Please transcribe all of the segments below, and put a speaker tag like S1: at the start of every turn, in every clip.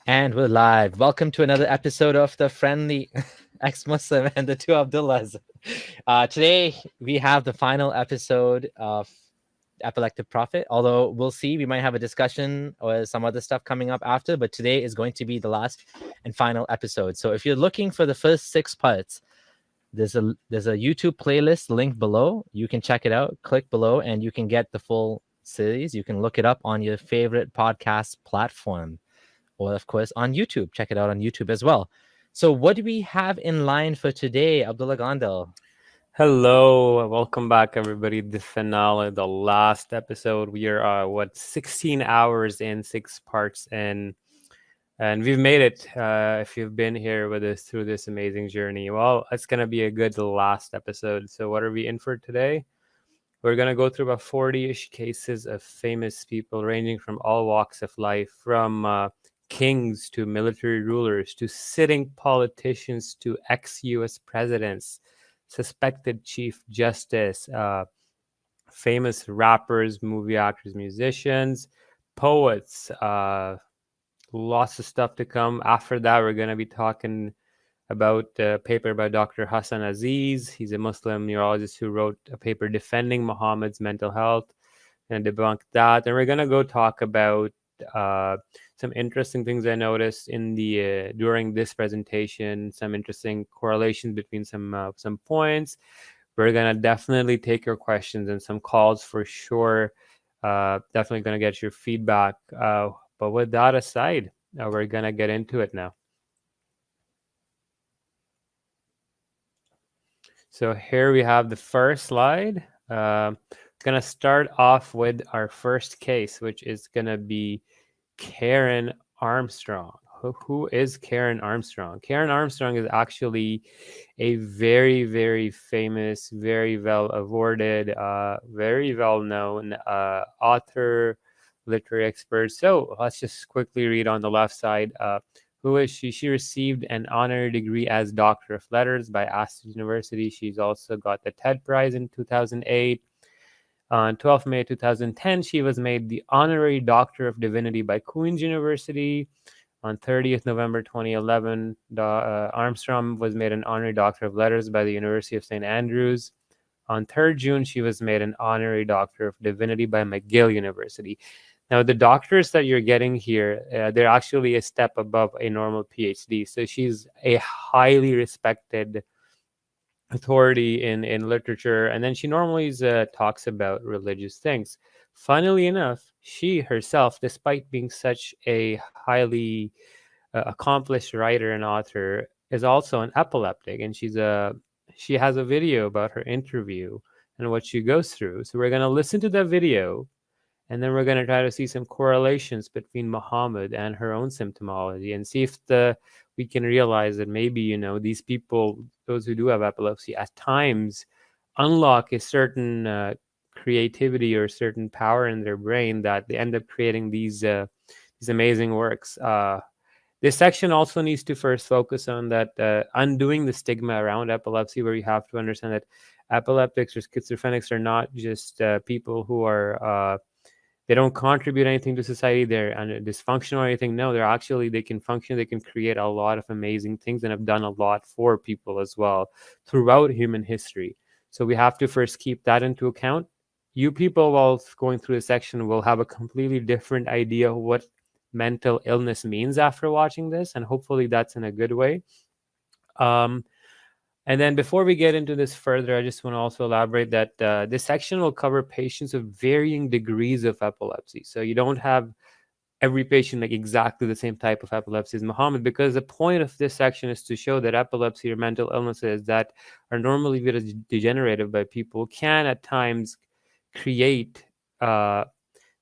S1: And we're live. Welcome to another episode of the Friendly Ex-Muslim and the Two Abdullahs. Today we have the final episode of Epileptic Prophet. Although we'll see, we might have a discussion or some other stuff coming up after. But today is going to be the last and final episode. So if you're looking for the first 6 parts, there's a YouTube playlist linked below. You can check it out. Click below, and you can get the full series. You can look it up on your favorite podcast platform, or of course on YouTube. Check it out on YouTube as well. So what do we have in line for today, Abdullah Gondal?
S2: Hello, welcome back, everybody. The finale, the last episode. We are 16 hours in, 6 parts in, and we've made it. If you've been here with us through this amazing journey, well, it's gonna be a good last episode. So, what are we in for today? We're gonna go through about 40-ish cases of famous people, ranging from all walks of life, from kings to military rulers to sitting politicians to ex-US presidents, suspected chief justice, famous rappers, movie actors, musicians, poets, lots of stuff to come. After that, we're going to be talking about a paper by Dr. Hassan Aziz. He's a Muslim neurologist who wrote a paper defending Muhammad's mental health and debunk that. And we're going to go talk about some interesting things I noticed in the during this presentation, some interesting correlations between some points. We're gonna definitely take your questions and some calls for sure. Definitely gonna get your feedback. But with that aside, we're gonna get into it now. So here we have the first slide. Gonna start off with our first case, which is gonna be Karen Armstrong. Who is Karen Armstrong? Karen Armstrong is actually a very, very famous, very well awarded, very well known author, literary expert. So let's just quickly read on the left side. Who is she? She received an honorary degree as Doctor of Letters by Aston University. She's also got the TED Prize in 2008. On 12th May 2010, she was made the Honorary Doctor of Divinity by Queen's University. On 30th November 2011, Armstrong was made an Honorary Doctor of Letters by the University of St. Andrews. On 3rd June, she was made an Honorary Doctor of Divinity by McGill University. Now, the doctors that you're getting here, they're actually a step above a normal PhD. So she's a highly respected authority in literature, and then she normally talks about religious things. Funnily enough, she herself, despite being such a highly accomplished writer and author, is also an epileptic, and she has a video about her interview and what she goes through. So we're going to listen to that video, and then we're going to try to see some correlations between Muhammad and her own symptomology and see if we can realize that maybe, these people, those who do have epilepsy, at times unlock a certain creativity or certain power in their brain that they end up creating these amazing works. This section also needs to first focus on that undoing the stigma around epilepsy, where you have to understand that epileptics or schizophrenics are not just people who are they don't contribute anything to society. They're dysfunctional or anything. No, they can function. They can create a lot of amazing things and have done a lot for people as well throughout human history. So we have to first keep that into account. You people, while going through this section, will have a completely different idea of what mental illness means after watching this. And hopefully that's in a good way. And then before we get into this further, I just want to also elaborate that this section will cover patients of varying degrees of epilepsy. So you don't have every patient like exactly the same type of epilepsy as Muhammad, because the point of this section is to show that epilepsy or mental illnesses that are normally viewed as degenerative by people can at times create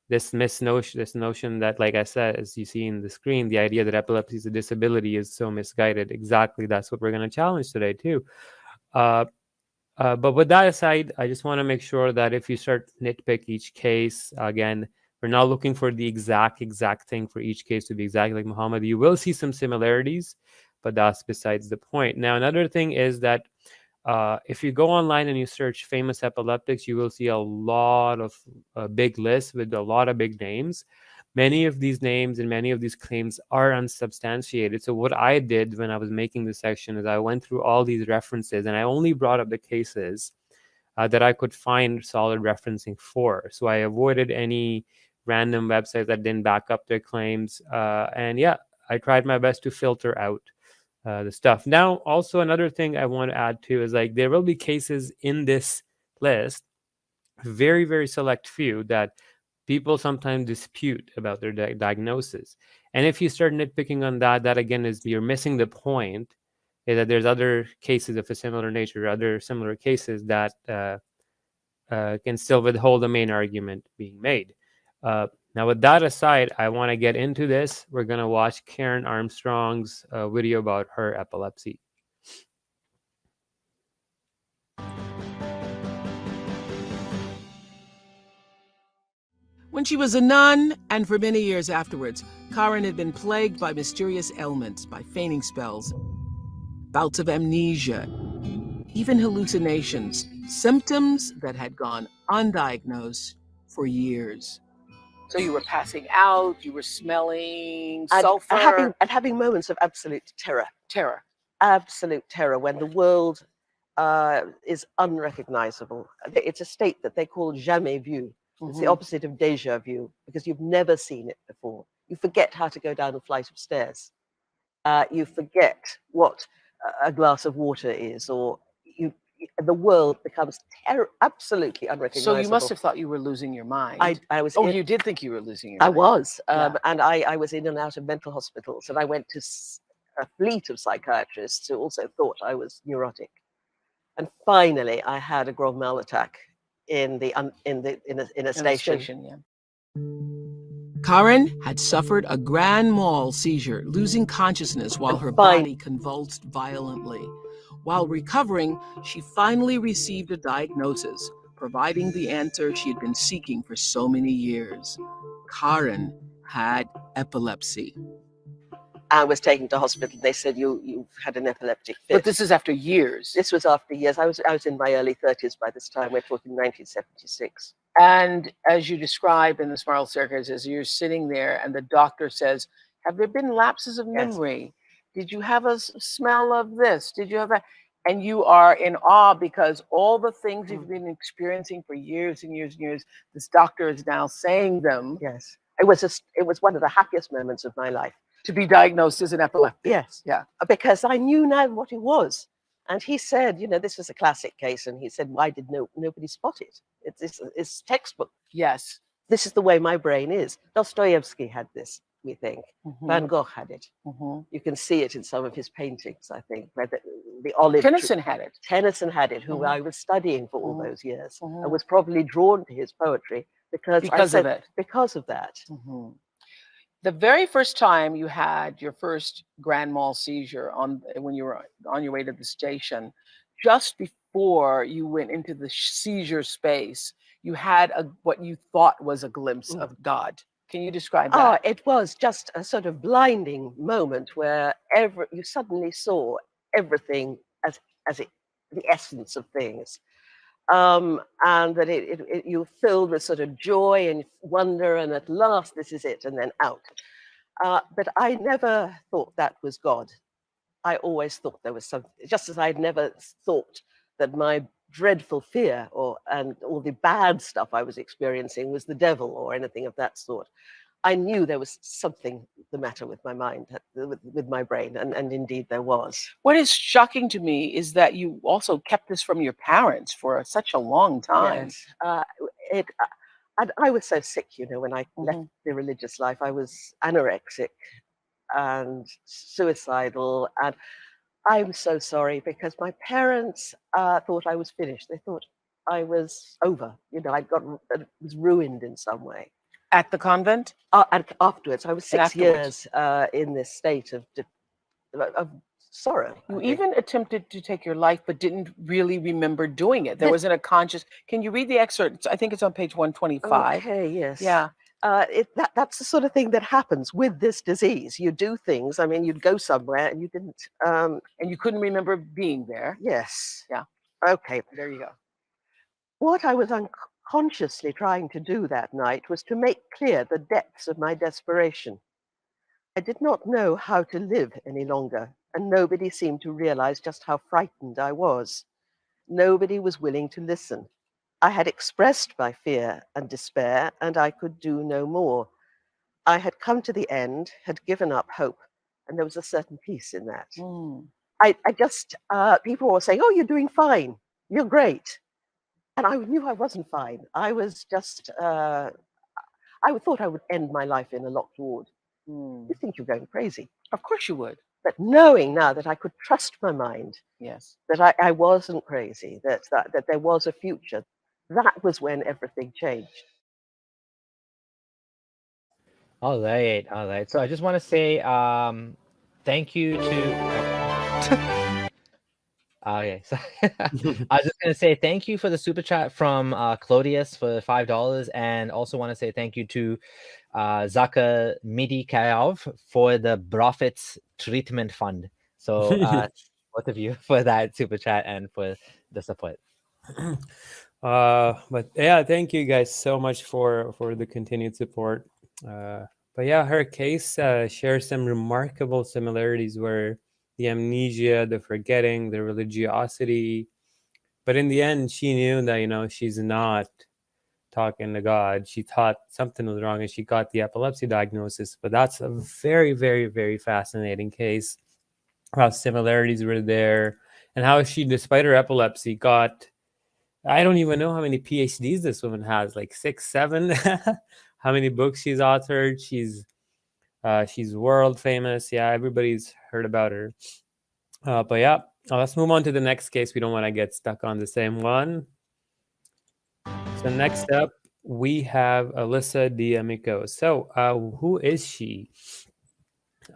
S2: this notion that, like I said, as you see in the screen, the idea that epilepsy is a disability is so misguided. Exactly, that's what we're going to challenge today too. But with that aside, I just want to make sure that if you start nitpick each case, again, we're not looking for the exact thing for each case to be exactly like Muhammad. You will see some similarities, but that's besides the point. Now, another thing is that if you go online and you search famous epileptics, you will see a lot of big lists with a lot of big names. many of these names and many of these claims are unsubstantiated. So what I did when I was making this section is I went through all these references and I only brought up the cases that I could find solid referencing for. So I avoided any random websites that didn't back up their claims. And yeah, I tried my best to filter out the stuff. Now, also another thing I want to add to is like there will be cases in this list, very, very select few, that people sometimes dispute about their diagnosis. And if you start nitpicking on that, that again is you're missing the point, is that there's other cases of a similar nature, other similar cases that can still withhold the main argument being made. Now, with that aside, I want to get into this. We're going to watch Karen Armstrong's video about her epilepsy.
S3: When she was a nun, and for many years afterwards, Karen had been plagued by mysterious ailments, by fainting spells, bouts of amnesia, even hallucinations, symptoms that had gone undiagnosed for years. So you were passing out, you were smelling sulfur.
S4: And having moments of absolute terror.
S3: Terror.
S4: Absolute terror when the world is unrecognizable. It's a state that they call jamais vu. It's the opposite of déjà vu, because you've never seen it before. You forget how to go down a flight of stairs. You forget what a glass of water is, or the world becomes absolutely unrecognizable.
S3: So you must have thought you were losing your mind.
S4: I was.
S3: You did think you were losing your
S4: I
S3: mind.
S4: was,
S3: Yeah.
S4: and I was in and out of mental hospitals, and I went to a fleet of psychiatrists who also thought I was neurotic. And finally, I had a grand mal attack in a station.
S3: Yeah. Karen had suffered a grand mal seizure, losing consciousness while her body convulsed violently. While recovering, she finally received a diagnosis, providing the answer she had been seeking for so many years. Karen had epilepsy.
S4: I was taken to hospital. They said you've had an epileptic fit.
S3: But this is after years.
S4: This was after years. I was in my early 30s by this time. We're talking 1976.
S3: And as you describe in the Spiral Staircase, as you're sitting there and the doctor says, have there been lapses of memory? Yes. Did you have a smell of this? Did you have that? And you are in awe because all the things you've been experiencing for years and years and years, this doctor is now saying them.
S4: Yes. It was one of the happiest moments of my life.
S3: To be diagnosed as an epileptic.
S4: Yes.
S3: Yeah.
S4: Because I knew now what it was. And he said, this was a classic case. And he said, why did nobody spot it? It's textbook.
S3: Yes.
S4: This is the way my brain is. Dostoevsky had this, we think. Van Gogh had it. You can see it in some of his paintings, I think. Where the olive
S3: Tennyson had it.
S4: Tennyson had it, who I was studying for all those years. I was probably drawn to his poetry because of it. Because of that.
S3: The very first time you had your first grand mal seizure when you were on your way to the station, just before you went into the seizure space, you had what you thought was a glimpse of God. Can you describe that?
S4: Oh, it was just a sort of blinding moment where you suddenly saw everything as the essence of things. And that you filled with sort of joy and wonder, and at last this is it, and then out. But I never thought that was God. I always thought there was something, just as I'd never thought that my dreadful fear and all the bad stuff I was experiencing was the devil or anything of that sort. I knew there was something the matter with my mind, with my brain, and indeed there was.
S3: What is shocking to me is that you also kept this from your parents for such a long time.
S4: Yes. I was so sick, when I left the religious life. I was anorexic and suicidal, and I'm so sorry because my parents thought I was finished. They thought I was over. I was ruined in some way.
S3: At the convent?
S4: And afterwards, I was 6 years in this state of sorrow.
S3: You even attempted to take your life, but didn't really remember doing it. There wasn't a conscious. Can you read the excerpt? I think it's on page 125.
S4: Okay, yes.
S3: Yeah.
S4: That's the sort of thing that happens with this disease. You do things. I mean, you'd go somewhere and you didn't.
S3: And you couldn't remember being there.
S4: Yes.
S3: Yeah.
S4: Okay.
S3: There you go.
S4: What I was consciously trying to do that night was to make clear the depths of my desperation. I did not know how to live any longer, and nobody seemed to realize just how frightened I was. Nobody was willing to listen. I had expressed my fear and despair, and I could do no more. I had come to the end, had given up hope, and there was a certain peace in that. I just, people were saying, "Oh, you're doing fine. You're great." And I knew I wasn't fine. I was just, I thought I would end my life in a locked ward. You think you're going crazy.
S3: Of course you would.
S4: But knowing now that I could trust my mind,
S3: Yes.
S4: that I wasn't crazy, that there was a future, that was when everything changed.
S1: All right, all right. So I just want to say thank you to. Okay, so I was just gonna say thank you for the super chat from Clodius for $5, and also want to say thank you to Zaka Midikayev for the Profits Treatment Fund. So both of you for that super chat and for the support.
S2: But yeah, thank you guys so much for the continued support. But yeah, her case shares some remarkable similarities where the amnesia, the forgetting, the religiosity, but in the end she knew that, you know, she's not talking to God. She thought something was wrong and she got the epilepsy diagnosis. But that's a very, very, very fascinating case. How similarities were there and how she, despite her epilepsy, got, I don't even know how many PhDs this woman has, like 6, 7. How many books she's authored. She's world famous. Yeah, everybody's heard about her. But yeah, let's move on to the next case. We don't want to get stuck on the same one. So next up, we have Alyssa D'Amico. So who is she?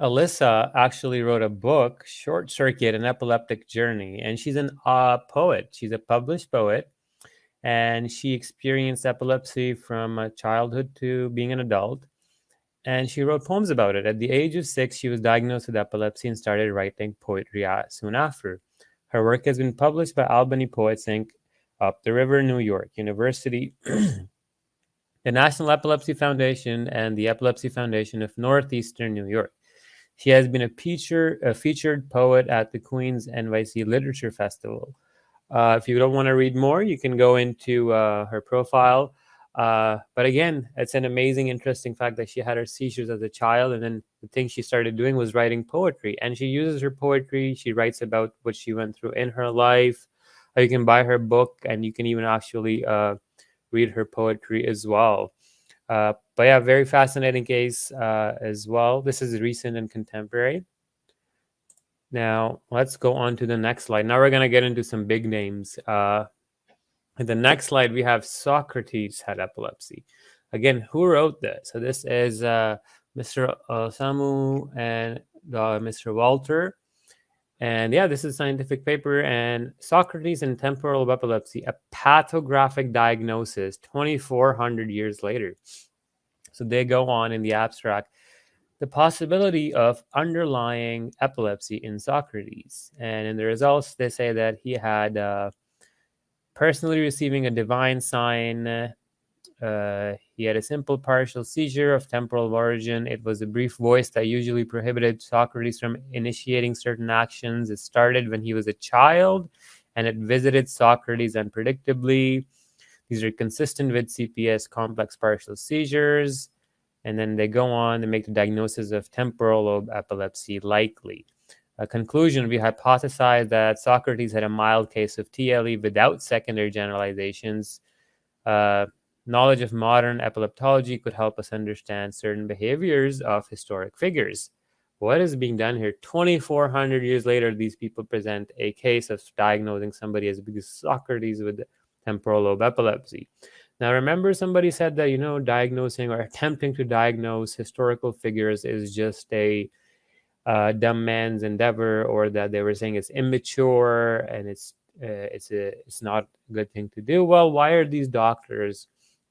S2: Alyssa actually wrote a book, Short Circuit, An Epileptic Journey, and she's a poet. She's a published poet, and she experienced epilepsy from childhood to being an adult, and she wrote poems about it. At the age of 6, she was diagnosed with epilepsy and started writing poetry soon after. Her work has been published by Albany Poets Inc., Up the River, New York University, the National Epilepsy Foundation, and the Epilepsy Foundation of Northeastern New York. She has been a featured poet at the Queen's NYC Literature Festival. If you don't want to read more, you can go into her profile. But again, it's an amazing, interesting fact that she had her seizures as a child, and then the thing she started doing was writing poetry. And she uses her poetry. She writes about what she went through in her life. You can buy her book, and you can even actually read her poetry as well. But yeah, very fascinating case as well. This is recent and contemporary. Now, let's go on to the next slide. Now we're going to get into some big names. In the next slide, we have Socrates had epilepsy. Again, who wrote this? So this is Mr. Samu and Mr. Walter. And yeah, this is a scientific paper. And Socrates and temporal lobe epilepsy, a pathographic diagnosis 2,400 years later. So they go on in the abstract, the possibility of underlying epilepsy in Socrates. And in the results, they say that he had personally receiving a divine sign. He had a simple partial seizure of temporal origin. It was a brief voice that usually prohibited Socrates from initiating certain actions. It started when he was a child, and it visited Socrates unpredictably. These are consistent with CPS, complex partial seizures. And then they go on to make the diagnosis of temporal lobe epilepsy likely. A conclusion, we hypothesize that Socrates had a mild case of TLE without secondary generalizations. Knowledge of modern epileptology could help us understand certain behaviors of historic figures. What is being done here? 2,400 years later, these people present a case of diagnosing somebody as big as Socrates with temporal lobe epilepsy. Now, remember, somebody said that, you know, diagnosing or attempting to diagnose historical figures is just a dumb man's endeavor, or that they were saying it's immature and it's not a good thing to do. Well, why are these doctors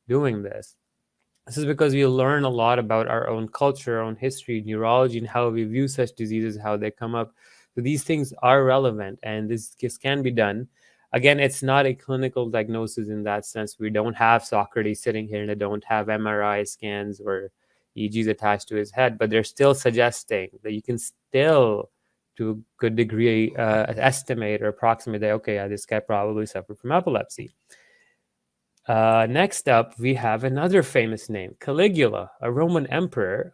S2: doing this? This is because we learn a lot about our own culture, our own history, neurology, and how we view such diseases, how they come up. So these things are relevant, and this can be done. Again, it's not a clinical diagnosis in that sense. We don't have Socrates sitting here and they don't have MRI scans or EEGs attached to his head, but they're still suggesting that you can still, to a good degree, estimate or approximate that, okay, yeah, this guy probably suffered from epilepsy. Next up, we have another famous name, Caligula, a Roman emperor.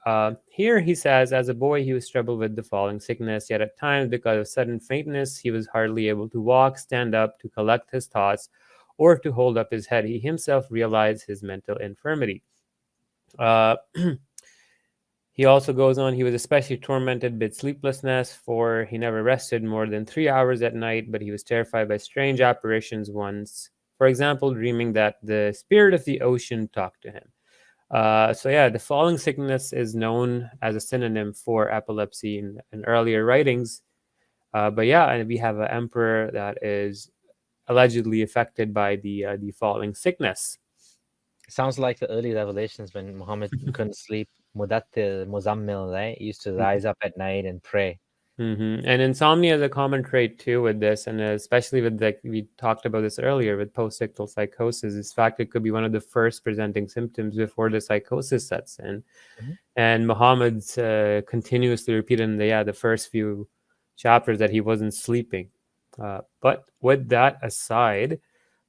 S2: Here he says, as a boy, he was troubled with the falling sickness, yet at times, because of sudden faintness, he was hardly able to walk, stand up, to collect his thoughts, or to hold up his head. He himself realized his mental infirmity. He also goes on, he was especially tormented with sleeplessness, for he never rested more than 3 hours at night, but he was terrified by strange apparitions once. For example, dreaming that the spirit of the ocean talked to him. So yeah, the falling sickness is known as a synonym for epilepsy in earlier writings. But yeah, and we have an emperor that is allegedly affected by the falling sickness.
S1: Sounds like the early revelations when Muhammad couldn't sleep. Mudaththir, Muzammil, right? He used to rise up at night and pray.
S2: And insomnia is a common trait too with this, and especially with, like we talked about this earlier, with post-ictal psychosis. In fact, it could be one of the first presenting symptoms before the psychosis sets in. And Muhammad's continuously repeated in the first few chapters that he wasn't sleeping. But with that aside,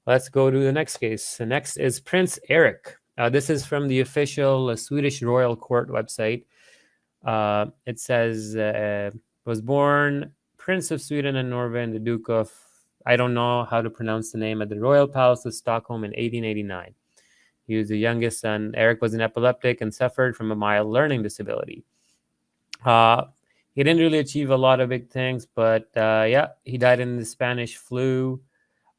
S2: let's go to the next case. The next is Prince Eric. This is from the official Swedish royal court website. It says, was born Prince of Sweden and Norway and the Duke of, I don't know how to pronounce the name, at the Royal Palace of Stockholm in 1889. He was the youngest son. Eric was an epileptic and suffered from a mild learning disability. He didn't really achieve a lot of big things, but he died in the Spanish flu.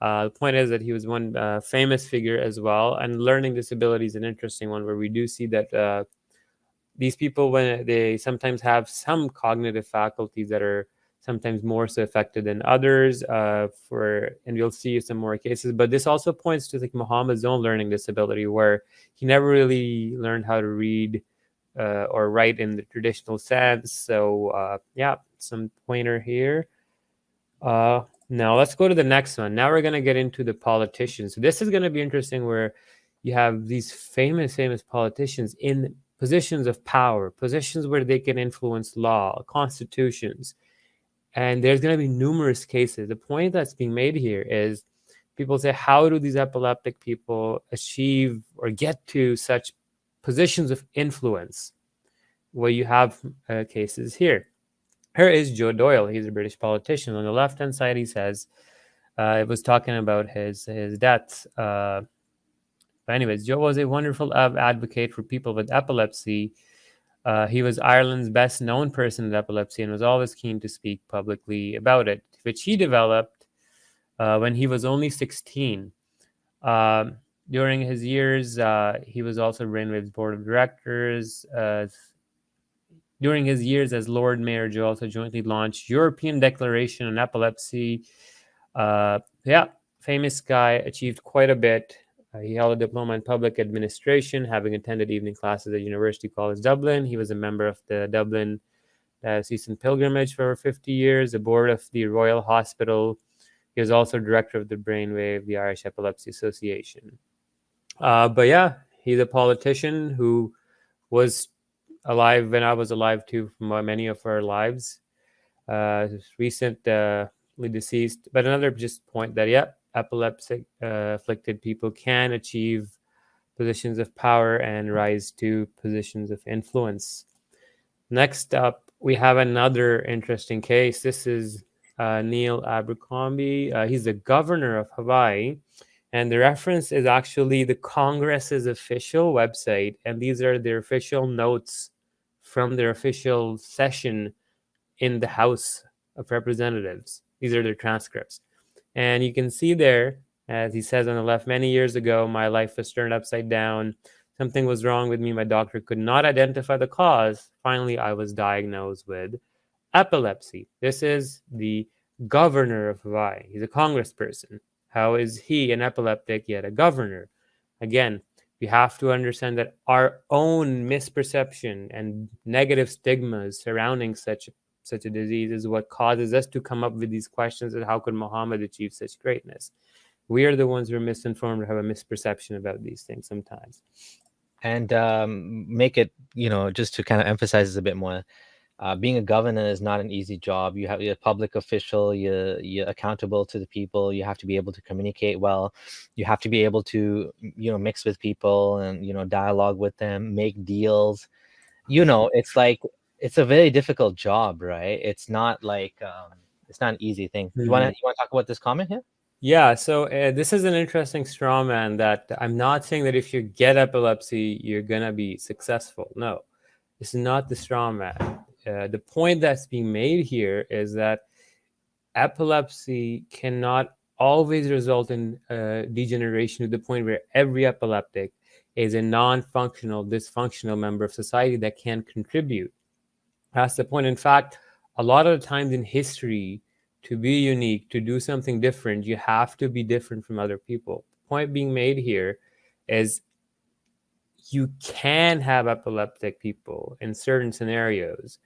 S2: The point is that he was one famous figure as well. And learning disability is an interesting one, where we do see that these people, when they sometimes have some cognitive faculties that are sometimes more so affected than others, and you'll see some more cases. But this also points to like Muhammad's own learning disability, where he never really learned how to read or write in the traditional sense. So some pointer here. Now let's go to the next one. Now we're going to get into the politicians. So this is going to be interesting, where you have these famous politicians in positions of power, positions where they can influence law, constitutions. And there's going to be numerous cases. The point that's being made here is people say, how do these epileptic people achieve or get to such positions of influence? Well, you have cases here. Here is Joe Doyle. He's a British politician. On the left-hand side, he says, it was talking about his death. But anyways, Joe was a wonderful advocate for people with epilepsy. He was Ireland's best known person with epilepsy and was always keen to speak publicly about it, which he developed when he was only 16. During his years, he was also Brainwave's board of directors. During his years as Lord Mayor, Joe also jointly launched European Declaration on Epilepsy. Famous guy, achieved quite a bit. He held a diploma in public administration, having attended evening classes at University College Dublin. He was a member of the Dublin Diocesan Pilgrimage for over 50 years, the board of the Royal Hospital. He was also director of the Brainwave, the Irish Epilepsy Association. He's a politician who was alive when I was alive too, for many of our lives. Recently deceased. But another just point that, epileptic afflicted people can achieve positions of power and rise to positions of influence. Next up, we have another interesting case. This is Neil Abercrombie. He's the governor of Hawaii, and the reference is actually the Congress's official website, and these are their official notes from their official session in the House of Representatives. These are their transcripts. And you can see there, as he says on the left, many years ago, my life was turned upside down. Something was wrong with me. My doctor could not identify the cause. Finally, I was diagnosed with epilepsy. This is the governor of Hawaii. He's a congressperson. How is he, an epileptic, yet a governor? Again, we have to understand that our own misperception and negative stigmas surrounding such such a disease is what causes us to come up with these questions of how could Muhammad achieve such greatness. We are the ones who are misinformed or have a misperception about these things sometimes.
S1: And make it, just to kind of emphasize this a bit more, being a governor is not an easy job. You're a public official, you're accountable to the people, you have to be able to communicate well, you have to be able to, mix with people and, dialogue with them, make deals. It's like, it's a very difficult job, right? It's not like, it's not an easy thing. You want to talk about this comment here?
S2: Yeah, so this is an interesting straw man that I'm not saying that if you get epilepsy, you're going to be successful. No, it's not the straw man. The point that's being made here is that epilepsy cannot always result in degeneration to the point where every epileptic is a non-functional, dysfunctional member of society that can contribute. That's the point. In fact, a lot of the times in history, to be unique, to do something different, you have to be different from other people. The point being made here is you can have epileptic people in certain scenarios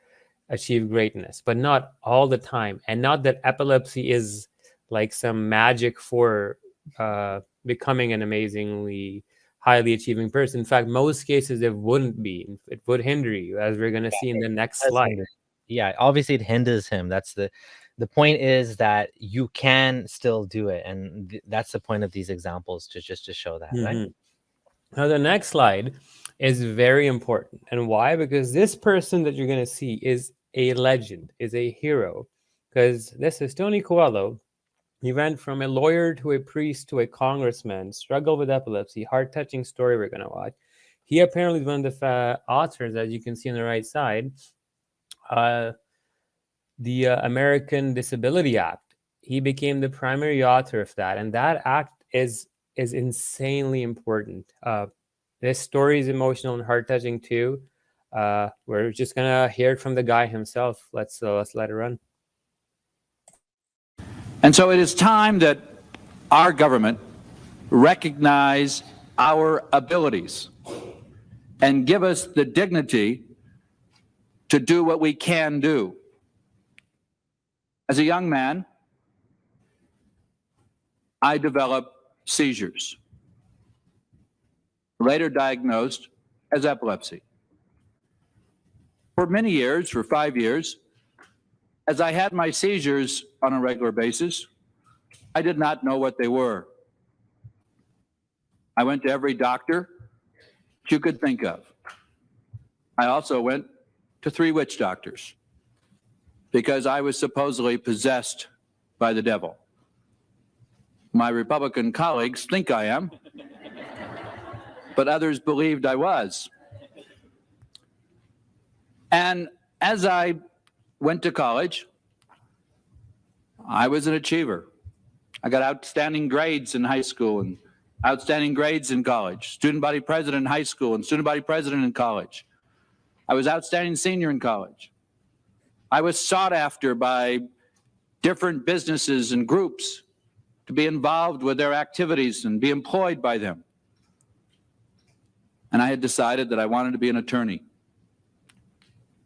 S2: achieve greatness, but not all the time. And not that epilepsy is like some magic for becoming an amazingly highly achieving person. In fact, most cases it wouldn't be. It would hinder you, as we're going to see in the next slide.
S1: Yeah, obviously it hinders him. That's the point, is that you can still do it, and that's the point of these examples, to show that, right?
S2: Now the next slide is very important. And why? Because this person that you're going to see is a legend, is a hero. Because this is Tony Coelho. He went from a lawyer to a priest to a congressman, struggled with epilepsy, heart-touching story we're going to watch. He apparently is one of the authors, as you can see on the right side, the American Disability Act. He became the primary author of that, and that act is insanely important. This story is emotional and heart-touching too. We're just gonna hear it from the guy himself. Let's let it run.
S5: And so it is time that our government recognize our abilities and give us the dignity to do what we can do. As a young man, I developed seizures, later diagnosed as epilepsy. For many years, for 5 years, as I had my seizures on a regular basis, I did not know what they were. I went to every doctor you could think of. I also went to 3 witch doctors because I was supposedly possessed by the devil. My Republican colleagues think I am, but others believed I was. And as I went to college, I was an achiever. I got outstanding grades in high school and outstanding grades in college, student body president in high school and student body president in college. I was outstanding senior in college. I was sought after by different businesses and groups to be involved with their activities and be employed by them. And I had decided that I wanted to be an attorney.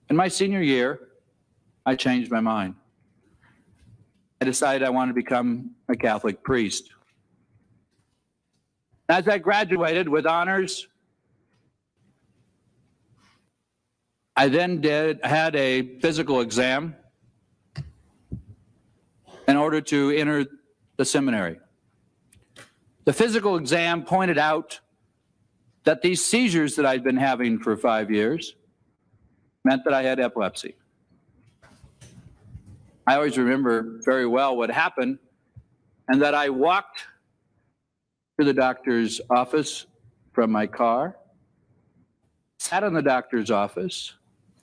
S5: In my senior year, I changed my mind. I decided I wanted to become a Catholic priest. As I graduated with honors, I then had a physical exam in order to enter the seminary. The physical exam pointed out that these seizures that I'd been having for 5 years meant that I had epilepsy. I always remember very well what happened, and that I walked to the doctor's office from my car, sat in the doctor's office,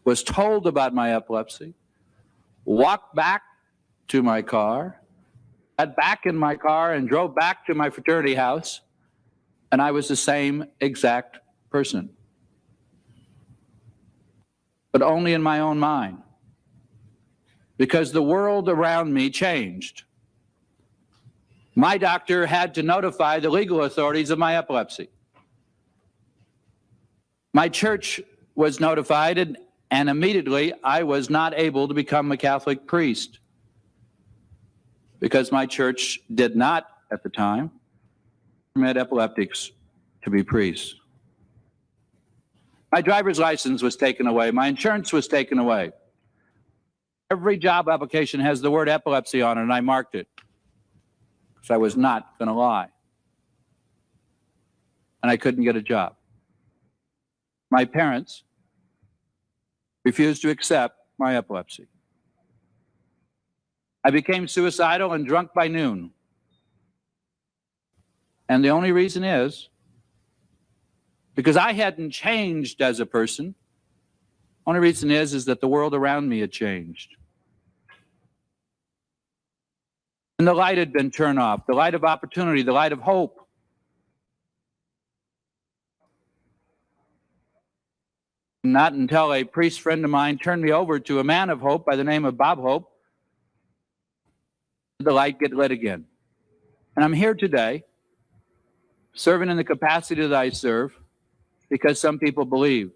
S5: was told about my epilepsy, walked back to my car, got back in my car and drove back to my fraternity house, and I was the same exact person. But only in my own mind, because the world around me changed. My doctor had to notify the legal authorities of my epilepsy. My church was notified, And immediately, I was not able to become a Catholic priest because my church did not, at the time, permit epileptics to be priests. My driver's license was taken away. My insurance was taken away. Every job application has the word epilepsy on it, and I marked it because I was not going to lie. And I couldn't get a job. My parents refused to accept my epilepsy. I became suicidal and drunk by noon. And the only reason is because I hadn't changed as a person. Only reason is that the world around me had changed. And the light had been turned off, the light of opportunity, the light of hope. Not until a priest friend of mine turned me over to a man of hope by the name of Bob Hope did the light get lit again. And I'm here today, serving in the capacity that I serve, because some people believed.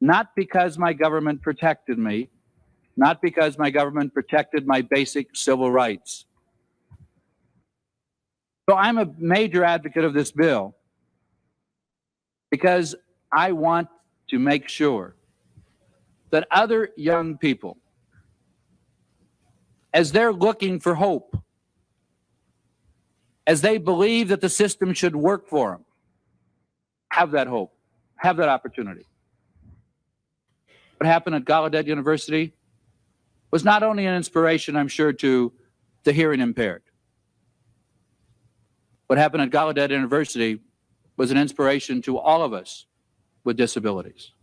S5: Not because my government protected me, not because my government protected my basic civil rights. So I'm a major advocate of this bill because I want to make sure that other young people, as they're looking for hope, as they believe that the system should work for them, have that hope, have that opportunity. What happened at Gallaudet University was not only an inspiration, I'm sure, to the hearing impaired. What happened at Gallaudet University was an inspiration to all of us with disabilities.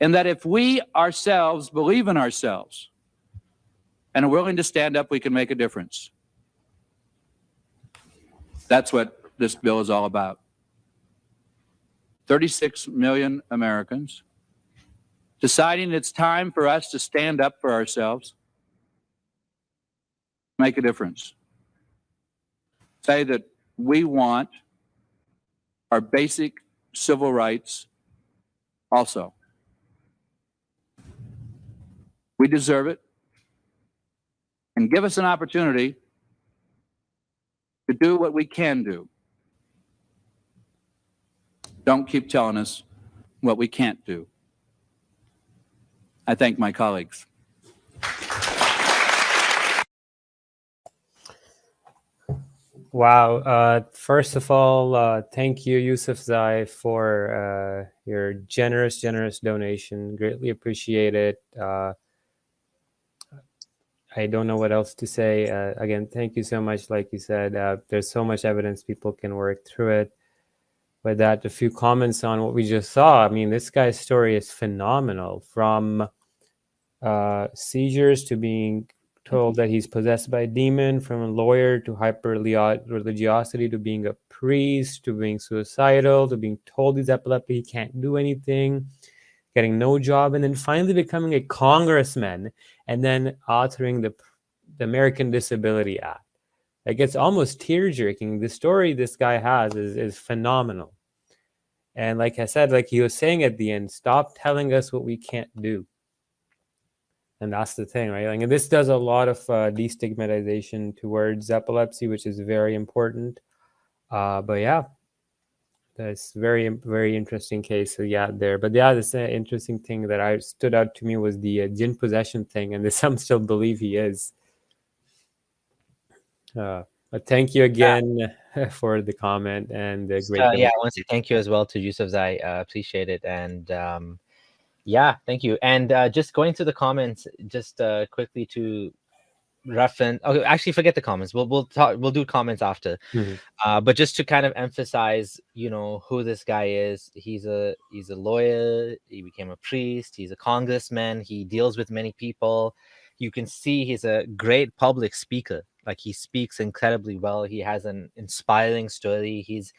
S5: And that if we ourselves believe in ourselves and are willing to stand up, we can make a difference. That's what this bill is all about. 36 million Americans deciding it's time for us to stand up for ourselves, make a difference. Say that we want our basic civil rights also. We deserve it. And give us an opportunity to do what we can do. Don't keep telling us what we can't do. I thank my colleagues.
S2: Wow. First of all, thank you, Yusuf Zai, for your generous donation. Greatly appreciate it. I don't know what else to say. Again, thank you so much. Like you said, there's so much evidence, people can work through it. With that, a few comments on what we just saw. I mean, this guy's story is phenomenal. From seizures to being told that he's possessed by a demon, from a lawyer to hyper religiosity to being a priest to being suicidal to being told he's epileptic, he can't do anything, getting no job, and then finally becoming a congressman and then authoring the American Disability Act. Like, it's almost tear-jerking. The story this guy has is phenomenal. And like I said, like he was saying at the end, stop telling us what we can't do. And that's the thing, right? Like, and this does a lot of destigmatization towards epilepsy, which is very important. But yeah, that's very, very interesting case. So yeah, there. But yeah, this interesting thing that I stood out to me was the jinn possession thing, and some still believe he is. But thank you again for the comment and the great.
S1: Yeah, I want to say thank you as well to Yusuf. I appreciate it, and yeah, thank you. And just going through the comments, just quickly to reference. Okay, actually, forget the comments. We'll talk. We'll do comments after. But just to kind of emphasize, who this guy is. He's a lawyer. He became a priest. He's a congressman. He deals with many people. You can see he's a great public speaker. Like, he speaks incredibly well. He has an inspiring story. He's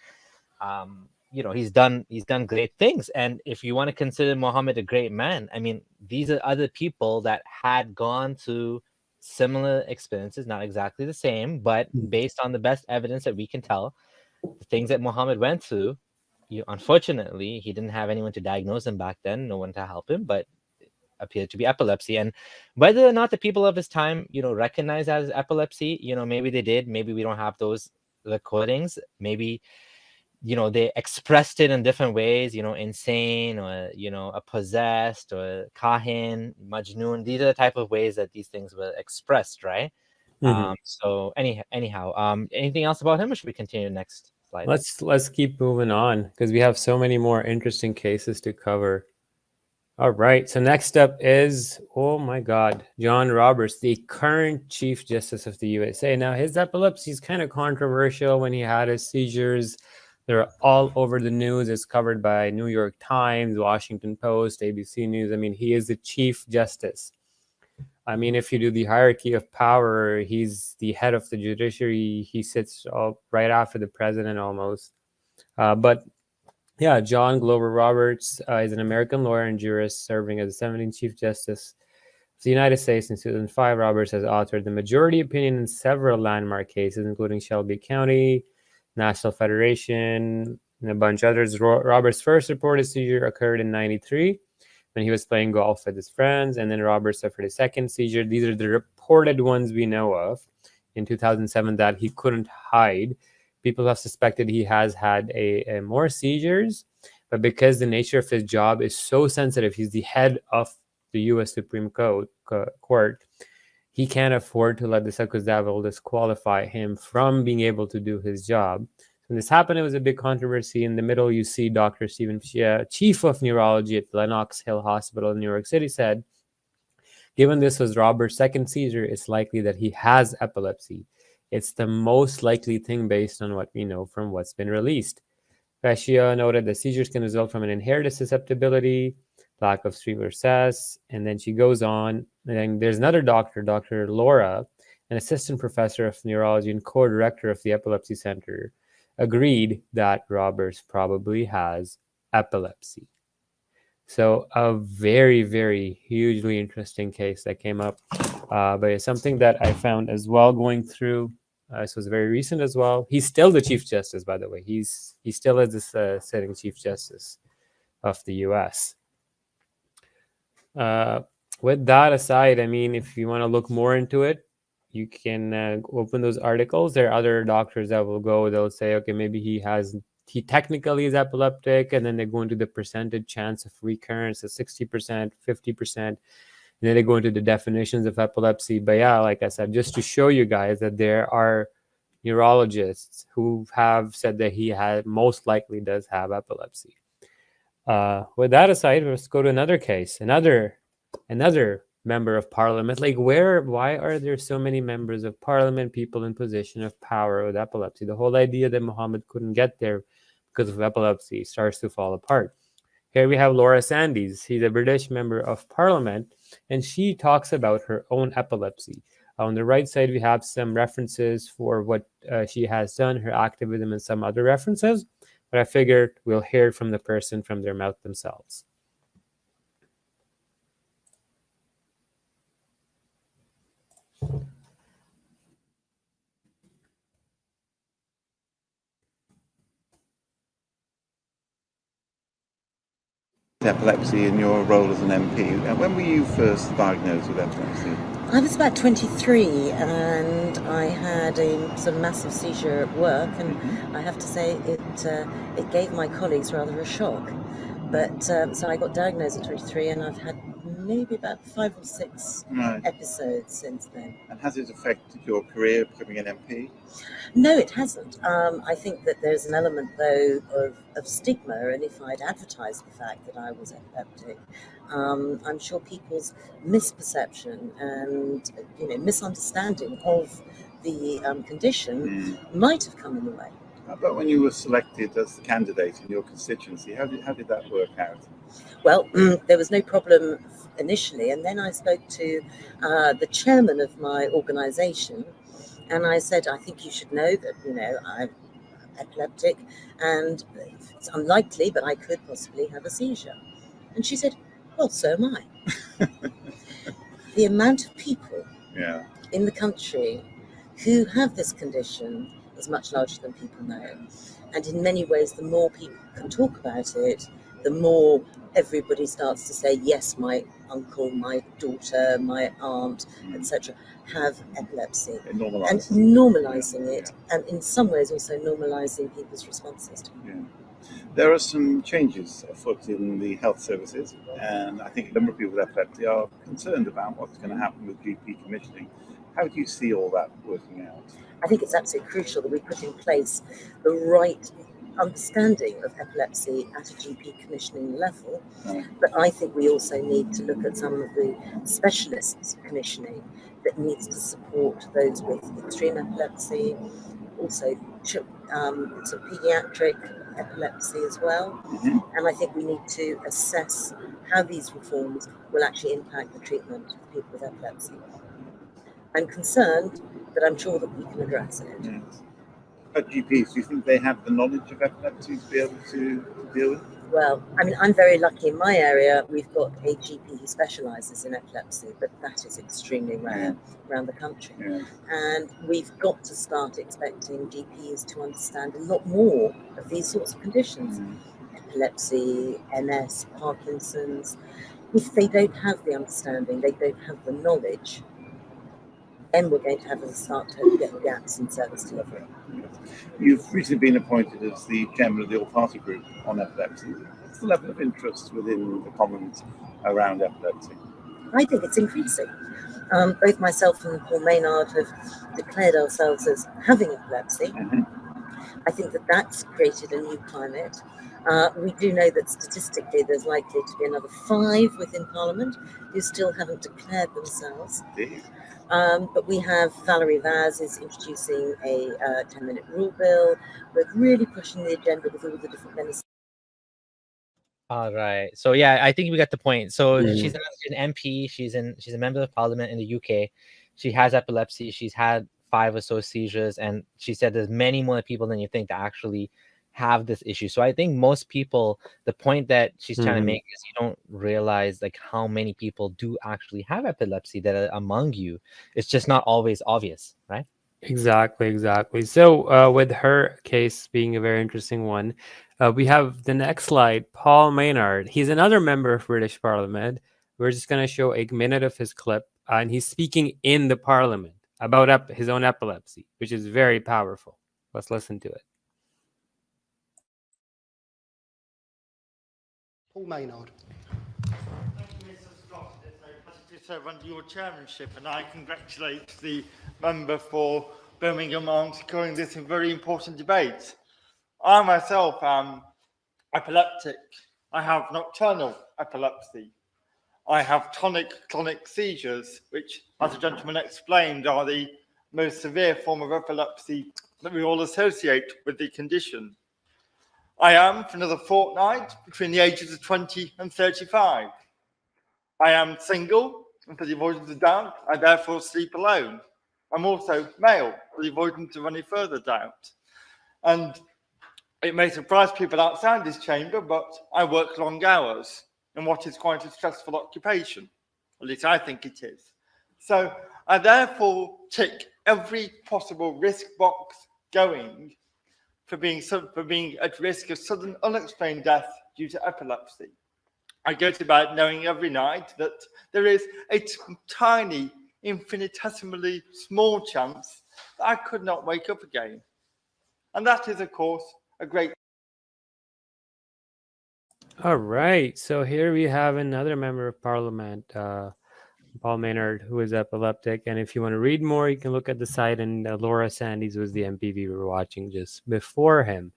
S1: he's done great things. And if you want to consider Muhammad a great man, I mean, these are other people that had gone through similar experiences, not exactly the same, but based on the best evidence that we can tell, the things that Muhammad went through, unfortunately, he didn't have anyone to diagnose him back then, no one to help him, but it appeared to be epilepsy. And whether or not the people of his time, recognize that as epilepsy, maybe they did, maybe we don't have those recordings, maybe they expressed it in different ways, insane, or a possessed, or kahin, majnun. These are the type of ways that these things were expressed, right? So anyhow, anything else about him, or should we continue next slide?
S2: Let's keep moving on, because we have so many more interesting cases to cover. All right, so next up is, oh my God, John Roberts, the current Chief Justice of the USA. Now, his epilepsy is kind of controversial. When he had his seizures, they're all over the news. It's covered by New York Times, Washington Post, ABC News. I mean, he is the Chief Justice. I mean, if you do the hierarchy of power, he's the head of the judiciary. He sits right after the president almost. But yeah, John Glover Roberts is an American lawyer and jurist serving as the 17th Chief Justice of the United States. In 2005, Roberts has authored the majority opinion in several landmark cases, including Shelby County, National Federation, and a bunch of others. Roberts' first reported seizure occurred in 1993 when he was playing golf with his friends, and then Roberts suffered a second seizure. These are the reported ones we know of in 2007 that he couldn't hide. People have suspected he has had a more seizures, but because the nature of his job is so sensitive, he's the head of the U.S. Supreme Court, he can't afford to let the Secus Devil disqualify him from being able to do his job. When this happened, it was a big controversy. In the middle, you see Dr. Stephen Chia, chief of neurology at Lenox Hill Hospital in New York City, said, given this was Robert's second seizure, it's likely that he has epilepsy. It's the most likely thing based on what we know from what's been released. Fascia noted that seizures can result from an inherited susceptibility, lack of sleep or cess, and then she goes on. And then there's another doctor, Dr. Laura, an assistant professor of neurology and co-director of the Epilepsy Center, agreed that Roberts probably has epilepsy. So a very, very hugely interesting case that came up, but it's something that I found as well going through. This was very recent as well. He's still the Chief Justice, by the way. He still is the sitting Chief Justice of the U.S. With that aside, I mean, if you want to look more into it, you can open those articles. There are other doctors that will go, they'll say, okay, maybe he technically is epileptic, and then they go into the percentage chance of recurrence of 60%, 50%, and then they go into the definitions of epilepsy. But yeah, like I said, just to show you guys that there are neurologists who have said that he most likely does have epilepsy. With that aside, let's go to another case, another member of parliament. Like, why are there so many members of parliament, people in position of power with epilepsy? The whole idea that Muhammad couldn't get there because of epilepsy starts to fall apart. Here we have Laura Sandys. She's a British member of parliament, and she talks about her own epilepsy. On the right side, we have some references for what she has done, her activism, and some other references. But I figured we'll hear from the person from their mouth themselves.
S6: Epilepsy in your role as an MP. When were you first diagnosed with epilepsy?
S7: I was about 23 and I had a sort of massive seizure at work, and I have to say it gave my colleagues rather a shock. But so I got diagnosed at 23 and I've had maybe about 5 or 6 episodes since then.
S6: And has it affected your career becoming an MP?
S7: No, it hasn't. I think that there's an element, though, of stigma, and if I'd advertised the fact that I was epileptic, I'm sure people's misperception and misunderstanding of the condition might have come in the way.
S6: But when you were selected as the candidate in your constituency, how did that work out?
S7: Well, there was no problem initially, and then I spoke to the chairman of my organisation, and I said, I think you should know that, I'm epileptic, and it's unlikely, but I could possibly have a seizure. And she said, well, so am I. The amount of people in the country who have this condition is much larger than people know. And in many ways, the more people can talk about it, the more everybody starts to say, yes, my uncle, my daughter, my aunt, etc., have epilepsy. And normalising it, and in some ways also normalising people's responses to it.
S6: Yeah. There are some changes afoot in the health services, and I think a number of people with epilepsy are concerned about what's going to happen with GP commissioning. How do you see all that working out?
S7: I think it's absolutely crucial that we put in place the right understanding of epilepsy at a GP commissioning level.
S6: Right.
S7: But I think we also need to look at some of the specialists commissioning that needs to support those with extreme epilepsy, also sort of pediatric epilepsy as well. And I think we need to assess how these reforms will actually impact the treatment of people with epilepsy. I'm concerned, but I'm sure that we can address it.
S6: Yes. But GPs, do you think they have the knowledge of epilepsy to be able to deal with?
S7: Well, I mean, I'm very lucky in my area. We've got a GP who specialises in epilepsy, but that is extremely rare around the country.
S6: Yeah.
S7: And we've got to start expecting GPs to understand a lot more of these sorts of conditions. Epilepsy, MS, Parkinson's. If they don't have the understanding, they don't have the knowledge, then we're going to have to start to get gaps in service delivery.
S6: You've recently been appointed as the chairman of the all-party group on epilepsy. What's the level of interest within the Commons around epilepsy?
S7: I think it's increasing. Both myself and Paul Maynard have declared ourselves as having epilepsy. I think that that's created a new climate. We do know that statistically there's likely to be another 5 within Parliament who still haven't declared themselves. But we have Valerie Vaz is introducing a 10-minute rule bill. We're really pushing the agenda with all the different ministers.
S1: All right. So yeah, I think we got the point. So she's an MP. She's a member of Parliament in the UK. She has epilepsy. She's had 5 or so seizures, and she said there's many more people than you think that actually have this issue. So I think most people, the point that she's trying to make is you don't realize like how many people do actually have epilepsy that are among you. It's just not always obvious, right?
S2: Exactly. So with her case being a very interesting one, we have the next slide, Paul Maynard. He's another member of British Parliament. We're just going to show a minute of his clip, and he's speaking in the Parliament about his own epilepsy, which is very powerful. Let's listen to it.
S8: Paul Maynard.
S9: Thank you, Mr. Scott. It's a pleasure to serve under your chairmanship, and I congratulate the member for Birmingham on securing this very important debate. I myself am epileptic. I have nocturnal epilepsy. I have tonic-clonic seizures, which, as the gentleman explained, are the most severe form of epilepsy that we all associate with the condition. I am, for another fortnight, between the ages of 20 and 35. I am single, and for the avoidance of doubt, I therefore sleep alone. I'm also male, for the avoidance of any further doubt. And it may surprise people outside this chamber, but I work long hours in what is quite a stressful occupation. At least I think it is. So I therefore tick every possible risk box going for being at risk of sudden unexplained death due to epilepsy. I go to bed knowing every night that there is a tiny, infinitesimally small chance that I could not wake up again. And that is, of course, a great...
S2: All right. So here we have another member of Parliament, Paul Maynard, who is epileptic. And if you want to read more, you can look at the site. And Laura Sandys was the MP we were watching just before him.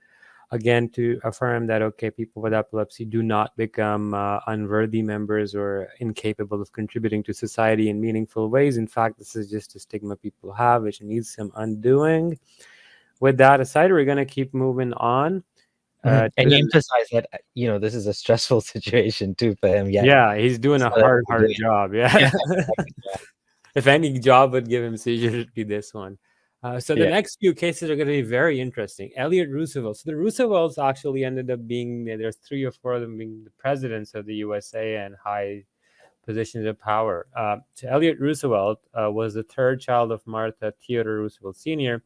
S2: Again, to affirm that, okay, people with epilepsy do not become unworthy members or incapable of contributing to society in meaningful ways. In fact, this is just a stigma people have, which needs some undoing. With that aside, we're going to keep moving on.
S1: And you emphasize that, this is a stressful situation too for him.
S2: Yeah, he's doing a hard job. Yeah. If any job would give him seizure, it would be this one. So the next few cases are going to be very interesting. Elliot Roosevelt. So the Roosevelts actually ended up being, there's 3 or 4 of them being the presidents of the USA and high positions of power. So Elliot Roosevelt was the 3rd child of Martha Theodore Roosevelt Sr.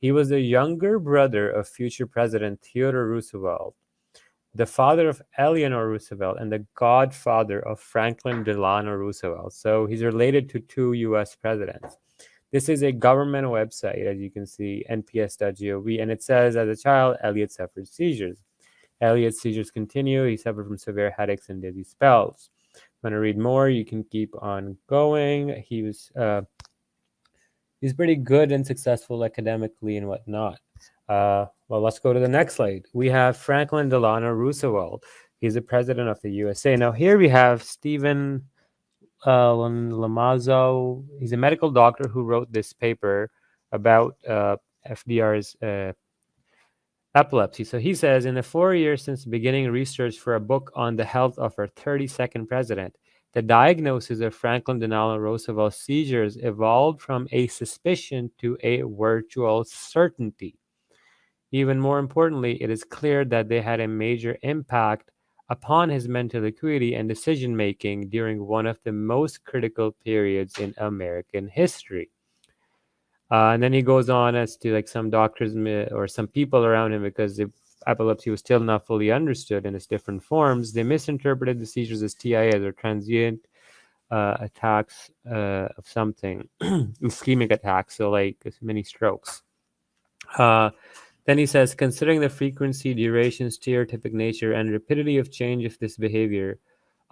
S2: He was the younger brother of future President Theodore Roosevelt, the father of Eleanor Roosevelt, and the godfather of Franklin Delano Roosevelt. So he's related to 2 US presidents. This is a government website, as you can see, nps.gov, and it says, as a child, Elliot suffered seizures. Elliot's seizures continue. He suffered from severe headaches and dizzy spells. If you want to read more, you can keep on going. He's pretty good and successful academically and whatnot. Well, let's go to the next slide. We have Franklin Delano Roosevelt. He's the president of the USA. Now here we have Stephen Lamazo. He's a medical doctor who wrote this paper about FDR's epilepsy. So he says, in the 4 years since beginning research for a book on the health of our 32nd president, the diagnosis of Franklin Delano Roosevelt's seizures evolved from a suspicion to a virtual certainty. Even more importantly, it is clear that they had a major impact upon his mental acuity and decision making during one of the most critical periods in American history. And then he goes on as to like some doctors or some people around him, because the epilepsy was still not fully understood in its different forms, they misinterpreted the seizures as TIAs, or transient attacks of something, ischemic attacks, so like mini strokes. Then he says, considering the frequency, duration, stereotypic nature, and rapidity of change of this behavior,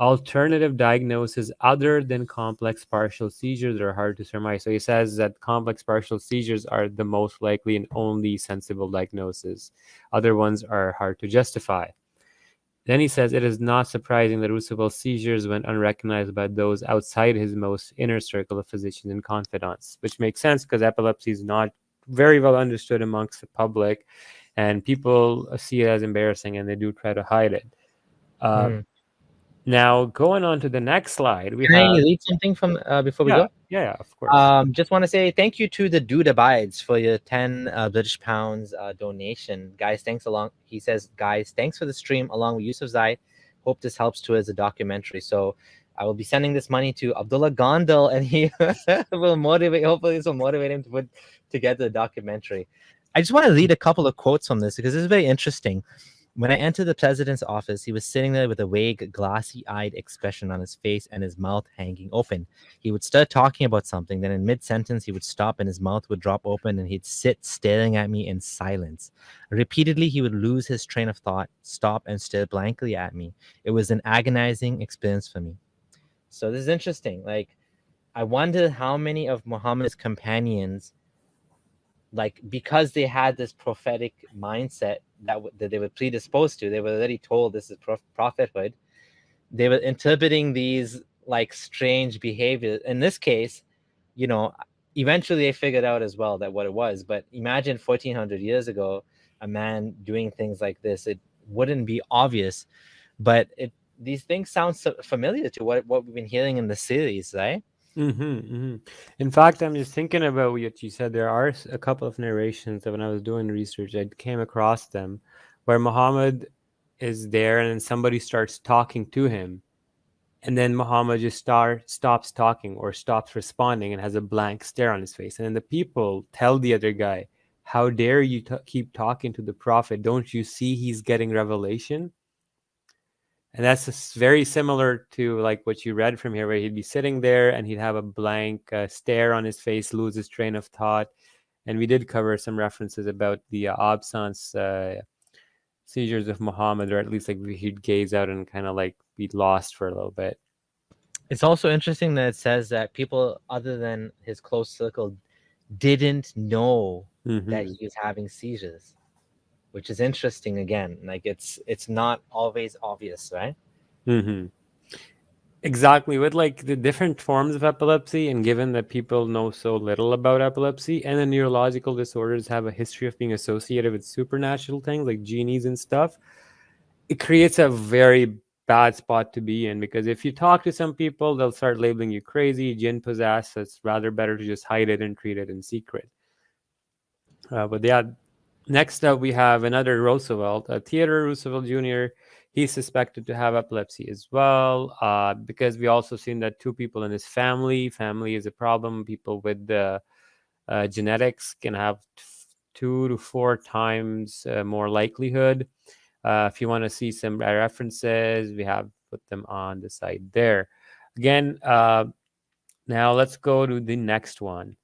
S2: alternative diagnoses other than complex partial seizures are hard to surmise. So he says that complex partial seizures are the most likely and only sensible diagnosis. Other ones are hard to justify. Then he says it is not surprising that Roosevelt's seizures went unrecognized by those outside his most inner circle of physicians and confidants, which makes sense because epilepsy is not very well understood amongst the public, and people see it as embarrassing and they do try to hide it. Now, going on to the next slide, we
S1: Can I
S2: have...
S1: read something from before we go?
S2: Yeah, of course.
S1: Just want to say thank you to the Dude Abides for your 10 British pounds donation. Guys, thanks along. He says, guys, thanks for the stream along with Yusuf Zai. Hope this helps too as a documentary. So I will be sending this money to Abdullah Gondal, and he will motivate. Hopefully, this will motivate him to put together the documentary. I just want to read a couple of quotes from this because this is very interesting. When I entered the president's office, he was sitting there with a vague, glassy-eyed expression on his face and his mouth hanging open. He would start talking about something, then in mid-sentence, he would stop and his mouth would drop open and he'd sit staring at me in silence. Repeatedly, he would lose his train of thought, stop, and stare blankly at me. It was an agonizing experience for me. So this is interesting. Like, I wonder how many of Muhammad's companions, like, because they had this prophetic mindset that they were predisposed to, they were already told this is prophethood, they were interpreting these like strange behaviors. In this case, you know, eventually they figured out as well that what it was. But imagine 1400 years ago, a man doing things like this, it wouldn't be obvious, but these things sound so familiar to what we've been hearing in the series, right?
S2: In fact, I'm just thinking about what you said. There are a couple of narrations that when I was doing research, I came across them where Muhammad is there and then somebody starts talking to him. And then Muhammad just stops talking or stops responding and has a blank stare on his face. And then the people tell the other guy, how dare you keep talking to the prophet? Don't you see he's getting revelation? And that's very similar to like what you read from here, where he'd be sitting there and he'd have a blank stare on his face, lose his train of thought. And we did cover some references about the absence seizures of Muhammad, or at least like he'd gaze out and kind of like be lost for a little bit.
S1: It's also interesting that it says that people other than his close circle didn't know that he was having seizures, which is interesting again. Like it's not always obvious, right?
S2: Exactly. With like the different forms of epilepsy, and given that people know so little about epilepsy, and the neurological disorders have a history of being associated with supernatural things like genies and stuff, it creates a very bad spot to be in, because if you talk to some people, they'll start labeling you crazy, jinn possessed. So it's rather better to just hide it and treat it in secret. But yeah, next up we have another Roosevelt, Theodore Roosevelt Jr. He's suspected to have epilepsy as well, because we also seen that 2 people in his family is a problem. People with genetics can have 2 to 4 times more likelihood. If you want to see some references, we have put them on the side there. Again, now let's go to the next one.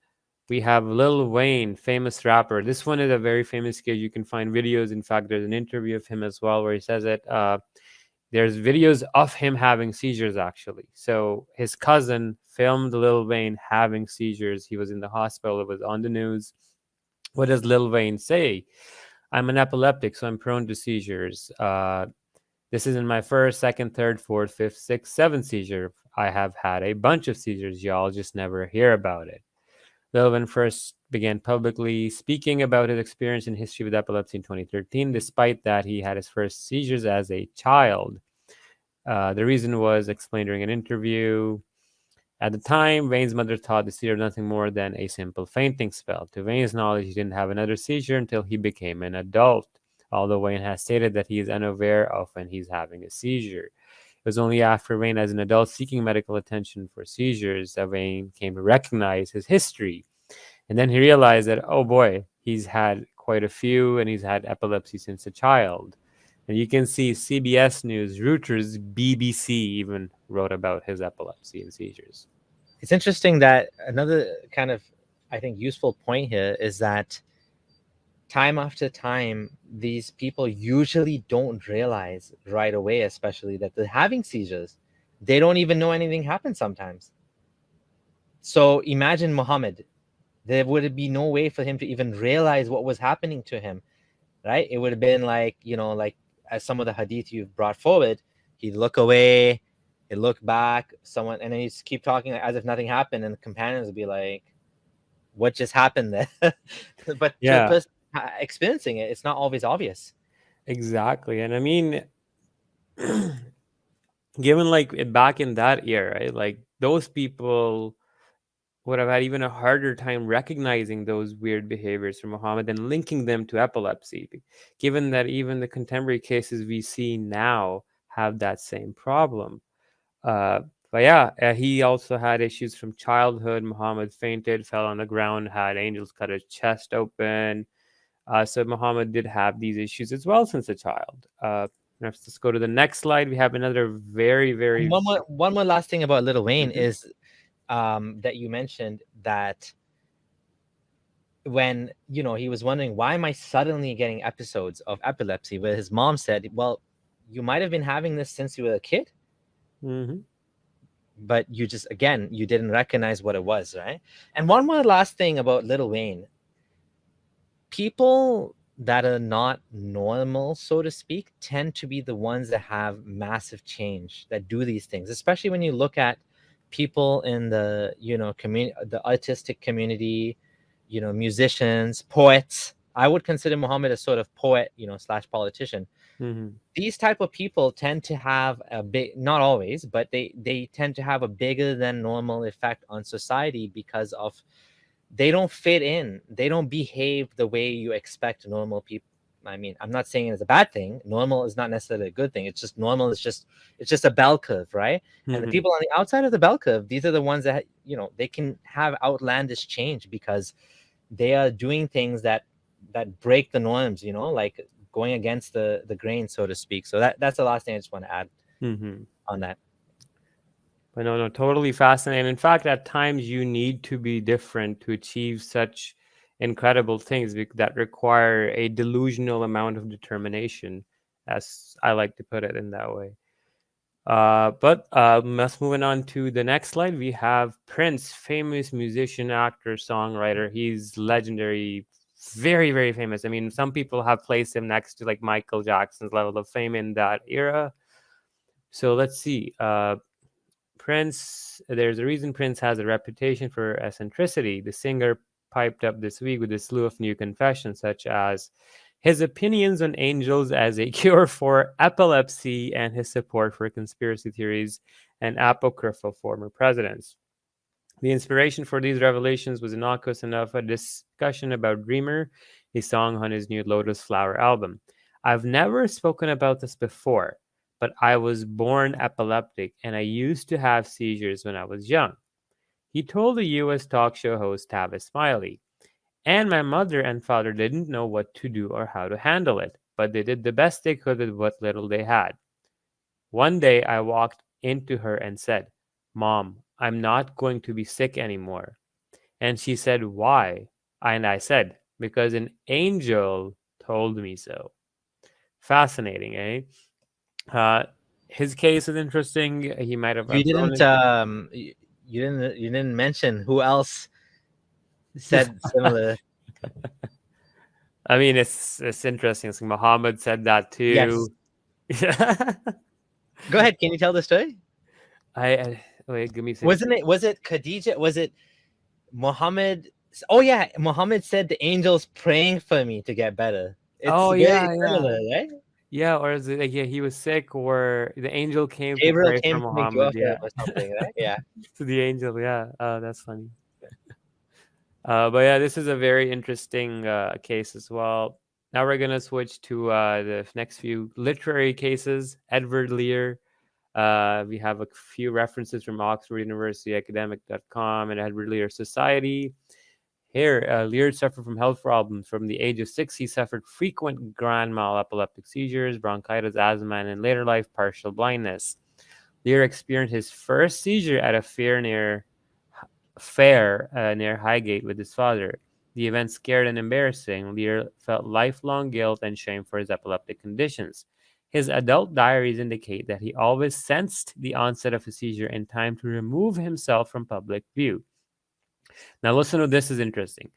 S2: We have Lil Wayne, famous rapper. This one is a very famous case. You can find videos. In fact, there's an interview of him as well where he says it. There's videos of him having seizures, actually. So his cousin filmed Lil Wayne having seizures. He was in the hospital. It was on the news. What does Lil Wayne say? I'm an epileptic, so I'm prone to seizures. This isn't my first, second, third, fourth, fifth, sixth, seventh seizure. I have had a bunch of seizures. Y'all just never hear about it. Lil Wayne first began publicly speaking about his experience and history with epilepsy in 2013. Despite that, he had his first seizures as a child. The reason was explained during an interview. At the time, Wayne's mother thought the seizure was nothing more than a simple fainting spell. To Wayne's knowledge, he didn't have another seizure until he became an adult, although Wayne has stated that he is unaware of when he's having a seizure. It was only after Wayne, as an adult seeking medical attention for seizures, that Wayne came to recognize his history. And then he realized that, oh boy, he's had quite a few and he's had epilepsy since a child. And you can see CBS News, Reuters, BBC even wrote about his epilepsy and seizures.
S1: It's interesting that another kind of, I think, useful point here is that time after time, these people usually don't realize right away, especially that they're having seizures. They don't even know anything happened sometimes. So imagine Muhammad. There would be no way for him to even realize what was happening to him, right? It would have been like, like as some of the hadith you've brought forward, he'd look away, he'd look back, and then he'd keep talking as if nothing happened, and the companions would be like, what just happened there? But to the person experiencing it, it's not always obvious.
S2: Exactly. And I mean, given like back in that era, right, like those people would have had even a harder time recognizing those weird behaviors from Muhammad and linking them to epilepsy, given that even the contemporary cases we see now have that same problem. But yeah, he also had issues from childhood. Muhammad fainted, fell on the ground, had angels cut his chest open. So Muhammad did have these issues as well since a child. Let's go to the next slide. We have another very, very...
S1: One more last thing about Lil Wayne is that you mentioned that when, he was wondering, why am I suddenly getting episodes of epilepsy? Where his mom said, well, you might have been having this since you were a kid.
S2: Mm-hmm.
S1: But you didn't recognize what it was, right? And one more last thing about Lil Wayne. People that are not normal, so to speak, tend to be the ones that have massive change, that do these things, especially when you look at people in the, the artistic community, musicians, poets. I would consider Muhammad a sort of poet, / politician.
S2: Mm-hmm.
S1: These type of people tend to have a big, not always, but they tend to have a bigger than normal effect on society because of they don't fit in. They don't behave the way you expect normal people. I mean, I'm not saying it's a bad thing. Normal is not necessarily a good thing. It's just normal. It's just a bell curve, right?
S2: Mm-hmm.
S1: And the people on the outside of the bell curve, these are the ones that, they can have outlandish change because they are doing things that break the norms, like going against the grain, so to speak. So that's the last thing I just want to add on that.
S2: But no, totally fascinating. In fact, at times you need to be different to achieve such incredible things that require a delusional amount of determination, as I like to put it in that way. But let's move on to the next slide. We have Prince, famous musician, actor, songwriter. He's legendary, very, very famous. I mean, some people have placed him next to like Michael Jackson's level of fame in that era. So let's see. Prince, there's a reason Prince has a reputation for eccentricity. The singer piped up this week with a slew of new confessions, such as his opinions on angels as a cure for epilepsy and his support for conspiracy theories and apocryphal former presidents. The inspiration for these revelations was innocuous enough, a discussion about Dreamer, a song on his new Lotus Flower album. I've never spoken about this before, but I was born epileptic and I used to have seizures when I was young. He told the U.S. talk show host Tavis Smiley. And my mother and father didn't know what to do or how to handle it, but they did the best they could with what little they had. One day I walked into her and said, "Mom, I'm not going to be sick anymore." And she said, "Why?" And I said, "Because an angel told me so." Fascinating, eh? Uh, his case is interesting. He might have
S1: You
S2: outgrown
S1: didn't
S2: it.
S1: you didn't mention who else said similar.
S2: I mean, it's interesting. So Muhammad said that
S1: Yes.
S2: too.
S1: Go ahead. Can you tell the story?
S2: I wait. Give me a second.
S1: Was it Khadija? Was it Muhammad? Oh yeah, Muhammad said the angels praying for me to get better. It's
S2: Oh
S1: very
S2: yeah, yeah,
S1: similar, right?
S2: yeah. Or is it like, yeah, he was sick, or the angel came to
S1: Gabriel
S2: pray for
S1: came to make dua
S2: Muhammad?
S1: for him
S2: Yeah,
S1: or something, right? Yeah.
S2: to the angel. Yeah. Oh, that's funny. But yeah, this is a very interesting case as well. Now we're gonna switch to the next few literary cases. Edward Lear. We have a few references from Oxford University Academic.com and Edward Lear Society. Here, Lear suffered from health problems. From the age of 6, he suffered frequent grand mal epileptic seizures, bronchitis, asthma, and in later life, partial blindness. Lear experienced his first seizure at a fair near Highgate with his father. The event scared and embarrassing. Lear felt lifelong guilt and shame for his epileptic conditions. His adult diaries indicate that he always sensed the onset of a seizure in time to remove himself from public view. Now, listen to this is interesting.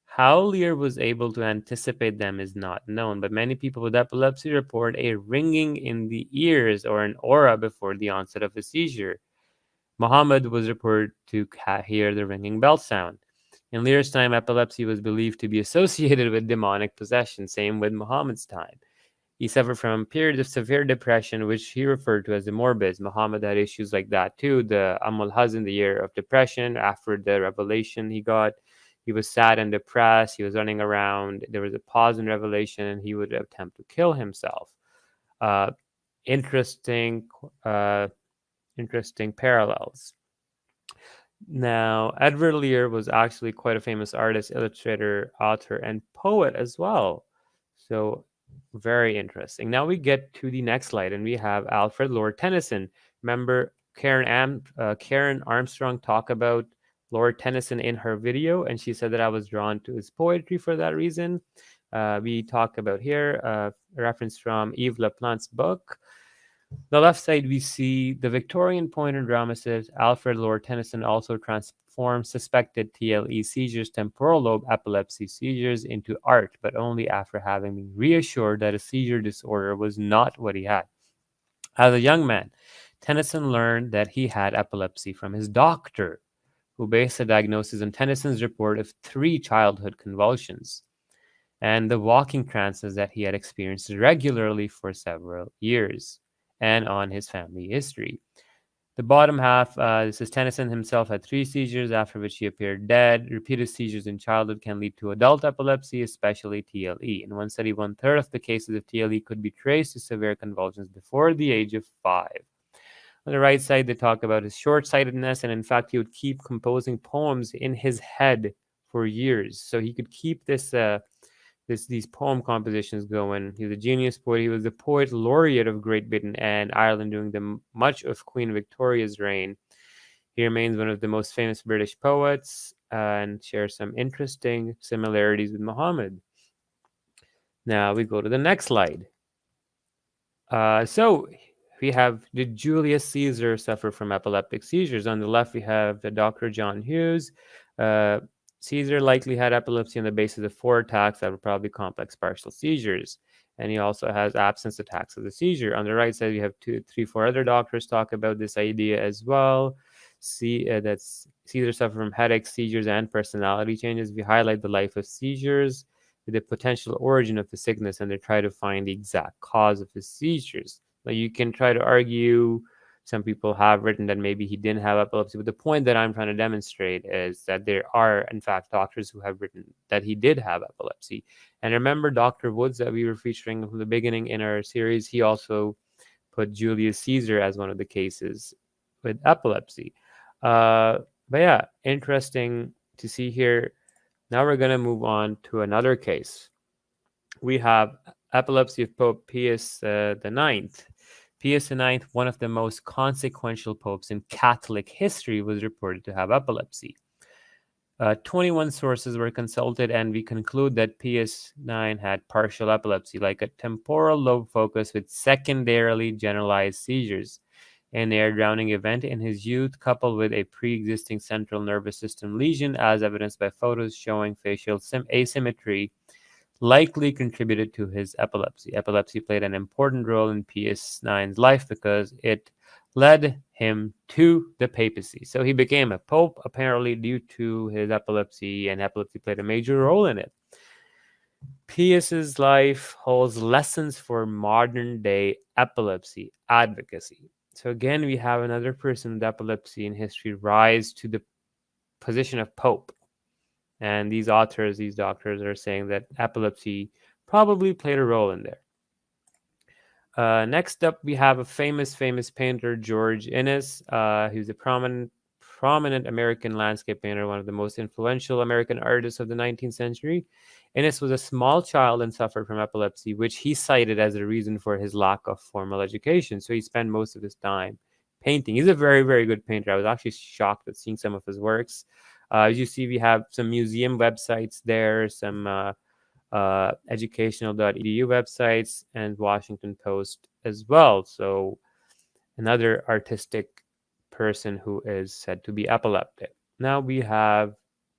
S2: How Lear was able to anticipate them is not known, but many people with epilepsy report a ringing in the ears or an aura before the onset of a seizure. Muhammad was reported to hear the ringing bell sound. In Lear's time, epilepsy was believed to be associated with demonic possession, same with Muhammad's time. He suffered from periods of severe depression, which he referred to as the morbid. Muhammad had issues like that too. The Amul Hazan, the year of depression, after the revelation he got, he was sad and depressed. He was running around. There was a pause in revelation, and he would attempt to kill himself. Uh, interesting, interesting parallels. Now, Edward Lear was actually quite a famous artist, illustrator, author, and poet as well. So, very interesting. Now we get to the next slide, and we have Alfred Lord Tennyson. Remember, Karen Armstrong talked about Lord Tennyson in her video, and she said that I was drawn to his poetry for that reason. We talk about here a reference from Yves Laplante's book. The left side, we see the Victorian pointer dramatist Alfred Lord Tennyson also transformed suspected TLE seizures, temporal lobe epilepsy seizures, into art, but only after having been reassured that a seizure disorder was not what he had. As a young man, Tennyson learned that he had epilepsy from his doctor, who based the diagnosis on Tennyson's report of 3 childhood convulsions and the walking trances that he had experienced regularly for several years, and on his family history. The bottom half, this is Tennyson himself had 3 seizures, after which he appeared dead. Repeated seizures in childhood can lead to adult epilepsy, especially TLE. In one study, 1/3 of the cases of TLE could be traced to severe convulsions before the age of 5. On the right side, they talk about his short-sightedness, and in fact, he would keep composing poems in his head for years. So he could keep these poem compositions going. He was a genius poet. He was the poet laureate of Great Britain and Ireland during much of Queen Victoria's reign. He remains one of the most famous British poets and shares some interesting similarities with Muhammad. Now we go to the next slide. So we have, did Julius Caesar suffer from epileptic seizures? On the left, we have the Dr. John Hughes. Caesar likely had epilepsy on the basis of 4 attacks that were probably complex partial seizures. And he also has absence attacks of the seizure. On the right side, we have 2, 3, 4 other doctors talk about this idea as well. That's Caesar suffered from headaches, seizures, and personality changes. We highlight the life of seizures, the potential origin of the sickness, and they try to find the exact cause of his seizures. Now, you can try to argue, some people have written that maybe he didn't have epilepsy, but the point that I'm trying to demonstrate is that there are, in fact, doctors who have written that he did have epilepsy. And remember Dr. Woods that we were featuring from the beginning in our series, he also put Julius Caesar as one of the cases with epilepsy. But yeah, interesting to see here Now we're going to move on to another case. We have epilepsy of Pope Pius the Ninth. Pius IX, one of the most consequential popes in Catholic history, was reported to have epilepsy. 21 sources were consulted, and we conclude that Pius IX had partial epilepsy, like a temporal lobe focus with secondarily generalized seizures, an air drowning event in his youth, coupled with a pre-existing central nervous system lesion, as evidenced by photos showing facial asymmetry, likely contributed to his epilepsy. Epilepsy played an important role in Pius IX's life because it led him to the papacy. So he became a pope apparently due to his epilepsy, and epilepsy played a major role in it. Pius's life holds lessons for modern day epilepsy advocacy. So again, we have another person with epilepsy in history rise to the position of pope. And these authors, these doctors are saying that epilepsy probably played a role in there. Next up, we have a famous painter, George Inness. He's a prominent American landscape painter, one of the most influential American artists of the 19th century. Inness was a small child and suffered from epilepsy, which he cited as a reason for his lack of formal education. So he spent most of his time painting. He's a very, very good painter. I was actually shocked at seeing some of his works. As you see, we have some museum websites there, some educational.edu websites, and Washington Post as well. So another artistic person who is said to be epileptic. Now we have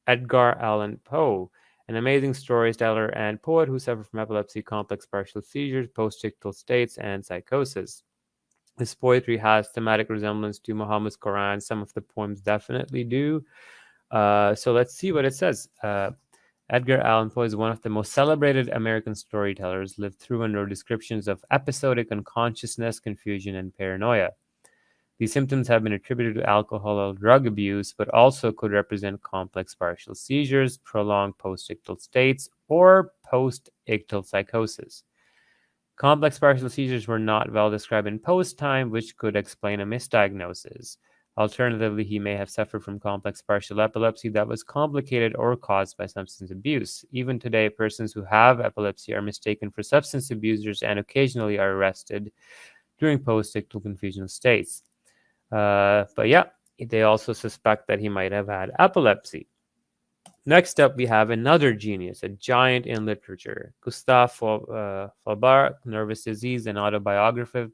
S2: Edgar Allan Poe, an amazing storyteller and poet who suffered from epilepsy, complex partial seizures, post-ictal states, and psychosis. His poetry has thematic resemblance to Muhammad's Quran. Some of the poems definitely do. So let's see what it says. Edgar Allan Poe is one of the most celebrated American storytellers, lived through and wrote descriptions of episodic unconsciousness, confusion, and paranoia. These symptoms have been attributed to alcohol or drug abuse, but also could represent complex partial seizures, prolonged post-ictal states, or post-ictal psychosis. Complex partial seizures were not well described in Poe's time, which could explain a misdiagnosis. Alternatively, he may have suffered from complex partial epilepsy that was complicated or caused by substance abuse. Even today, persons who have epilepsy are mistaken for substance abusers and occasionally are arrested during post-ictal confusional states. But yeah, they also suspect that he might have had epilepsy. Next up, we have another genius, a giant in literature, Gustave Flaubert, Nervous Disease, an Autobiography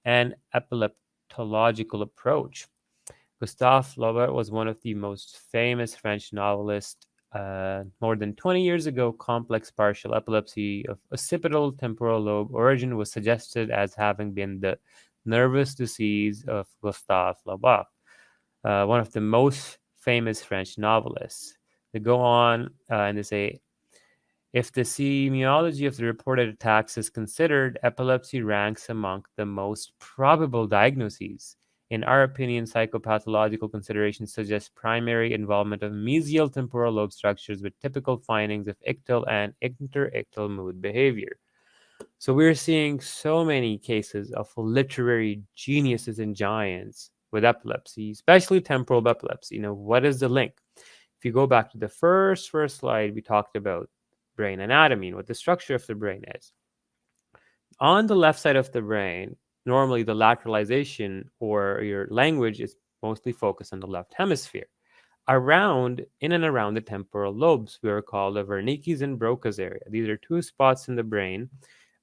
S2: and Epileptological Approach. Gustave Flaubert was one of the most famous French novelists. More than 20 years ago, complex partial epilepsy of occipital temporal lobe origin was suggested as having been the nervous disease of Gustave Flaubert, one of the most famous French novelists. They go on and they say, if the semiology of the reported attacks is considered, epilepsy ranks among the most probable diagnoses. In our opinion, psychopathological considerations suggest primary involvement of mesial temporal lobe structures with typical findings of ictal and interictal mood behavior. So we're seeing so many cases of literary geniuses and giants with epilepsy, especially temporal epilepsy. What is the link? If you go back to the first slide, we talked about brain anatomy and what the structure of the brain is. On the left side of the brain, normally the lateralization or your language is mostly focused on the left hemisphere. In and around the temporal lobes, we are called the Wernicke's and Broca's area. These are two spots in the brain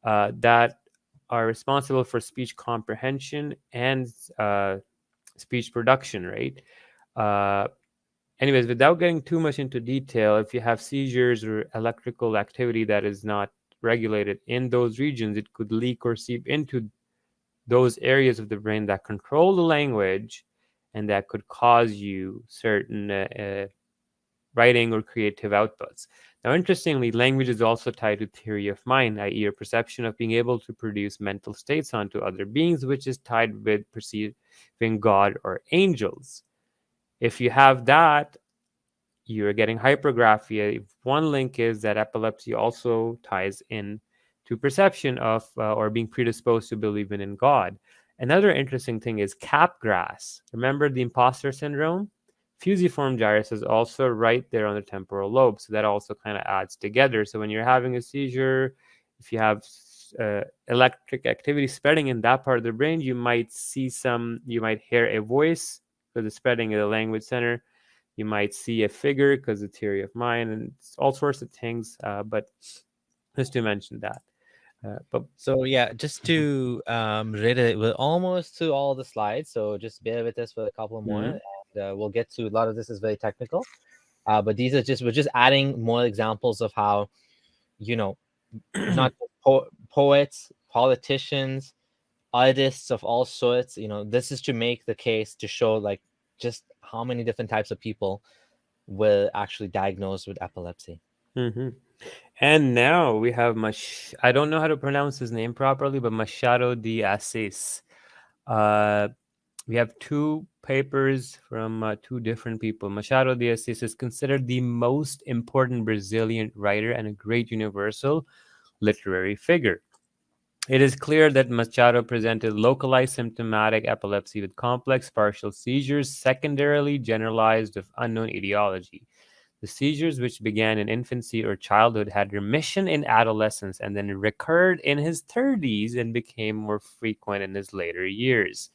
S2: that are responsible for speech comprehension and speech production, right? Anyways, without getting too much into detail, if you have seizures or electrical activity that is not regulated in those regions, it could leak or seep into those areas of the brain that control the language, and that could cause you certain writing or creative outputs. Now, interestingly, language is also tied to theory of mind, i.e. your perception of being able to produce mental states onto other beings, which is tied with perceiving God or angels. If you have that, you're getting hypergraphia. One link is that epilepsy also ties in to perception of or being predisposed to believing in God. Another interesting thing is Capgras. Remember the imposter syndrome? fusiform gyrus is also right there on the temporal lobe. So that also kind of adds together. So when you're having a seizure, if you have electric activity spreading in that part of the brain, you might hear a voice because it's spreading in the language center. You might see a figure because it's theory of mind, and all sorts of things. But just to mention that. But
S1: So yeah, just to reiterate, we're almost to all the slides, so just bear with us for a couple more, and we'll get to a lot of this is very technical. But these are we're just adding more examples of how, not poets, politicians, artists of all sorts, this is to make the case to show like just how many different types of people were actually diagnosed with epilepsy.
S2: And now we have I don't know how to pronounce his name properly, but Machado de Assis. We have two papers from two different people. Machado de Assis is considered the most important Brazilian writer and a great universal literary figure. It is clear that Machado presented localized symptomatic epilepsy with complex partial seizures, secondarily generalized of unknown etiology. The seizures, which began in infancy or childhood, had remission in adolescence and then recurred in his 30s and became more frequent in his later years.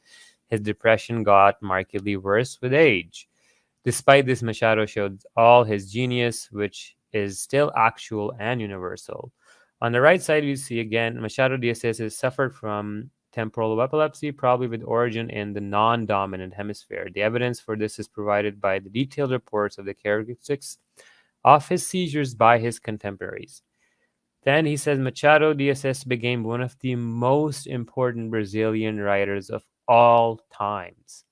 S2: His depression got markedly worse with age. Despite this, Machado showed all his genius, which is still actual and universal. On the right side, we see again, Machado de Assis suffered from temporal lobe epilepsy, probably with origin in the non-dominant hemisphere. The evidence for this is provided by the detailed reports of the characteristics of his seizures by his contemporaries. Then he says Machado de Assis became one of the most important Brazilian writers of all times.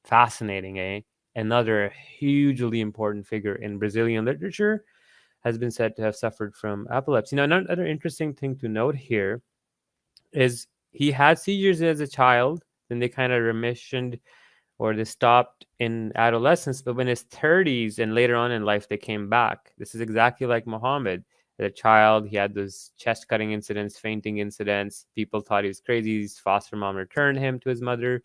S2: Fascinating, eh? Another hugely important figure in Brazilian literature has been said to have suffered from epilepsy. Now, another interesting thing to note here is he had seizures as a child, then they kind of remissioned or they stopped in adolescence, but when his 30s and later on in life, they came back. This is exactly like Muhammad. As a child, he had those chest-cutting incidents, fainting incidents. People thought he was crazy. His foster mom returned him to his mother.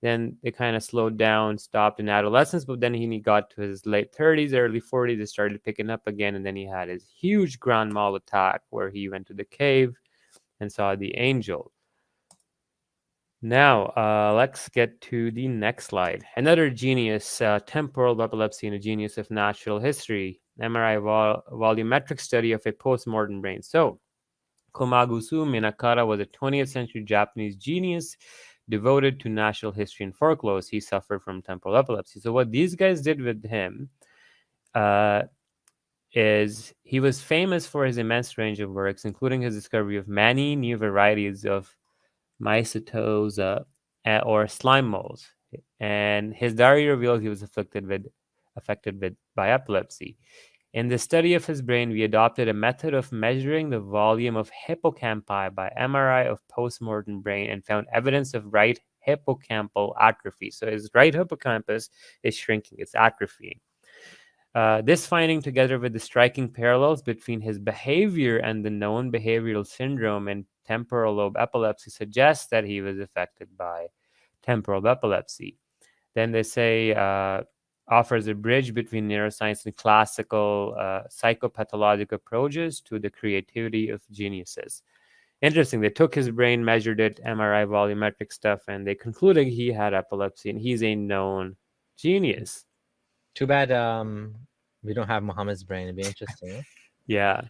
S2: Then they kind of slowed down, stopped in adolescence, but then he got to his late 30s, early 40s, it started picking up again, and then he had his huge grand mal attack where he went to the cave and saw the angel. Now, let's get to the next slide. Another genius, temporal epilepsy and a genius of natural history, MRI volumetric study of a postmortem brain. So, Komagusu Minakata was a 20th century Japanese genius devoted to natural history and folklore. He suffered from temporal epilepsy. So what these guys did with him is he was famous for his immense range of works, including his discovery of many new varieties of mycetosa or slime molds. And his diary reveals he was affected by epilepsy. In the study of his brain, we adopted a method of measuring the volume of hippocampi by MRI of postmortem brain and found evidence of right hippocampal atrophy. So his right hippocampus is shrinking, it's atrophying. This finding, together with the striking parallels between his behavior and the known behavioral syndrome and temporal lobe epilepsy, suggests that he was affected by temporal epilepsy. Then they say offers a bridge between neuroscience and classical psychopathologic approaches to the creativity of geniuses. Interesting. They took his brain, measured it, MRI volumetric stuff, and they concluded he had epilepsy, and he's a known genius.
S1: Too bad we don't have Muhammad's brain. It'd be interesting.
S2: Yeah.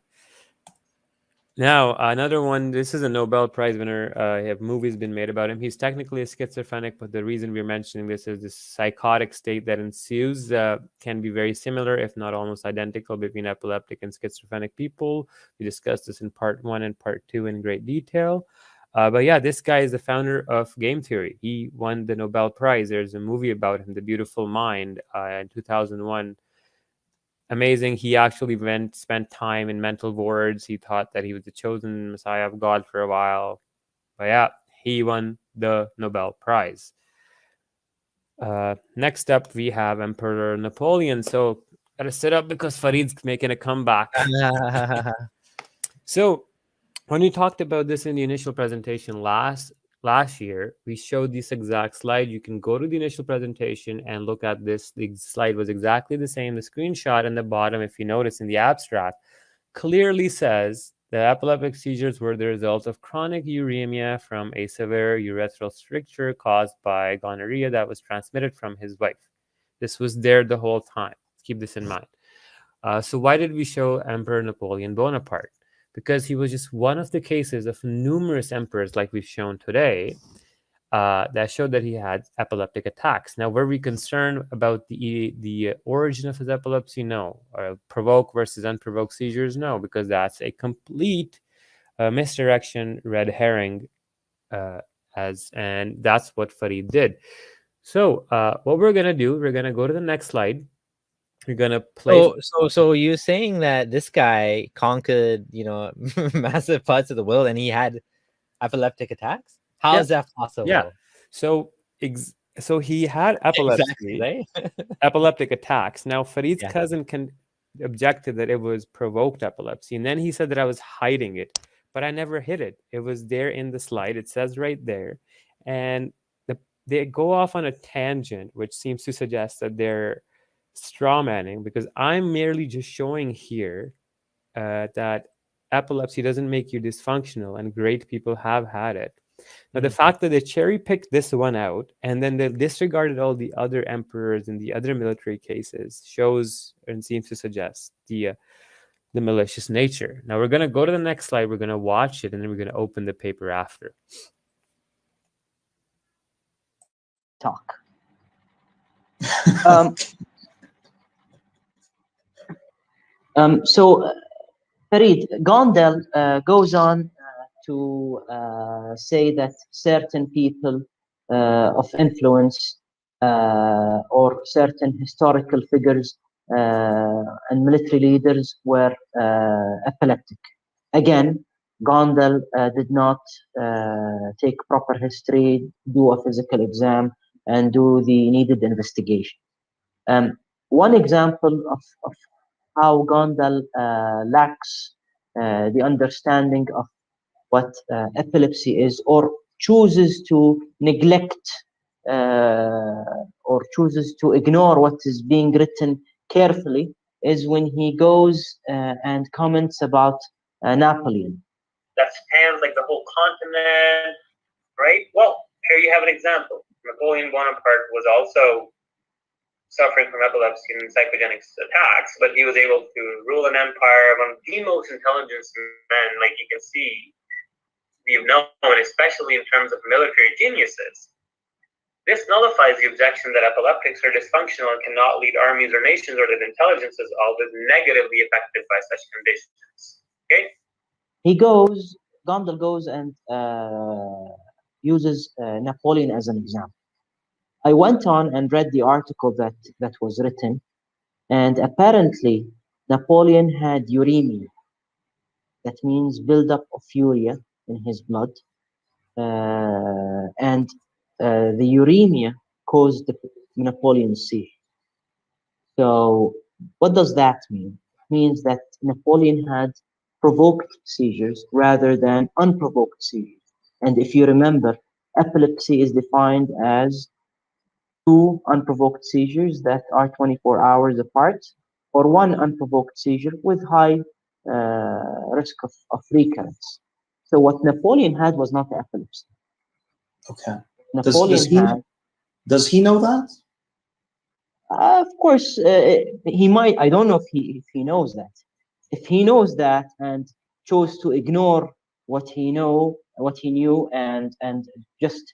S2: Now, another one, this is a Nobel Prize winner. Have movies been made about him. He's technically a schizophrenic, but the reason we're mentioning this is this psychotic state that ensues can be very similar, if not almost identical, between epileptic and schizophrenic people. We discussed this in part 1 and part 2 in great detail. But yeah, this guy is the founder of game theory. He won the Nobel Prize. There's a movie about him, The Beautiful Mind, in 2001. Amazing. He actually spent time in mental wards. He thought that he was the chosen Messiah of God for a while. But yeah, he won the Nobel Prize. Next up, we have Emperor Napoleon. So, gotta sit up because Farid's making a comeback. So, when we talked about this in the initial presentation last last year, we showed this exact slide. You can go to the initial presentation and look at this. The slide was exactly the same. The screenshot in the bottom, if you notice in the abstract, clearly says the epileptic seizures were the result of chronic uremia from a severe urethral stricture caused by gonorrhea that was transmitted from his wife. This was there the whole time. Keep this in mind. So why did we show Emperor Napoleon Bonaparte? Because he was just one of the cases of numerous emperors like we've shown today that showed that he had epileptic attacks. Now, were we concerned about the origin of his epilepsy? No. Provoked versus unprovoked seizures? No, because that's a complete misdirection, red herring, and that's what Farid did. So what we're going to do, we're going to go to the next slide. We're going to play.
S1: So you're saying that this guy conquered, massive parts of the world and he had epileptic attacks? How is that possible?
S2: Yeah. So he had epilepsy,
S1: exactly, right?
S2: epileptic attacks. Now Farid's cousin objected that it was provoked epilepsy, and then he said that I was hiding it, but I never hid it. It was there in the slide. It says right there, and they go off on a tangent, which seems to suggest that they're strawmanning, because I'm merely just showing here that epilepsy doesn't make you dysfunctional, and great people have had it. Now, the fact that they cherry picked this one out and then they disregarded all the other emperors and the other military cases shows and seems to suggest the malicious nature. Now, we're going to go to the next slide. We're going to watch it, and then we're going to open the paper after.
S8: Talk. So Farid, Gondel goes on to say that certain people of influence or certain historical figures and military leaders were epileptic. Again, Gondel did not take proper history, do a physical exam, and do the needed investigation. One example of how Gondel lacks the understanding of what epilepsy is, or chooses to neglect or chooses to ignore what is being written carefully, is when he goes and comments about Napoleon.
S2: That spans like the whole continent, right? Well, here you have an example. Napoleon Bonaparte was also suffering from epilepsy and psychogenic attacks, but he was able to rule an empire, one of the most intelligent men, like you can see, we've known, especially in terms of military geniuses. This nullifies the objection that epileptics are dysfunctional and cannot lead armies or nations, or that intelligence is always negatively affected by such conditions. Okay?
S8: Gondel goes and uses Napoleon as an example. I went on and read the article that was written, and apparently Napoleon had uremia. That means buildup of urea in his blood, and the uremia caused the Napoleon's seizure. So what does that mean? It means that Napoleon had provoked seizures rather than unprovoked seizures. And if you remember, epilepsy is defined as 2 unprovoked seizures that are 24 hours apart, or 1 unprovoked seizure with high risk of recurrence. So what Napoleon had was not epilepsy.
S10: Okay.
S8: Napoleon
S10: does he know that?
S8: Of course, he might. I don't know if he knows that. If he knows that and chose to ignore what he knew, and just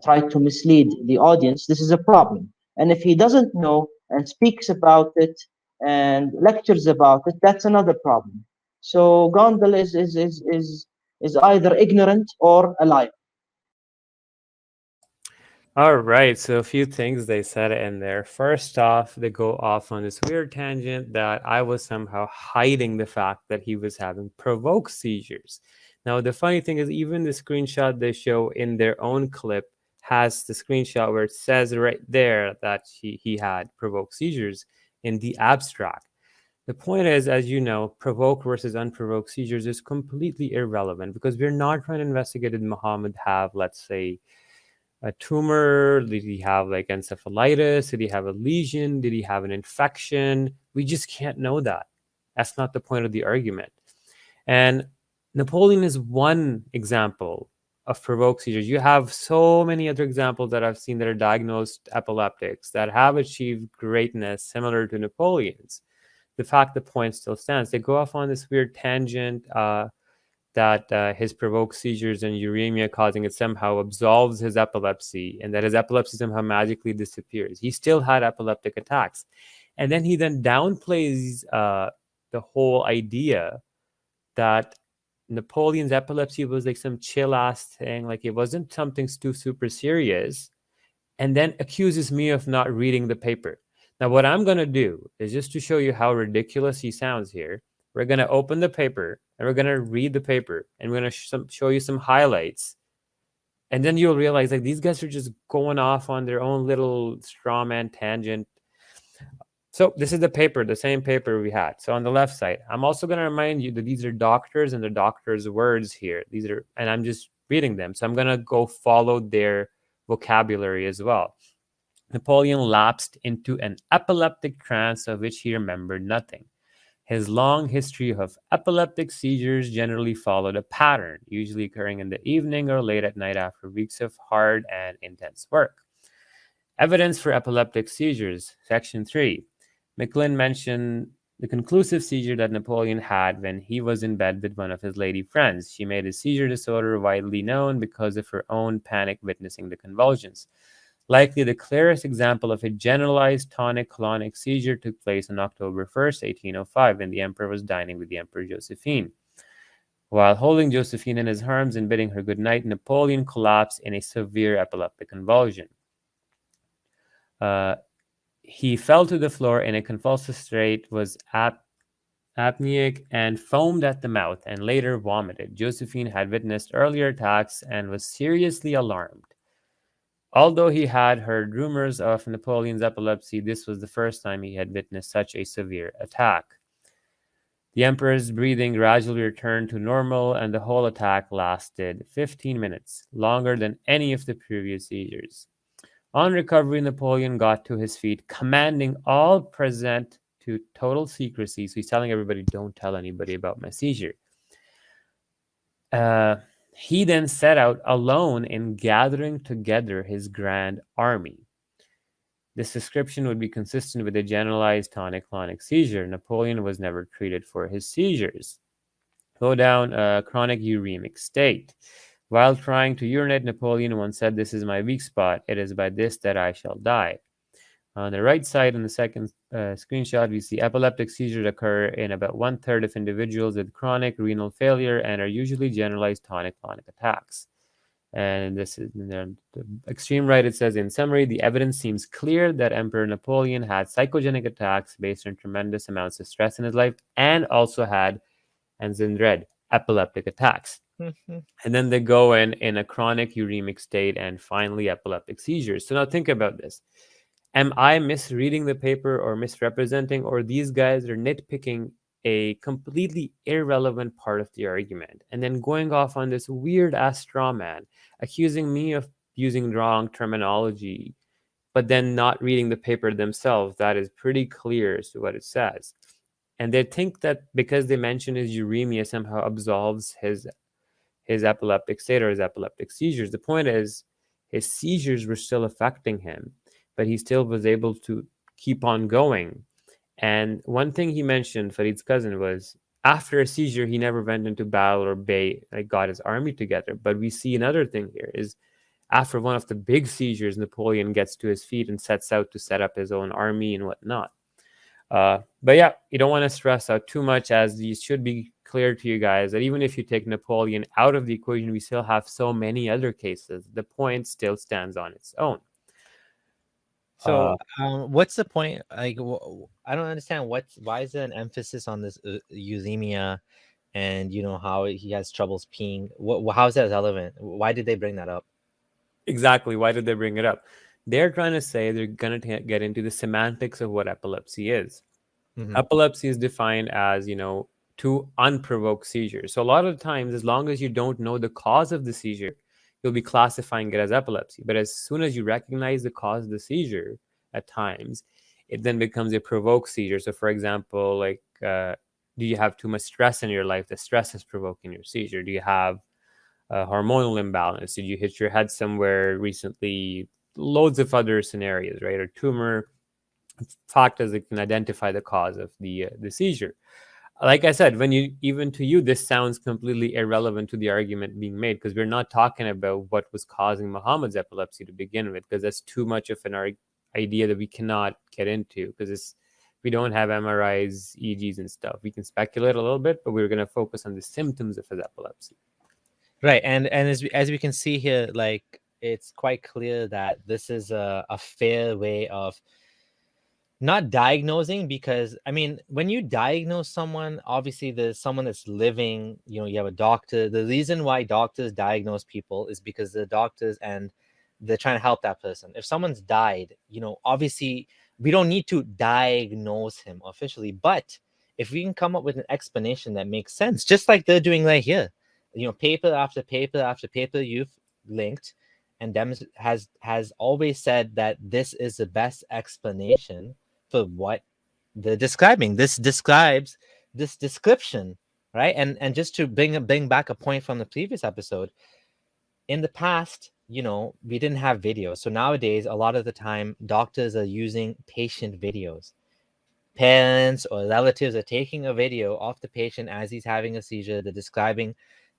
S8: tried to mislead the audience, this is a problem. And if he doesn't know and speaks about it and lectures about it, that's another problem. So Gondel is either ignorant or a liar.
S2: All right, so a few things they said in there. First off, they go off on this weird tangent that I was somehow hiding the fact that he was having provoked seizures. Now, the funny thing is, even the screenshot they show in their own clip has the screenshot where it says right there that he had provoked seizures in the abstract. The point is, as you know, provoked versus unprovoked seizures is completely irrelevant because we're not trying to investigate did Muhammad have, let's say, a tumor? Did he have like encephalitis? Did he have a lesion? Did he have an infection? We just can't know that. That's not the point of the argument. And Napoleon is one example of provoked seizures. You have so many other examples that I've seen that are diagnosed epileptics that have achieved greatness similar to Napoleon's. The point still stands. They go off on this weird tangent that his provoked seizures and uremia causing it somehow absolves his epilepsy, and that his epilepsy somehow magically disappears. He still had epileptic attacks. And then he then downplays the whole idea that Napoleon's epilepsy was like some chill ass thing, like it wasn't something too super serious, and then accuses me of not reading the paper. Now, what I'm going to do is just to show you how ridiculous he sounds here. We're going to open the paper and we're going to read the paper and we're going to show you some highlights. And then you'll realize like these guys are just going off on their own little straw man tangent. So this is the paper, the same paper we had. So on the left side, I'm also going to remind you that these are doctors and the doctors' words here. These are, and I'm just reading them. So I'm going to go follow their vocabulary as well. Napoleon lapsed into an epileptic trance of which he remembered nothing. His long history of epileptic seizures generally followed a pattern, usually occurring in the evening or late at night after weeks of hard and intense work. Evidence for epileptic seizures, Section 3. McLean mentioned the conclusive seizure that Napoleon had when he was in bed with one of his lady friends. She made a seizure disorder widely known because of her own panic witnessing the convulsions. Likely the clearest example of a generalized tonic-clonic seizure took place on October 1st, 1805, when the emperor was dining with the Emperor Josephine. While holding Josephine in his arms and bidding her good night, Napoleon collapsed in a severe epileptic convulsion. He fell to the floor in a convulsive state, was apneic, and foamed at the mouth, and later vomited. Josephine had witnessed earlier attacks and was seriously alarmed. Although he had heard rumors of Napoleon's epilepsy, this was the first time he had witnessed such a severe attack. The emperor's breathing gradually returned to normal, and the whole attack lasted 15 minutes, longer than any of the previous seizures. On recovery, Napoleon got to his feet, commanding all present to total secrecy. So he's telling everybody, don't tell anybody about my seizure. He then set out alone in gathering together his grand army. This description would be consistent with a generalized tonic-clonic seizure. Napoleon was never treated for his seizures. Go down a chronic uremic state. While trying to urinate, Napoleon once said, "This is my weak spot. It is by this that I shall die." On the right side, in the second screenshot, we see epileptic seizures occur in about 1/3 of individuals with chronic renal failure and are usually generalized tonic-clonic attacks. And this is in the extreme right. It says, in summary, the evidence seems clear that Emperor Napoleon had psychogenic attacks based on tremendous amounts of stress in his life and also had, and in red, epileptic attacks. And then they go in a chronic uremic state and finally epileptic seizures. So now think about this. Am I misreading the paper or misrepresenting, or these guys are nitpicking a completely irrelevant part of the argument and then going off on this weird ass straw man, accusing me of using wrong terminology, but then not reading the paper themselves? That is pretty clear as to what it says. And they think that because they mention his uremia somehow absolves his epileptic state or his epileptic seizures. The point is, his seizures were still affecting him, but he still was able to keep on going. And one thing he mentioned, Farid's cousin, was after a seizure, he never went into battle or got his army together. But we see another thing here is after one of the big seizures, Napoleon gets to his feet and sets out to set up his own army and whatnot. But yeah, you don't want to stress out too much, as these should be clear to you guys that even if you take Napoleon out of the equation, we still have so many other cases. The point still stands on its own.
S1: So, what's the point? Like, I don't understand why is there an emphasis on this euthymia, and how he has troubles peeing? How is that relevant? Why did they bring that up?
S2: Exactly. Why did they bring it up? They're trying to say they're going to get into the semantics of what epilepsy is.
S1: Mhm.
S2: Epilepsy is defined as, two unprovoked seizures. So a lot of times, as long as you don't know the cause of the seizure, you'll be classifying it as epilepsy. But as soon as you recognize the cause of the seizure, at times, it then becomes a provoked seizure. So, for example, like, do you have too much stress in your life? The stress is provoking your seizure. Do you have a hormonal imbalance? Did you hit your head somewhere recently? Loads of other scenarios, right? Or tumor factors that can identify the cause of the seizure. Like I said, when you, even to you, this sounds completely irrelevant to the argument being made, because we're not talking about what was causing Muhammad's epilepsy to begin with, because that's too much of an idea that we cannot get into, because we don't have MRIs, EEGs, and stuff. We can speculate a little bit, but we're going to focus on the symptoms of his epilepsy.
S1: Right, and as we can see here, like, it's quite clear that this is a fair way of not diagnosing, because I mean, when you diagnose someone, obviously there's someone that's living, you have a doctor. The reason why doctors diagnose people is because they're doctors and they're trying to help that person. If someone's died, obviously we don't need to diagnose him officially, but if we can come up with an explanation that makes sense, just like they're doing right here, paper after paper after paper you've linked, and has always said that this is the best explanation for what they're describing. This describes this description, right? And just to bring back a point from the previous episode, in the past, we didn't have videos. So nowadays, a lot of the time, doctors are using patient videos. Parents or relatives are taking a video of the patient as he's having a seizure. They're describing.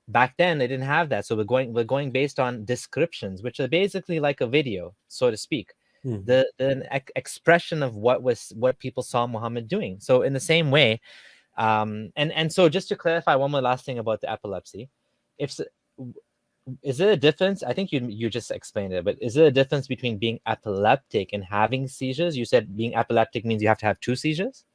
S1: Back then, they didn't have that, so we're going based on descriptions, which are basically like a video, so to speak. The expression of what people saw Muhammad doing. So in the same way, and so just to clarify one more last thing about the epilepsy, is there a difference? I think you just explained it, but is there a difference between being epileptic and having seizures? You said being epileptic means you have to have 2 seizures.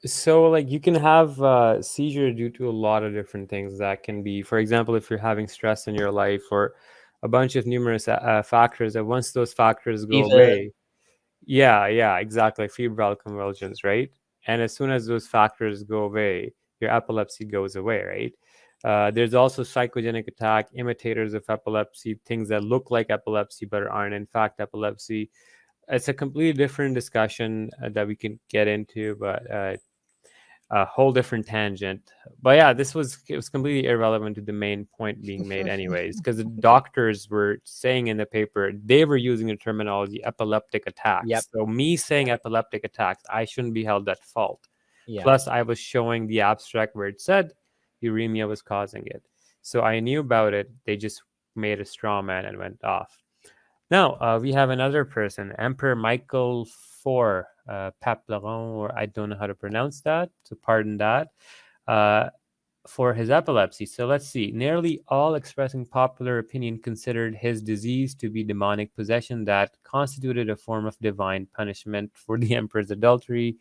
S2: So, like, you can have seizure due to a lot of different things. That can be, for example, if you're having stress in your life, or a bunch of numerous factors. That once those factors go away, yeah, exactly, febrile convulsions, right? And as soon as those factors go away, your epilepsy goes away, right? There's also psychogenic attack, imitators of epilepsy, things that look like epilepsy but aren't in fact epilepsy. It's a completely different discussion that we can get into, but a whole different tangent. But yeah, it was completely irrelevant to the main point being made anyways, because the doctors were saying in the paper they were using the terminology epileptic attacks.
S1: Yep.
S2: So me saying epileptic attacks, I shouldn't be held at fault.
S1: Yeah.
S2: Plus, I was showing the abstract where it said uremia was causing it. So I knew about it. They just made a straw man and went off. Now, we have another person, Emperor Michael IV Papleron, or I don't know how to pronounce that, so pardon that, for his epilepsy. So let's see. Nearly all expressing popular opinion considered his disease to be demonic possession that constituted a form of divine punishment for the emperor's adultery,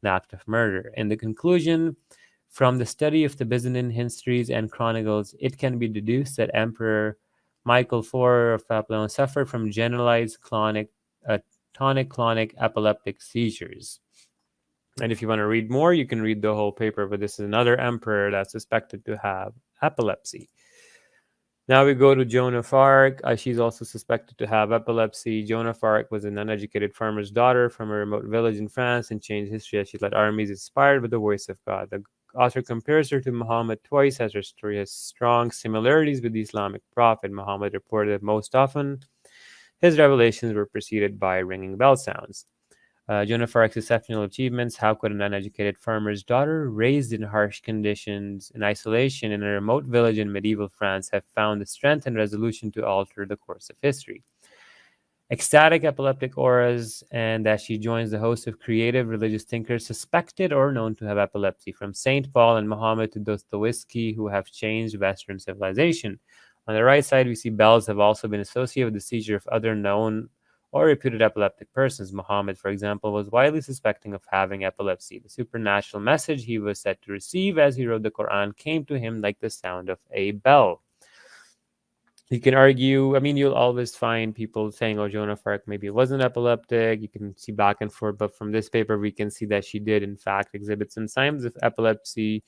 S2: an act of murder. In the conclusion, from the study of the Byzantine histories and chronicles, it can be deduced that Emperor Michael IV of Papillon suffered from generalized tonic-clonic epileptic seizures. And if you want to read more, you can read the whole paper, but this is another emperor that's suspected to have epilepsy. Now we go to Joan of Arc. She's also suspected to have epilepsy. Joan of Arc was an uneducated farmer's daughter from a remote village in France and changed history as she led armies inspired by the voice of God. The author compares her to Muhammad twice, as her story has strong similarities with the Islamic prophet. Muhammad reported that most often his revelations were preceded by ringing bell sounds. Joan of Arc's exceptional achievements. How could an uneducated farmer's daughter, raised in harsh conditions, in isolation in a remote village in medieval France, have found the strength and resolution to alter the course of history? Ecstatic epileptic auras, and that she joins the host of creative religious thinkers suspected or known to have epilepsy, from St. Paul and Muhammad to Dostoevsky, who have changed Western civilization. On the right side, we see bells have also been associated with the seizure of other known or reputed epileptic persons. Muhammad, for example, was widely suspecting of having epilepsy. The supernatural message he was said to receive as he wrote the Quran came to him like the sound of a bell. You can argue, I mean, you'll always find people saying, oh, Joan of Arc maybe wasn't epileptic. You can see back and forth, but from this paper, we can see that she did, in fact, exhibit some signs of epilepsy.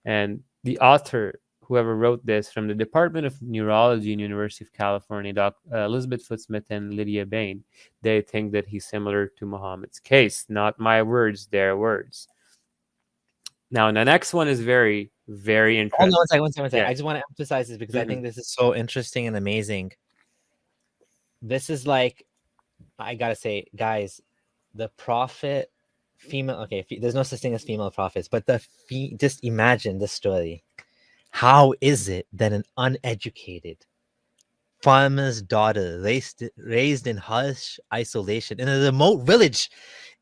S2: And the author, whoever wrote this, from the Department of Neurology in University of California, Elizabeth Footsmith and Lydia Bain, they think that he's similar to Muhammad's case. Not my words, their words. Now, the next one is very, very interesting.
S1: Hold on one second.
S2: Yeah.
S1: I just want to emphasize this because I think this is so interesting and amazing. This is like, I gotta say, guys, the prophet, female. Okay, there's no such thing as female prophets, but just imagine the story. How is it that an uneducated farmer's daughter, raised in harsh isolation in a remote village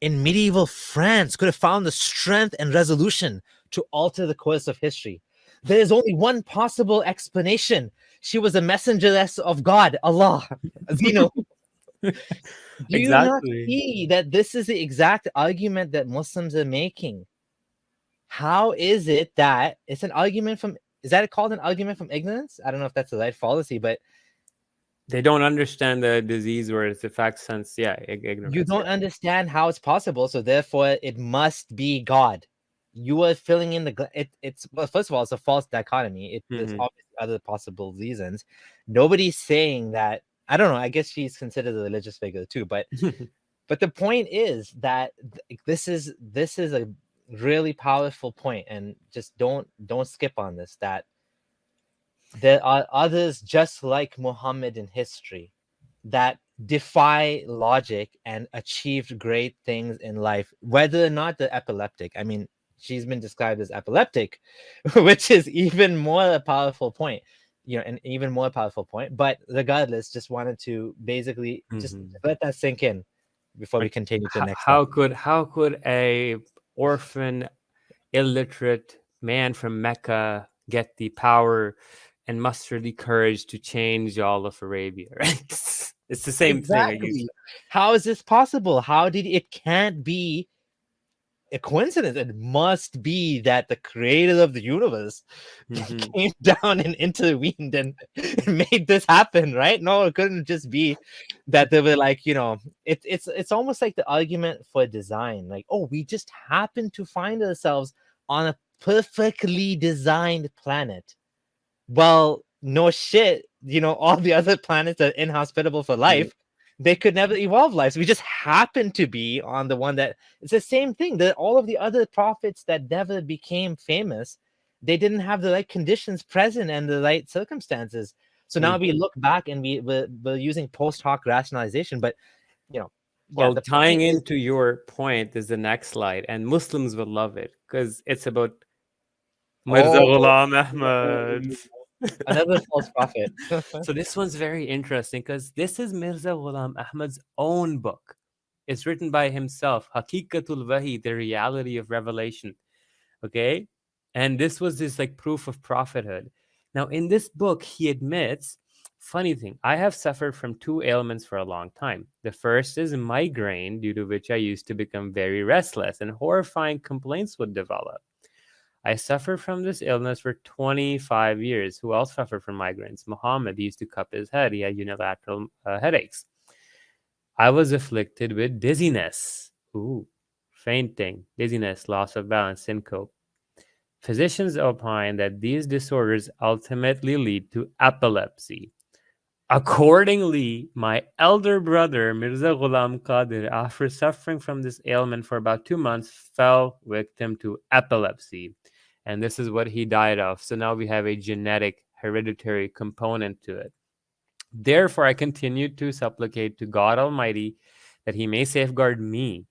S1: in medieval France, could have found the strength and resolution to alter the course of history? There is only one possible explanation. She was a messengeress of God, Allah. Zeno. Do you not see that this is the exact argument that Muslims are making? How is it that it's an argument from, is that called an argument from ignorance? I don't know if that's the right fallacy, but
S2: they don't understand the disease or its effects since, ignorance.
S1: You don't understand how it's possible, so therefore it must be God. You are filling in it's well, first of all, it's a false dichotomy. There's obviously other possible reasons. Nobody's saying that. I don't know. I guess she's considered a religious figure too, but but the point is that this is a really powerful point, and just don't skip on this, that there are others just like Muhammad in history that defy logic and achieved great things in life, whether or not they're epileptic. I mean, she's been described as epileptic, which is even more a powerful point, an even more powerful point. But regardless, just wanted to basically just let that sink in before we continue to the next.
S2: How could a orphan, illiterate man from Mecca get the power and muster the courage to change all of Arabia? Right? It's the same thing.
S1: How is this possible? It can't be a coincidence. It must be that the creator of the universe came down and intervened and made this happen, right? No, it couldn't just be that they were like, it's almost like the argument for design. Like, oh, we just happen to find ourselves on a perfectly designed planet. Well, no shit, all the other planets are inhospitable for life. They could never evolve lives. We just happen to be on the one that it's the same thing. That all of the other prophets that never became famous, they didn't have the right conditions present and the right circumstances. So now we look back and we're using post hoc rationalization. But
S2: well, tying into your point is the next slide, and Muslims will love it because it's about Mirza Ghulam Ahmad.
S1: Another false prophet.
S2: So this one's very interesting because this is Mirza Ghulam Ahmad's own book. It's written by himself, Haqiqatul Wahi, the reality of revelation. Okay? And this was his proof of prophethood. Now, in this book, he admits, funny thing, I have suffered from two ailments for a long time. The first is migraine, due to which I used to become very restless and horrifying complaints would develop. I suffered from this illness for 25 years. Who else suffered from migraines? Muhammad used to cup his head. He had unilateral headaches. I was afflicted with dizziness. Fainting, dizziness, loss of balance, syncope. Physicians opine that these disorders ultimately lead to epilepsy. Accordingly, my elder brother, Mirza Ghulam Qadir, after suffering from this ailment for about 2 months, fell victim to epilepsy. And this is what he died of. So now we have a genetic, hereditary component to it. Therefore, I continued to supplicate to God Almighty that he may safeguard me.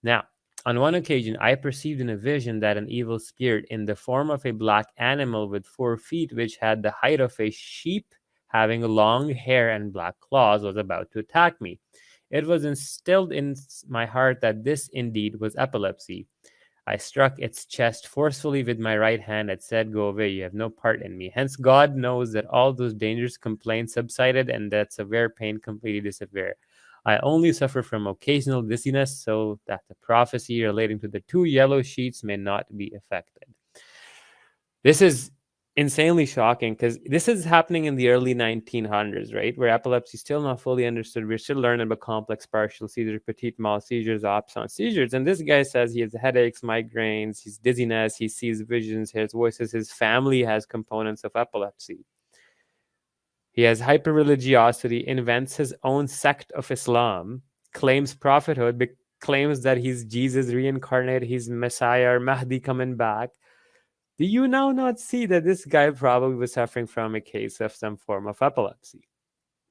S2: Now, on one occasion, I perceived in a vision that an evil spirit in the form of a black animal with 4 feet, which had the height of a sheep, having long hair and black claws, was about to attack me. It was instilled in my heart that this indeed was epilepsy. I struck its chest forcefully with my right hand and said, "Go away, you have no part in me." Hence, God knows that all those dangerous complaints subsided and that severe pain completely disappeared. I only suffer from occasional dizziness so that the prophecy relating to the 2 yellow sheets may not be affected. This is insanely shocking because this is happening in the early 1900s, right? Where epilepsy is still not fully understood. We're still learning about complex partial seizures, petit mal seizures, absence seizures. And this guy says he has headaches, migraines, he's dizziness, he sees visions, hears voices. His family has components of epilepsy. He has hyper-religiosity, invents his own sect of Islam, claims prophethood, claims that he's Jesus reincarnated, he's Messiah or Mahdi coming back. Do you now not see that this guy probably was suffering from a case of some form of epilepsy?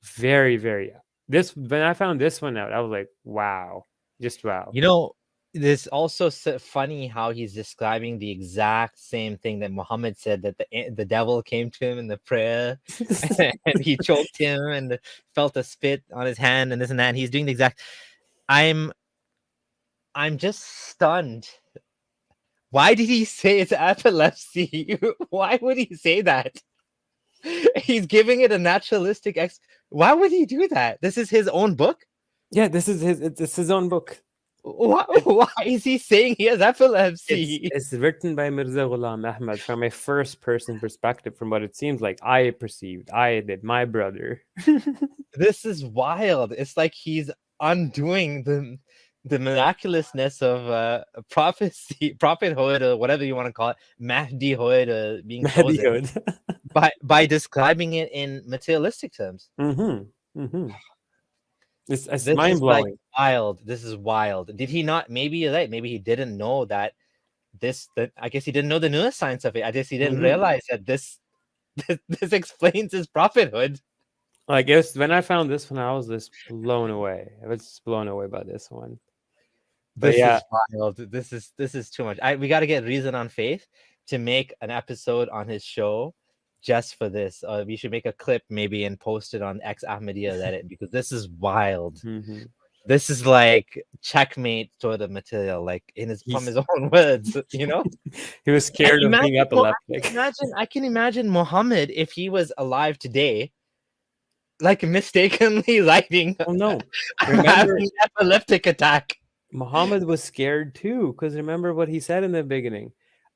S2: Very, very. When I found this one out, I was like, wow, just wow.
S1: You know, this also funny how he's describing the exact same thing that Muhammad said, that the devil came to him in the prayer and he choked him and felt a spit on his hand and this and that. And he's doing the exact. I'm just stunned. Why did he say it's epilepsy? Why would he say that? He's giving it a naturalistic Why would he do that? This is his own book?
S2: Yeah, this is it's his own book.
S1: Why is he saying he has epilepsy?
S2: It's written by Mirza Ghulam Ahmad from a first-person perspective, from what it seems like I perceived. I did, my brother.
S1: This is wild. It's like he's undoing the miraculousness of prophecy, prophethood, or whatever you want to call it, Mahdihood, being chosen by describing it in materialistic terms.
S2: It's mind-blowing.
S1: Like wild. This is wild. Did he not? Maybe you're right. Maybe he didn't know that I guess he didn't know the neuroscience of it. I guess he didn't realize that this explains his prophethood.
S2: I guess when I found this one, I was just blown away. I was just blown away by this one. But
S1: this is wild. This is too much. We got to get Reason on Faith to make an episode on his show just for this. We should make a clip maybe and post it on X Ahmadiyya Reddit, because this is wild. This is like checkmate sort of material, like from his own words, you know.
S2: He was scared of being epileptic.
S1: I can imagine Muhammad, if he was alive today, like mistakenly writing
S2: an
S1: epileptic attack.
S2: Muhammad was scared too, because remember what he said in the beginning.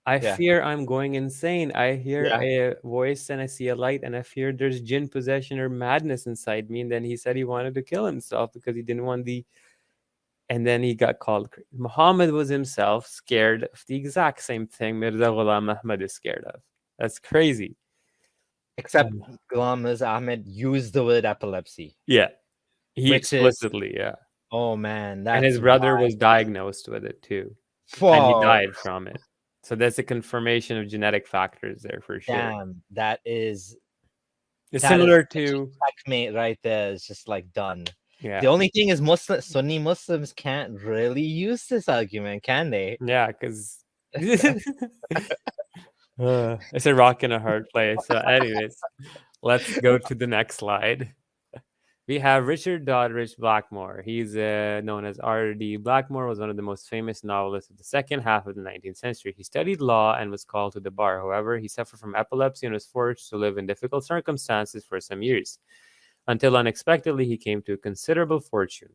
S2: I fear I'm going insane. I hear a voice and I see a light, and I fear there's jinn possession or madness inside me. And then he said he wanted to kill himself because he didn't want and then he got called. Muhammad was himself scared of the exact same thing Mirza Ghulam Ahmad is scared of. That's crazy.
S1: Except Ghulam Mirza Ahmad used the word epilepsy.
S2: Yeah. He explicitly,
S1: Oh man.
S2: And his brother was diagnosed with it too.
S1: Whoa.
S2: And he died from it. So that's a confirmation of genetic factors there for sure.
S1: Damn, it's
S2: similar to
S1: checkmate right there. It's just like done.
S2: Yeah.
S1: The only thing is Sunni Muslims can't really use this argument, can they?
S2: Yeah, because it's a rock in a hard place. So anyways, let's go to the next slide. We have Richard Doddridge Blackmore. He's known as R.D. Blackmore, was one of the most famous novelists of the second half of the 19th century. He studied law and was called to the bar. However, he suffered from epilepsy and was forced to live in difficult circumstances for some years, until unexpectedly he came to a considerable fortune.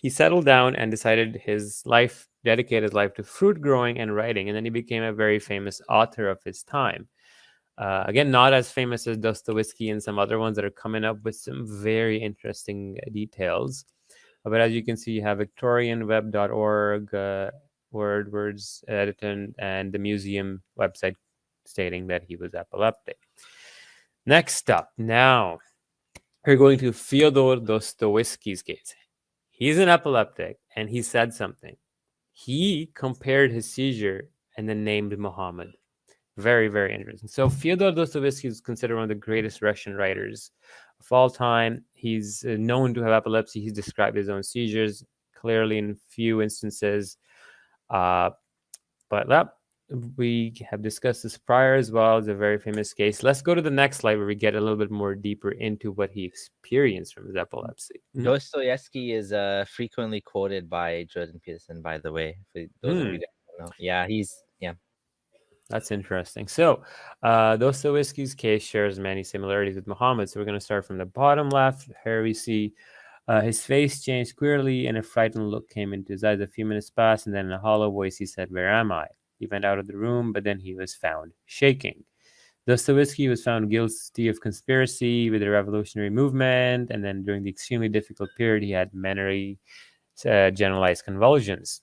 S2: He settled down and dedicated his life to fruit growing and writing, and then he became a very famous author of his time. Again, not as famous as Dostoevsky and some other ones that are coming up with some very interesting details. But as you can see, you have victorianweb.org, words edited, and the museum website stating that he was epileptic. Next up, now we're going to Fyodor Dostoevsky's case. He's an epileptic, and he said something. He compared his seizure and then named Muhammad. Very, very interesting. So Fyodor Dostoevsky is considered one of the greatest Russian writers of all time. He's known to have epilepsy. He's described his own seizures clearly in few instances. But we have discussed this prior as well. It's a very famous case. Let's go to the next slide where we get a little bit more deeper into what he experienced from his epilepsy.
S1: Dostoevsky is frequently quoted by Jordan Peterson, by the way. For those of you that don't know. Yeah,
S2: That's interesting. So Dostoevsky's case shares many similarities with Muhammad. So we're going to start from the bottom left. Here we see his face changed queerly and a frightened look came into his eyes. A few minutes passed, and then in a hollow voice he said, "Where am I?" He went out of the room, but then he was found shaking. Dostoevsky was found guilty of conspiracy with the revolutionary movement, and then during the extremely difficult period, he had many generalized convulsions.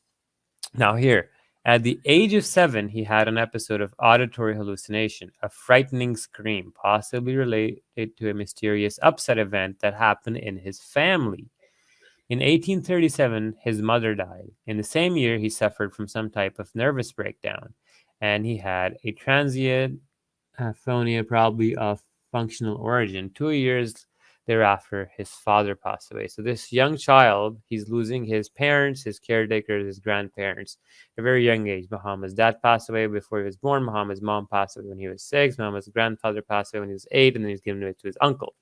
S2: Now, here, at the age of 7, he had an episode of auditory hallucination, a frightening scream, possibly related to a mysterious upset event that happened in his family. In 1837, his mother died. In the same year, he suffered from some type of nervous breakdown, and he had a transient aphonia, probably of functional origin. 2 years thereafter, his father passed away. So this young child, he's losing his parents, his caretakers, his grandparents at a very young age. Muhammad's dad passed away before he was born. Muhammad's mom passed away when he was 6. Muhammad's grandfather passed away when he was 8, and then he's given it to his uncle.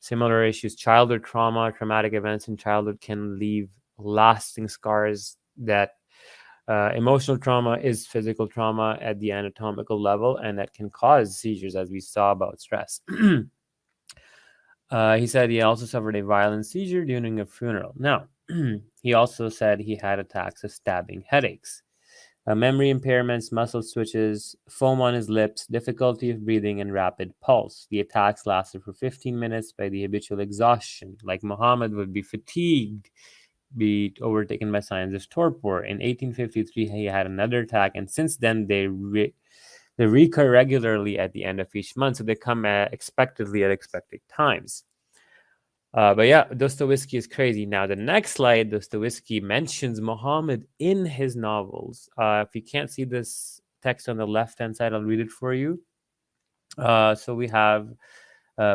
S2: Similar issues, childhood trauma, traumatic events in childhood can leave lasting scars. That emotional trauma is physical trauma at the anatomical level, and that can cause seizures, as we saw about stress. He said he also suffered a violent seizure during a funeral. Now, he also said he had attacks of stabbing headaches, memory impairments, muscle twitches, foam on his lips, difficulty of breathing, and rapid pulse. The attacks lasted for 15 minutes by the habitual exhaustion. Like Muhammad would be fatigued, be overtaken by signs of torpor. In 1853, he had another attack, and since then they recur regularly at the end of each month, so they come expectedly at expected times. But yeah, Dostoevsky is crazy. Now, the next slide, Dostoevsky mentions Muhammad in his novels. If you can't see this text on the left-hand side, I'll read it for you. So we have,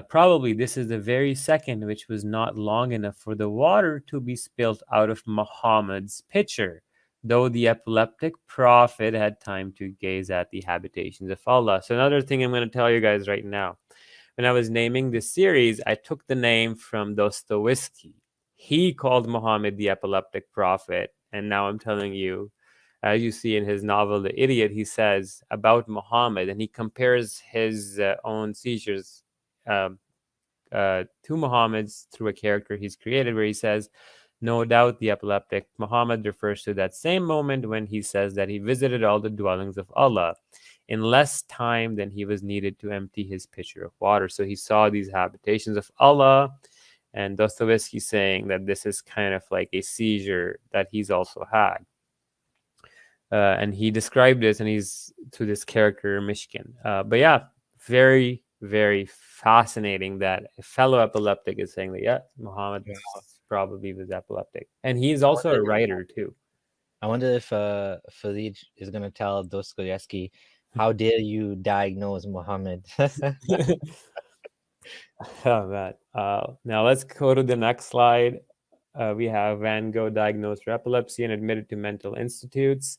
S2: probably this is the very second, which was not long enough for the water to be spilt out of Muhammad's pitcher, though the epileptic prophet had time to gaze at the habitations of Allah. So another thing I'm going to tell you guys right now. When I was naming this series, I took the name from Dostoevsky. He called Muhammad the epileptic prophet. And now I'm telling you, as you see in his novel, The Idiot, he says about Muhammad, and he compares his own seizures to Muhammad's through a character he's created, where he says, no doubt the epileptic Muhammad refers to that same moment when he says that he visited all the dwellings of Allah in less time than he was needed to empty his pitcher of water. So he saw these habitations of Allah, and Dostoevsky saying that this is kind of like a seizure that he's also had. And he described this, and he's to this character, Mishkin. But yeah, very, very fascinating that a fellow epileptic is saying that, yeah, Muhammad probably was epileptic. And he's also a writer too.
S1: I wonder if Fazid is going to tell Dostoevsky, how dare you diagnose Muhammad?
S2: Oh, man. Now let's go to the next slide. We have Van Gogh diagnosed for epilepsy and admitted to mental institutes.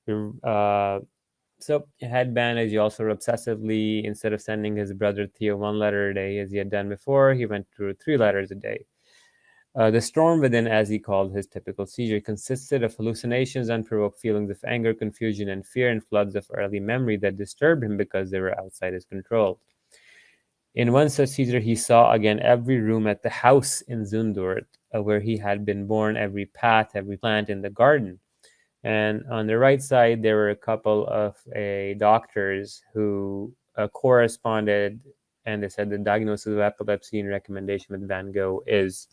S2: So he had bandaged. He also obsessively, instead of sending his brother Theo 1 letter a day as he had done before, he went through 3 letters a day. The storm within, as he called his typical seizure, consisted of hallucinations, unprovoked feelings of anger, confusion, and fear, and floods of early memory that disturbed him because they were outside his control. In one such seizure, he saw again every room at the house in Zundert, where he had been born, every path, every plant in the garden. And on the right side, there were a couple of doctors who corresponded, and they said the diagnosis of epilepsy and recommendation with Van Gogh is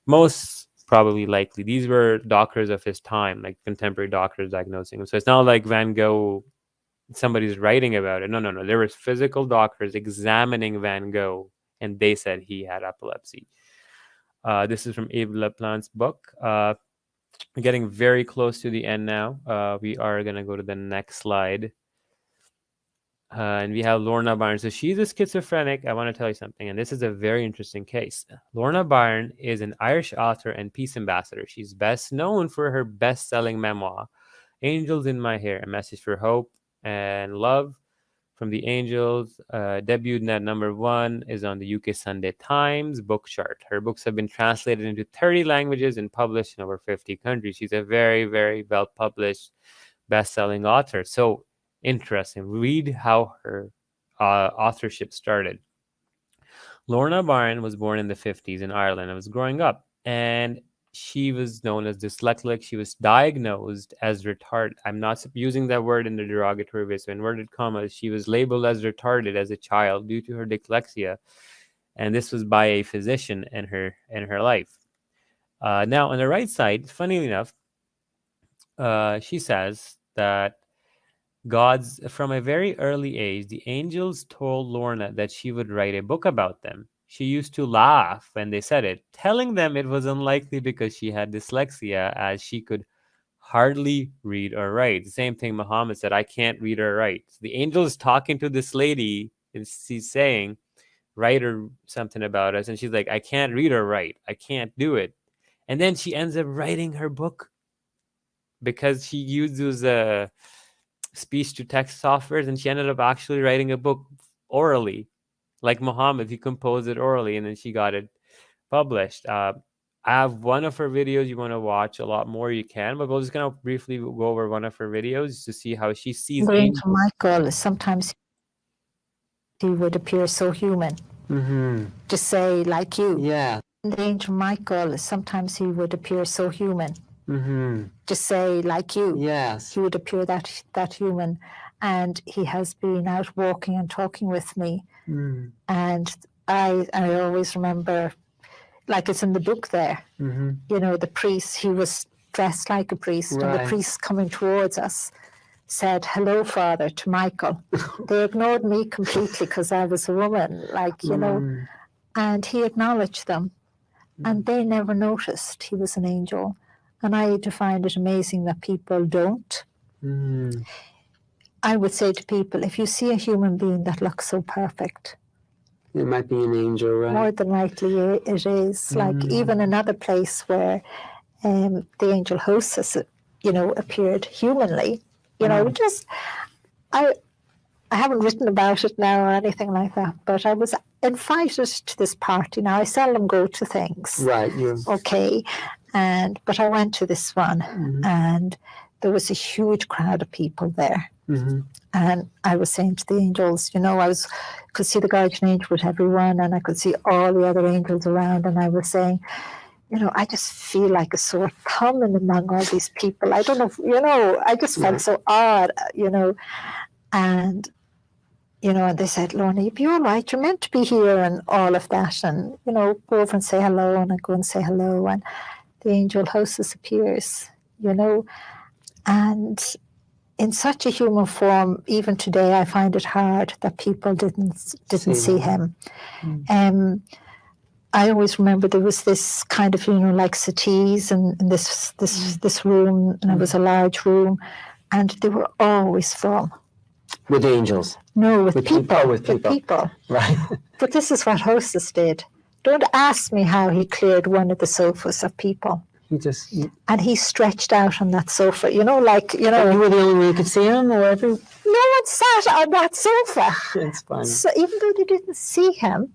S2: most probably likely. These were doctors of his time, like contemporary doctors diagnosing him. So it's not like Van Gogh, somebody's writing about it. No. There was physical doctors examining Van Gogh, and they said he had epilepsy. This is from Yves Leplant's book. We're getting very close to the end now. We are going to go to the next slide. And we have Lorna Byrne. So she's a schizophrenic. I want to tell you something, and this is a very interesting case. Lorna Byrne is an Irish author and peace ambassador. She's best known for her best-selling memoir, Angels in My Hair, A Message for Hope and Love from the Angels. Debuted at #1, is on the UK Sunday Times book chart. Her books have been translated into 30 languages and published in over 50 countries. She's a very, very well-published, best-selling author. So interesting. Read how her authorship started. Lorna Byrne was born in the 50s in Ireland and was growing up. And she was known as dyslexic. She was diagnosed as retarded. I'm not using that word in the derogatory way, so inverted commas. She was labeled as retarded as a child due to her dyslexia, and this was by a physician in her life. Now, on the right side, funnily enough, she says that from a very early age, the angels told Lorna that she would write a book about them. She used to laugh when they said it, telling them it was unlikely because she had dyslexia, as she could hardly read or write. The same thing Muhammad said, I can't read or write. So the angel is talking to this lady, and she's saying, write or something about us. And she's like, I can't read or write. I can't do it. And then she ends up writing her book because she uses speech to text softwares, and she ended up actually writing a book orally, like Muhammad. He composed it orally, and then she got it published. I have one of her videos. You want to watch a lot more, you can, but we're just going to briefly go over one of her videos to see how she sees
S11: Going to Michael, sometimes he would appear so human. To say, like you.
S2: Yeah.
S11: The angel Michael, sometimes he would appear so human. To say, like you.
S2: Yes.
S11: He would appear that human. And he has been out walking and talking with me. And I always remember, like it's in the book there, you know, the priest, he was dressed like a priest, and the priest coming towards us said, hello, Father, to Michael. They ignored me completely because I was a woman, like, you know, and he acknowledged them, and they never noticed he was an angel. And I do find it amazing that people don't. I would say to people, if you see a human being that looks so perfect,
S2: it might be an angel, right?
S11: More than likely it is. Like even another place where the angel hostess, you know, appeared humanly, you know, just, I haven't written about it now or anything like that, but I was invited to this party. Now, I seldom go to things.
S2: Right, yeah.
S11: Okay. But I went to this one, and there was a huge crowd of people there. And I was saying to the angels, you know, could see the guardian angel with everyone, and I could see all the other angels around, and I was saying, you know, I just feel like a sore thumb in among all these people. I don't know, you know, I just felt so odd, you know. And, you know, and they said, Lorna, you'd be all right, you're meant to be here, and all of that. And, you know, go over and say hello, and I go and say hello, and the angel hostess appears, you know, and in such a human form, even today, I find it hard that people didn't see him. I always remember there was this kind of, you know, like settees in this room, and it was a large room, and they were always full.
S2: With angels?
S11: No, with people.
S2: With people. Right.
S11: But this is what hostess did. Don't ask me how he cleared one of the sofas of people. And he stretched out on that sofa, you know, like, you know.
S2: You were the only one who could see him, or every?
S11: No one sat on that sofa.
S2: It's funny.
S11: So even though they didn't see him,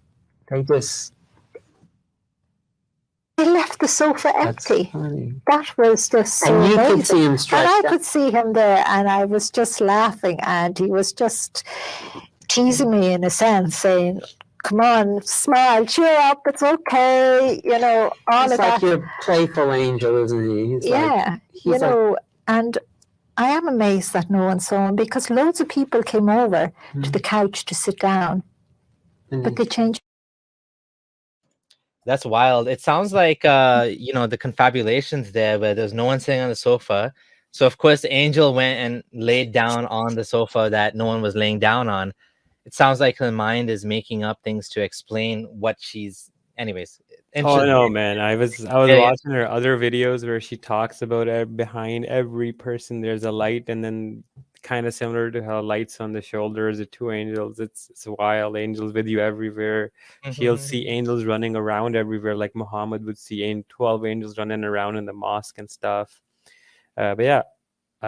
S2: They just.
S11: they left the sofa empty.
S2: That's funny.
S11: That was just so
S2: And you
S11: amazing.
S2: could see him stretched
S11: And I
S2: out.
S11: could see him there, and I was just laughing, and he was just teasing me in a sense, saying, come on, smile, cheer up, it's okay, you know, all
S2: He's
S11: of
S2: like
S11: that.
S2: your playful angel, isn't he? He's
S11: Yeah, you know, and I am amazed that no one saw him, because loads of people came over to the couch to sit down, but they changed.
S1: That's wild. It sounds like you know, the confabulations there where there's no one sitting on the sofa. So of course the angel went and laid down on the sofa that no one was laying down on. It sounds like her mind is making up things to explain what she's, anyways.
S2: Oh no, man! I was
S1: Yeah.
S2: watching her other videos where she talks about behind every person there's a light, and then kind of similar to how lights on the shoulders, the two angels. It's wild. Angels with you everywhere. She'll see angels running around everywhere, like Muhammad would see 12 angels running around in the mosque and stuff. But yeah,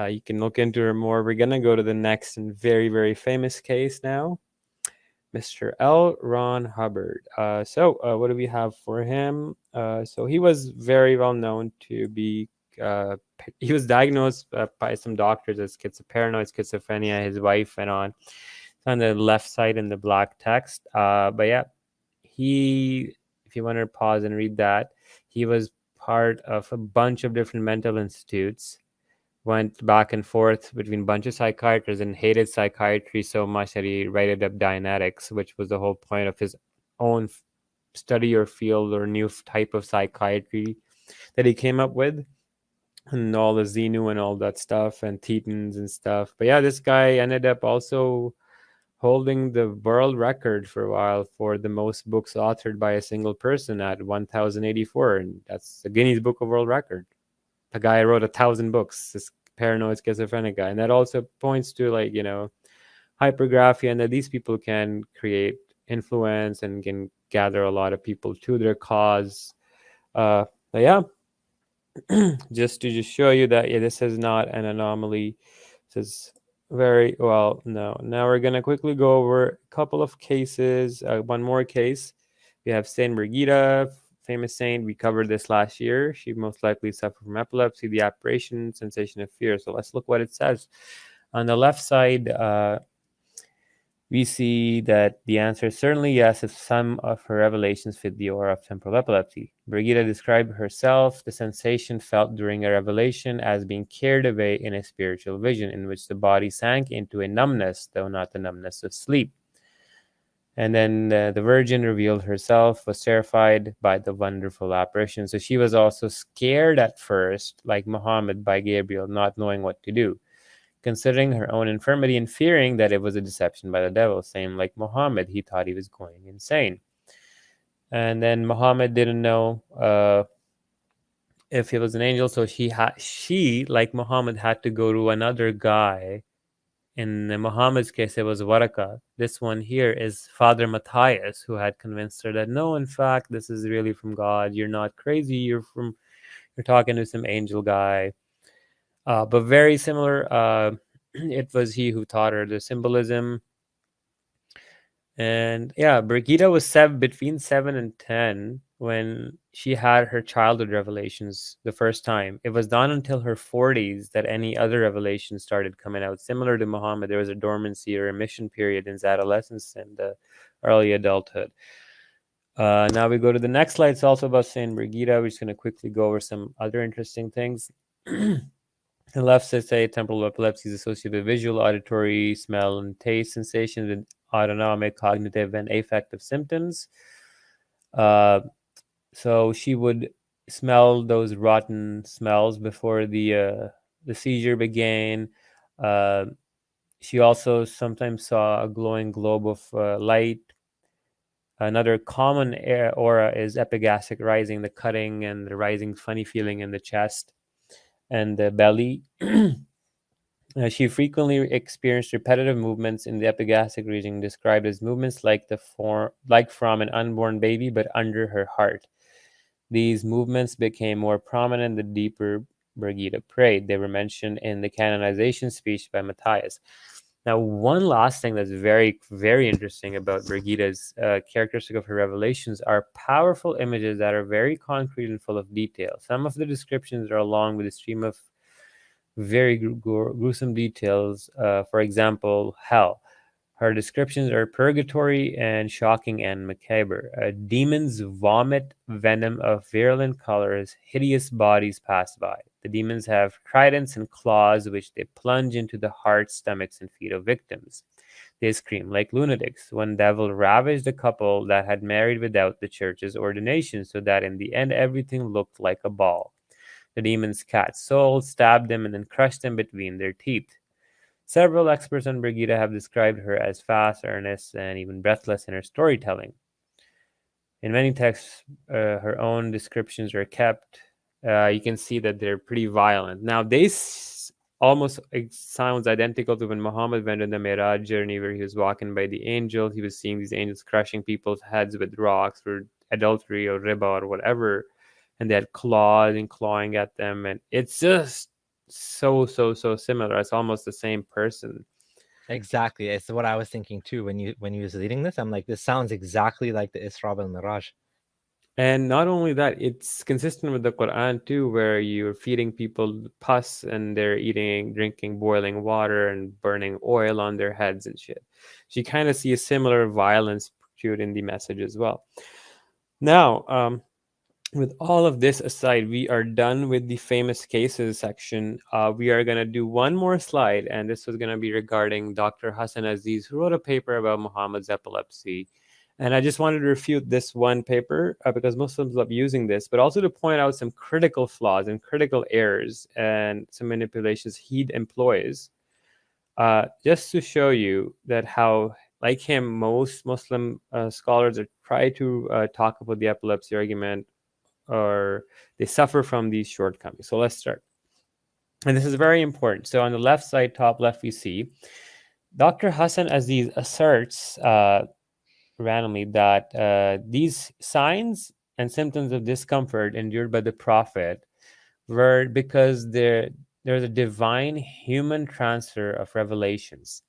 S2: you can look into her more. We're gonna go to the next and very, very famous case now. Mr. L. Ron Hubbard. So what do we have for him? So he was very well known to be, he was diagnosed by some doctors as paranoid schizophrenia. His wife went on. It's on the left side in the black text. But yeah, if you want to pause and read that, he was part of a bunch of different mental institutes, went back and forth between a bunch of psychiatrists, and hated psychiatry so much that he rated up Dianetics, which was the whole point of his own study or field or new type of psychiatry that he came up with, and all the Xenu and all that stuff, and Thetans and stuff. But yeah, this guy ended up also holding the world record for a while for the most books authored by a single person at 1084, and that's the Guinness Book of World Record. The guy wrote 1,000 books, this paranoid schizophrenic guy. And that also points to, like, hypergraphia, and that these people can create influence and can gather a lot of people to their cause. But yeah, just to show you that this is not an anomaly. This is very well. No, now we're gonna quickly go over a couple of cases. One more case. We have Saint Brigida, famous saint. We covered this last year. She most likely suffered from epilepsy, the apparition, sensation of fear. So let's look what it says. On the left side, we see that the answer is certainly yes if some of her revelations fit the aura of temporal epilepsy. Brigida described herself the sensation felt during a revelation as being carried away in a spiritual vision in which the body sank into a numbness, though not the numbness of sleep. And then the Virgin revealed herself, was terrified by the wonderful apparition. So she was also scared at first, like Muhammad, by Gabriel, not knowing what to do, considering her own infirmity and fearing that it was a deception by the devil. Same like Muhammad, he thought he was going insane. And then Muhammad didn't know if he was an angel, so she, like Muhammad, had to go to another guy. In Muhammad's case, it was Waraka. This one here is Father Matthias, who had convinced her that no, in fact, this is really from God. You're not crazy. You're talking to some angel guy. But very similar. It was he who taught her the symbolism. And yeah, Brigida was between 7 and 10 when she had her childhood revelations the first time. It was not until her 40s that any other revelations started coming out. Similar to Muhammad, there was a dormancy or emission period in his adolescence and early adulthood. Now we go to the next slide. It's also about Saint Brigida. We're just going to quickly go over some other interesting things. The left says temporal epilepsy is associated with visual, auditory, smell, and taste sensations with autonomic, cognitive, and affective symptoms. So she would smell those rotten smells before the seizure began. She also sometimes saw a glowing globe of light. Another common aura is epigastric rising, the cutting and the rising funny feeling in the chest and the belly. She frequently experienced repetitive movements in the epigastric region, described as movements like from an unborn baby, but under her heart. These movements became more prominent the deeper Brigida prayed. They were mentioned in the canonization speech by Matthias. Now, one last thing that's very, very interesting about Brigida's characteristic of her revelations are powerful images that are very concrete and full of detail. Some of the descriptions are along with a stream of very gruesome details. For example, hell. Her descriptions are purgatory and shocking and macabre. Demons vomit venom of virulent colors. Hideous bodies pass by. The demons have tridents and claws which they plunge into the hearts, stomachs, and feet of victims. They scream like lunatics. One devil ravaged a couple that had married without the church's ordination, so that in the end everything looked like a ball. The demon's cat soul stabbed them and then crushed them between their teeth. Several experts on Brigida have described her as fast, earnest, and even breathless in her storytelling. In many texts, her own descriptions are kept. You can see that they're pretty violent. Now, this almost sounds identical to when Muhammad went on the Miraj journey, where he was walking by the angels. He was seeing these angels crushing people's heads with rocks for adultery or riba or whatever. And they had claws and clawing at them. And it's just so similar. It's almost the same person.
S1: Exactly. It's what I was thinking too when you was reading this. I'm like, this sounds exactly like the Isra al Miraj.
S2: And not only that, it's consistent with the Quran too, where you're feeding people pus and they're drinking boiling water and burning oil on their heads and shit. So you kind of see a similar violence portrayed in the message as well. Now, with all of this aside, we are done with the famous cases section. We are going to do one more slide, and this was going to be regarding Dr. Hassan Aziz, who wrote a paper about Muhammad's epilepsy. And I just wanted to refute this one paper because Muslims love using this, but also to point out some critical flaws and critical errors and some manipulations he employs, just to show you that how, like him, most Muslim scholars are try to talk about the epilepsy argument, or they suffer from these shortcomings. So let's start. And this is very important. So on the left side, top left, we see Dr. Hassan Aziz asserts randomly that these signs and symptoms of discomfort endured by the Prophet were because there's a divine human transfer of revelations.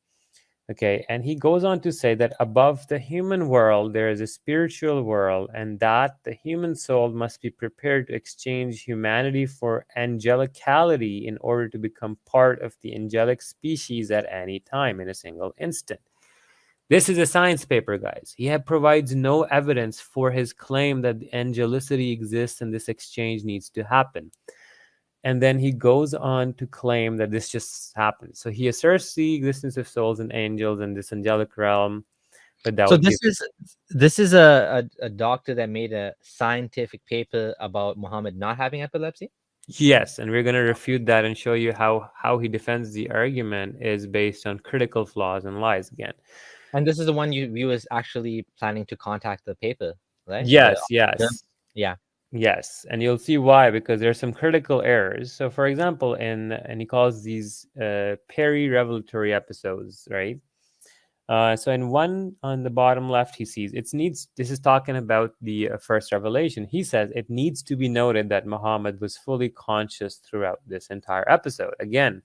S2: Okay, and he goes on to say that above the human world, there is a spiritual world, and that the human soul must be prepared to exchange humanity for angelicality in order to become part of the angelic species at any time in a single instant. This is a science paper, guys. He provides no evidence for his claim that the angelicity exists and this exchange needs to happen. And then he goes on to claim that this just happens. So he asserts the existence of souls and angels in this angelic realm without.
S1: So this is a doctor that made a scientific paper about Muhammad not having epilepsy.
S2: Yes, and we're going to refute that and show you how he defends the argument is based on critical flaws and lies again.
S1: And this is the one you was actually planning to contact the paper, right?
S2: Yes,
S1: Yeah.
S2: Yes, and you'll see why, because there's some critical errors. So, for example, and he calls these peri-revelatory episodes, right? So in one on the bottom left, he sees this is talking about the first revelation. He says it needs to be noted that Muhammad was fully conscious throughout this entire episode. Again,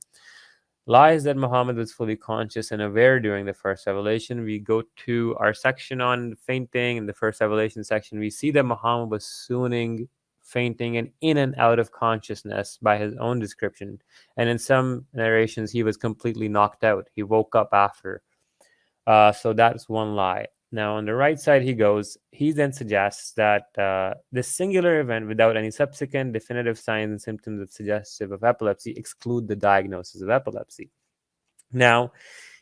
S2: lies that Muhammad was fully conscious and aware during the first revelation. We go to our section on fainting in the first revelation section. We see that Muhammad was swooning, fainting, and in and out of consciousness by his own description. And in some narrations, he was completely knocked out. He woke up after. So that's one lie. Now, on the right side, he then suggests that this singular event without any subsequent definitive signs and symptoms of suggestive of epilepsy exclude the diagnosis of epilepsy. Now,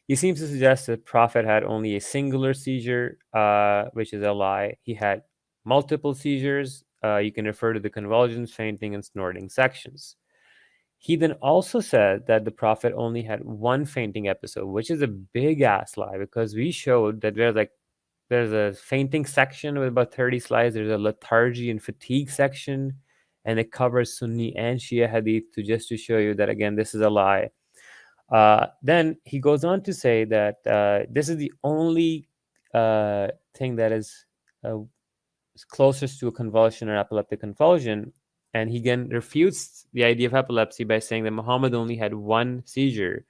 S2: he seems to suggest that Prophet had only a singular seizure, which is a lie. He had multiple seizures. You can refer to the convulsions, fainting, and snorting sections. He then also said that the Prophet only had one fainting episode, which is a big ass lie, because we showed that there's a fainting section with about 30 slides. There's a lethargy and fatigue section, and it covers Sunni and Shia hadith to show you that, again, this is a lie. Then he goes on to say that this is the only thing that is closest to a convulsion or epileptic convulsion. And he again refutes the idea of epilepsy by saying that Muhammad only had one seizure.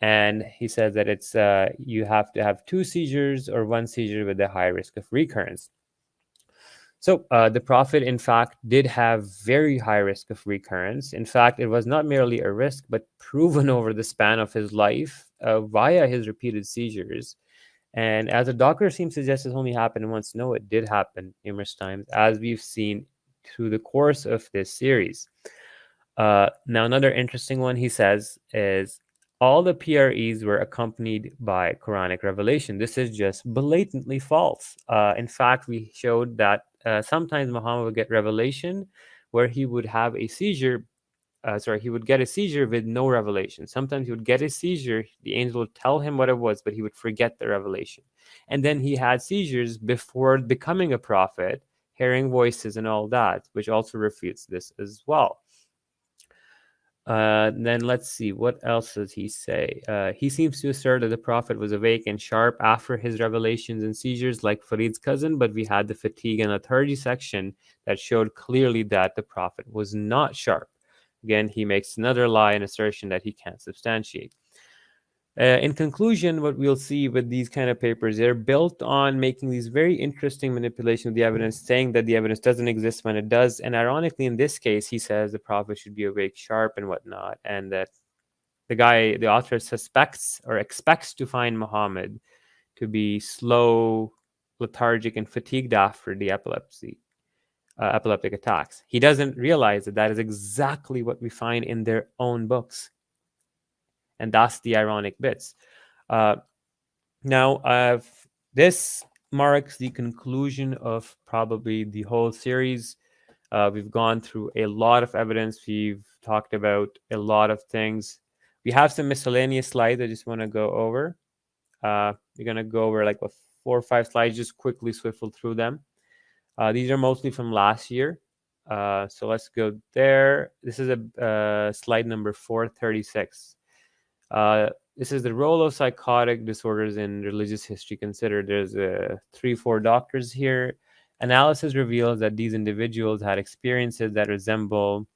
S2: And he says that it's you have to have two seizures or one seizure with a high risk of recurrence. So the Prophet, in fact, did have very high risk of recurrence. In fact, it was not merely a risk, but proven over the span of his life via his repeated seizures. And as the doctor seems to suggest, it only happened once. No, it did happen numerous times, as we've seen through the course of this series. Now, another interesting one he says is all the PREs were accompanied by Quranic revelation. This is just blatantly false. In fact, we showed that sometimes Muhammad would get revelation where he would have a seizure. He would get a seizure with no revelation. Sometimes he would get a seizure, the angel would tell him what it was, but he would forget the revelation. And then he had seizures before becoming a prophet, hearing voices and all that, which also refutes this as well. Then let's see, what else does he say? He seems to assert that the Prophet was awake and sharp after his revelations and seizures like Farid's cousin, but we had the fatigue and lethargy section that showed clearly that the Prophet was not sharp. Again, he makes another lie and assertion that he can't substantiate. In conclusion, what we'll see with these kind of papers, they're built on making these very interesting manipulation of the evidence, saying that the evidence doesn't exist when it does. And ironically, in this case, he says the Prophet should be awake, sharp, and whatnot, and that the author suspects or expects to find Muhammad to be slow, lethargic, and fatigued after the epilepsy. epileptic attacks. He doesn't realize that that is exactly what we find in their own books. And that's the ironic bits. Now, this marks the conclusion of probably the whole series. We've gone through a lot of evidence. We've talked about a lot of things. We have some miscellaneous slides I just want to go over. We're going to go over like 4 or 5 slides, just quickly swivel through them. These are mostly from last year. So let's go there. This is a slide number 436. This is the role of psychotic disorders in religious history considered. There's 3-4 doctors here. Analysis reveals that these individuals had experiences that resemble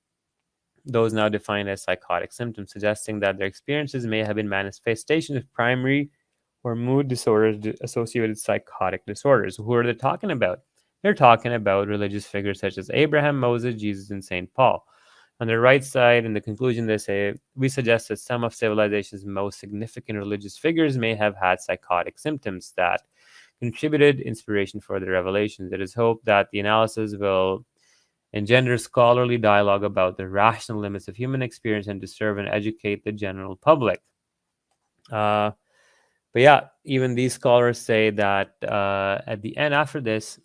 S2: those now defined as psychotic symptoms, suggesting that their experiences may have been manifestations of primary or mood disorders associated with psychotic disorders. Who are they talking about? They're talking about religious figures such as Abraham, Moses, Jesus, and St. Paul. On the right side, in the conclusion, they say, we suggest that some of civilization's most significant religious figures may have had psychotic symptoms that contributed inspiration for the revelations. It is hoped that the analysis will engender scholarly dialogue about the rational limits of human experience and to serve and educate the general public. But yeah, even these scholars say that at the end, after this,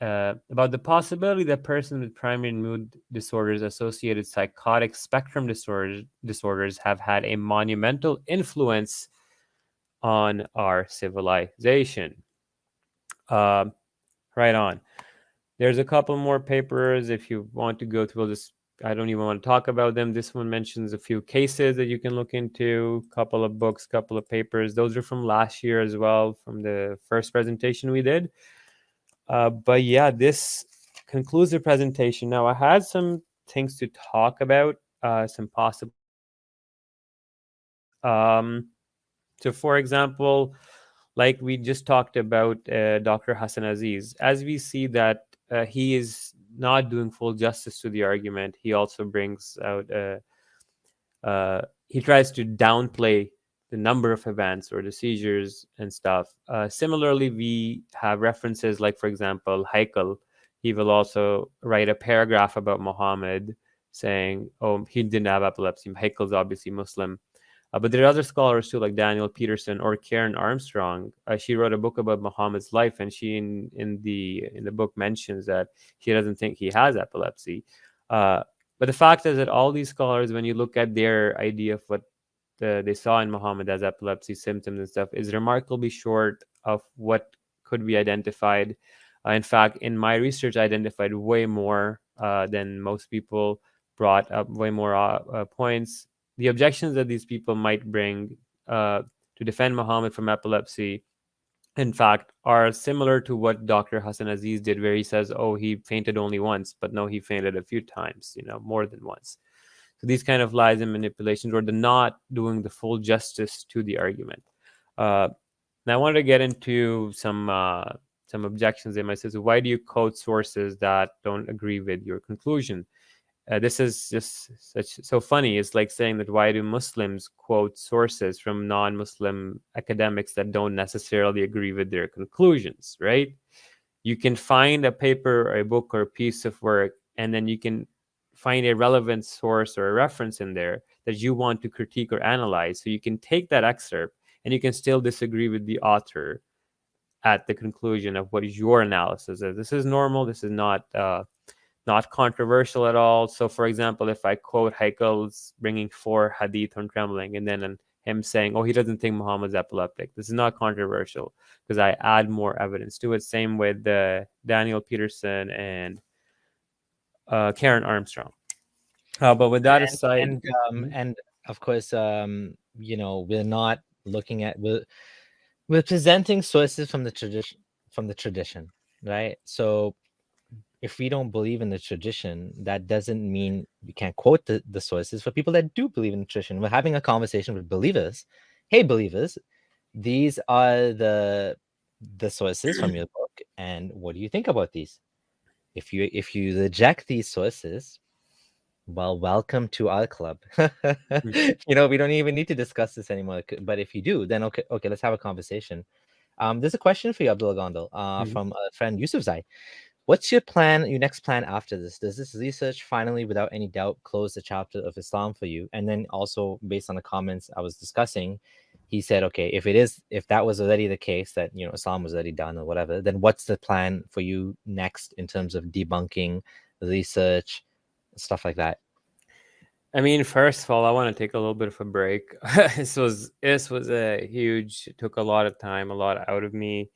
S2: about the possibility that persons with primary mood disorders associated psychotic spectrum disorders have had a monumental influence on our civilization. Right on. There's a couple more papers if you want to go through. I don't even want to talk about them. This one mentions a few cases that you can look into, couple of books, couple of papers. Those are from last year as well, from the first presentation we did. But yeah, this concludes the presentation. Now, I had some things to talk about, some possible. So, for example, like we just talked about Dr. Hassan Aziz, as we see that he is not doing full justice to the argument, he also brings out, he tries to downplay the number of events or the seizures and stuff. Similarly, we have references like, for example, Haikal. He will also write a paragraph about Muhammad saying, oh, he didn't have epilepsy. Haikal's obviously Muslim. But there are other scholars too, like Daniel Peterson or Karen Armstrong. She wrote a book about Muhammad's life, and she in the book mentions that she doesn't think he has epilepsy. But the fact is that all these scholars, when you look at their idea of what they saw in Muhammad as epilepsy symptoms and stuff, is remarkably short of what could be identified. In fact, in my research, I identified way more than most people, brought up way more points. The objections that these people might bring to defend Muhammad from epilepsy, in fact, are similar to what Dr. Hassan Aziz did, where he says, oh, he fainted only once, but no, he fainted a few times, more than once. So these kind of lies and manipulations, or the not doing the full justice to the argument. Now I wanted to get into some objections they might say. So why do you quote sources that don't agree with your conclusion? This is just so funny. It's like saying that why do Muslims quote sources from non-Muslim academics that don't necessarily agree with their conclusions, right? You can find a paper or a book or a piece of work, and then you can find a relevant source or a reference in there that you want to critique or analyze. So you can take that excerpt and you can still disagree with the author at the conclusion of what your analysis is. This is normal. This is not controversial at all. So, for example, if I quote Haikel's bringing 4 hadith on trembling, and then him saying, oh, he doesn't think Muhammad's epileptic, this is not controversial because I add more evidence to it. Same with Daniel Peterson and Karen Armstrong. But with that aside,
S1: and of course, we're not looking at we're presenting sources from the tradition, right? So if we don't believe in the tradition, that doesn't mean we can't quote the sources for people that do believe in the tradition. We're having a conversation with believers. Hey, believers, these are the sources from your book, and what do you think about these? If you reject these sources, well, welcome to our club. We don't even need to discuss this anymore. But if you do, then okay, let's have a conversation. There's a question for you, Abdullah Gondal, from a friend Yusuf Zai. What's your plan, your next plan after this? Does this research finally, without any doubt, close the chapter of Islam for you? And then also, based on the comments I was discussing, he said, okay, if that was already the case, that, you know, Islam was already done or whatever, then what's the plan for you next in terms of debunking, research, stuff like that?
S2: I mean, first of all, I want to take a little bit of a break. This was a huge, took a lot of time, a lot out of me.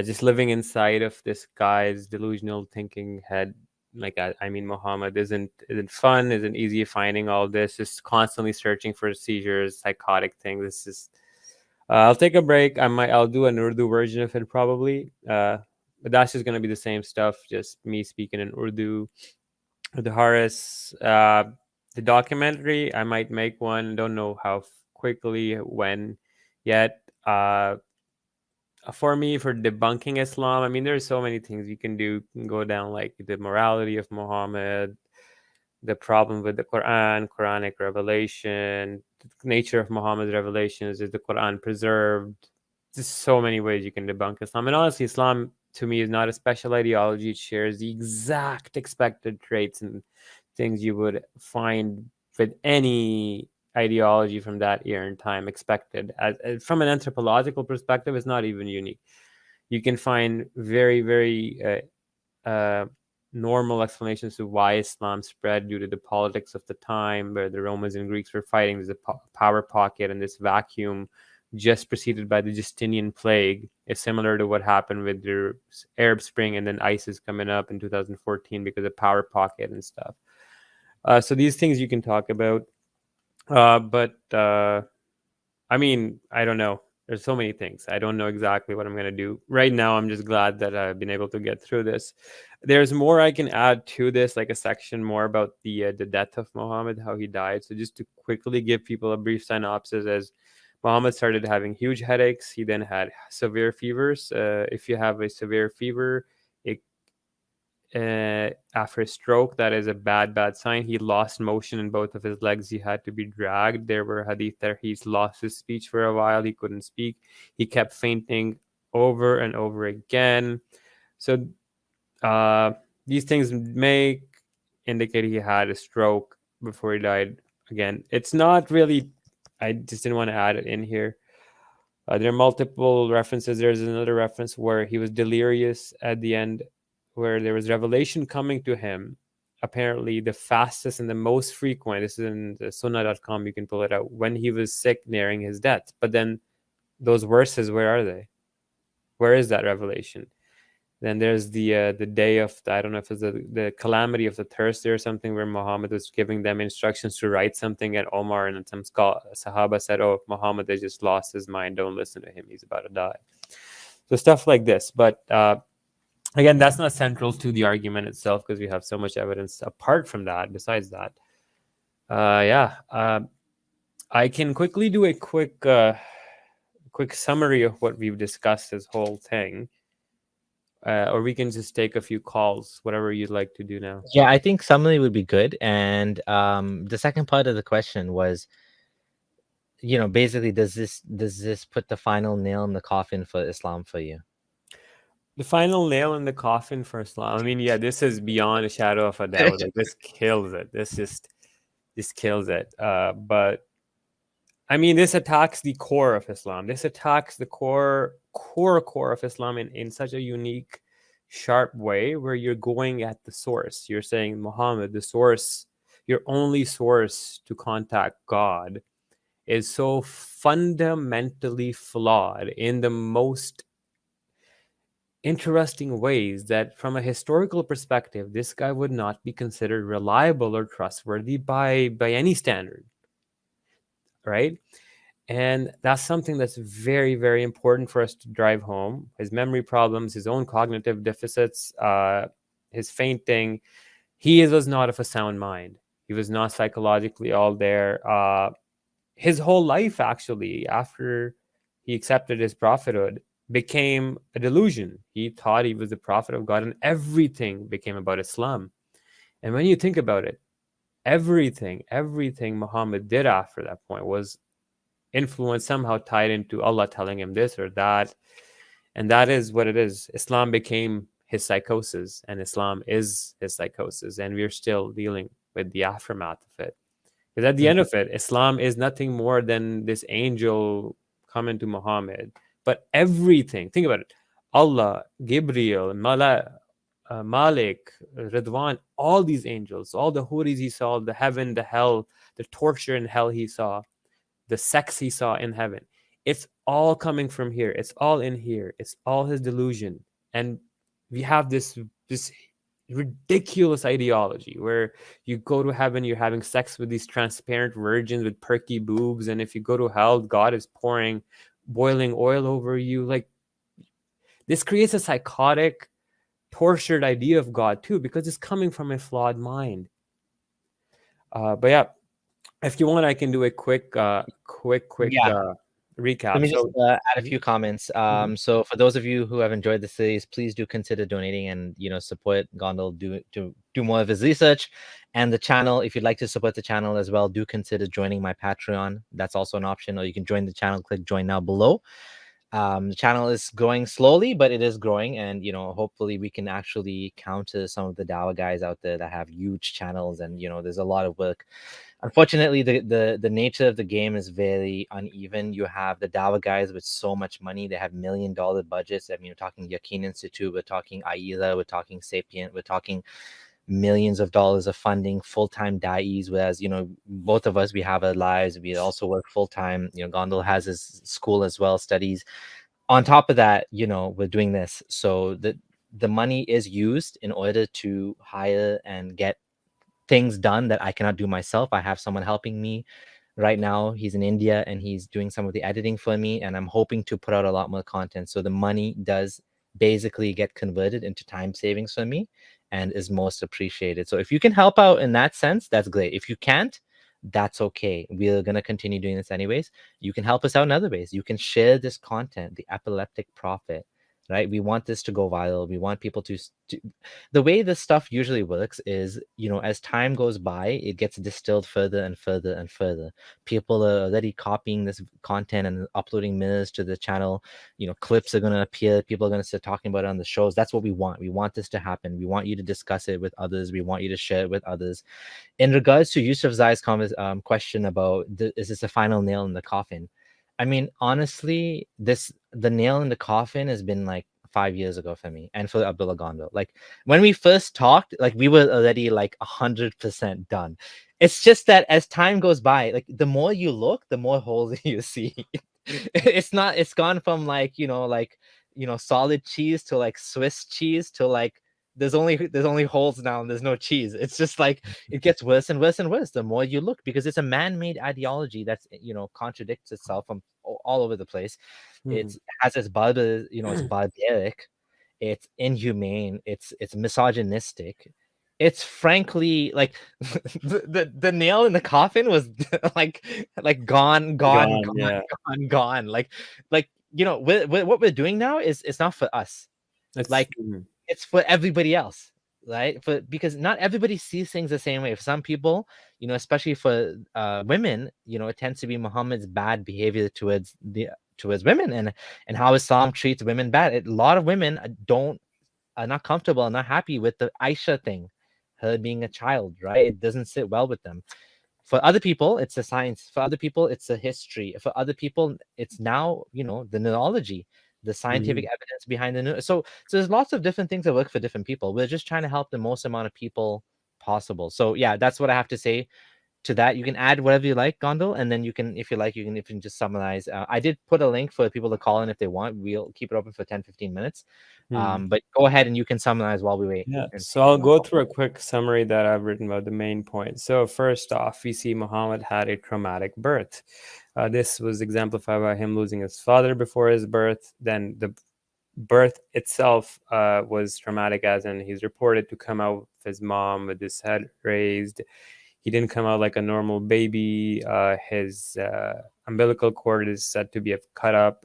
S2: Just living inside of this guy's delusional thinking head. Like, I mean, Muhammad isn't fun, isn't easy finding all this, just constantly searching for seizures, psychotic things. This is, I'll take a break. I'll do an Urdu version of it probably. But that's just going to be the same stuff, just me speaking in Urdu. The Harris, the documentary, I might make one. Don't know how quickly, when yet. For me, for debunking Islam, I mean, there's so many things you can do. You can go down like the morality of Muhammad, the problem with the Quran, Quranic revelation, the nature of Muhammad's revelations. Is the Quran preserved? There's so many ways you can debunk Islam. And honestly, Islam to me is not a special ideology. It shares the exact expected traits and things you would find with any ideology from that era and time expected. From an anthropological perspective, it's not even unique. You can find very, very normal explanations of why Islam spread due to the politics of the time, where the Romans and Greeks were fighting. There's a power pocket, and this vacuum just preceded by the Justinian plague is similar to what happened with the Arab Spring and then ISIS coming up in 2014 because of power pocket and stuff. So these things you can talk about. But I mean, I don't know. There's so many things. I don't know exactly what I'm going to do. Right now, I'm just glad that I've been able to get through this. There's more I can add to this, like a section more about the death of Muhammad, how he died. So just to quickly give people a brief synopsis, as Muhammad started having huge headaches. He then had severe fevers. If you have a severe fever, after a stroke, that is a bad sign. He lost motion in both of his legs. He had to be dragged. There were hadith that he's lost his speech for a while. He couldn't speak. He kept fainting over and over again. So these things may indicate he had a stroke before he died. Again, it's not really, I just didn't want to add it in here. There are multiple references. There's another reference where he was delirious at the end, where there was revelation coming to him. Apparently, the fastest and the most frequent, this is in the sunnah.com, you can pull it out, when he was sick, nearing his death. But then those verses, where are they? Where is that revelation? Then there's the day of, I don't know if it's the calamity of the Thursday or something, where Muhammad was giving them instructions to write something, and Omar and some Sahaba said, oh, Muhammad has just lost his mind. Don't listen to him. He's about to die. So stuff like this. But again, that's not central to the argument itself, because we have so much evidence apart from that, besides that. I can quickly do a quick summary of what we've discussed this whole thing. Or we can just take a few calls, whatever you'd like to do now.
S1: Yeah, I think summary would be good. And the second part of the question was, you know, basically, does this put the final nail in the coffin for Islam for you?
S2: The final nail in the coffin for Islam. I mean, yeah, this is beyond a shadow of a doubt. Like, this kills it. This kills it. But I mean, this attacks the core of Islam. This attacks the core of Islam in such a unique, sharp way, where you're going at the source. You're saying, Muhammad, the source, your only source to contact God, is so fundamentally flawed in the most interesting ways that, from a historical perspective, this guy would not be considered reliable or trustworthy by any standard. Right? And that's something that's very, very important for us to drive home. His memory problems, his own cognitive deficits, his fainting. He was not of a sound mind. He was not psychologically all there. His whole life, actually, after he accepted his prophethood, became a delusion. He thought he was the prophet of God, and everything became about Islam. And when you think about it, everything Muhammad did after that point was influence somehow tied into Allah telling him this or that. And that is what it is. Islam became his psychosis, and Islam is his psychosis, and we're still dealing with the aftermath of it. Because at the end of it, Islam is nothing more than this angel coming to Muhammad. But everything, think about it, Allah, Gabriel, Malik, Ridwan, all these angels, all the huris he saw, the heaven, the hell, the torture in hell he saw, the sex he saw in heaven, it's all coming from here. It's all in here. It's all his delusion. And we have this ridiculous ideology where you go to heaven, you're having sex with these transparent virgins with perky boobs, and if you go to hell, God is pouring boiling oil over you. Like, this creates a psychotic, tortured idea of God too, because it's coming from a flawed mind. But yeah, if you want, I can do a quick recap.
S1: Let me just add a few comments. So for those of you who have enjoyed the series, please do consider donating and support Gondal do more of his research, and the channel. If you'd like to support the channel as well, do consider joining my Patreon. That's also an option, or you can join the channel. Click join now below. The channel is growing slowly, but it is growing, and hopefully we can actually counter some of the Dawa guys out there that have huge channels, and there's a lot of work. Unfortunately, the nature of the game is very uneven. You have the Dawa guys with so much money; they have $1 million budgets. I mean, we're talking Yaqeen Institute, we're talking Aida, we're talking Sapient, we're talking millions of dollars of funding, full-time da'is, whereas both of us, we have our lives, we also work full-time. Gondal has his school as well, studies. On top of that, we're doing this, so the money is used in order to hire and get things done that I cannot do myself. I have someone helping me right now. He's in India and he's doing some of the editing for me, and I'm hoping to put out a lot more content, so the money does basically get converted into time savings for me and is most appreciated. So if you can help out in that sense, that's great. If you can't, that's okay. We're going to continue doing this anyways. You can help us out in other ways. You can share this content, the Epileptic Prophet, right? We want this to go viral. We want people to the way this stuff usually works is, as time goes by, it gets distilled further and further and further. People are already copying this content and uploading mirrors to the channel. Clips are going to appear. People are going to start talking about it on the shows. That's what we want. We want this to happen. We want you to discuss it with others. We want you to share it with others. In regards to Yusuf Zai's question about is this a final nail in the coffin? I mean, honestly, the nail in the coffin has been like 5 years ago for me and for Abdullah Gondal. Like, when we first talked, like, we were already like 100% done. It's just that as time goes by, like, the more you look, the more holes you see. It's gone from like solid cheese to like Swiss cheese to like there's only holes now and there's no cheese. It's just like it gets worse and worse and worse the more you look, because it's a man-made ideology that's contradicts itself from all over the place. It has its it's barbaric, it's inhumane, it's misogynistic. It's frankly like the nail in the coffin was like gone. Like what we're doing now is it's not for us. It's for everybody else, right? Because not everybody sees things the same way. For some people, especially for women, it tends to be Muhammad's bad behavior towards women and how Islam treats women bad. A lot of women are not comfortable and not happy with the Aisha thing, her being a child, right? It doesn't sit well with them. For other people, it's a science. For other people, it's a history. For other people, it's now the neurology, the scientific evidence behind the so there's lots of different things that work for different people. We're just trying to help the most amount of people possible. So yeah, that's what I have to say to that. You can add whatever you like, Gondal, and then you can, if you like, you can just summarize. I did put a link for people to call in if they want. We'll keep it open for 10-15 minutes. But go ahead and you can summarize while we wait.
S2: Yeah, so I'll go through a quick summary that I've written about the main points. So first off, we see Muhammad had a traumatic birth. This was exemplified by him losing his father before his birth. Then the birth itself was traumatic, as in he's reported to come out with his mom with his head raised. He didn't come out like a normal baby. His umbilical cord is said to be cut up.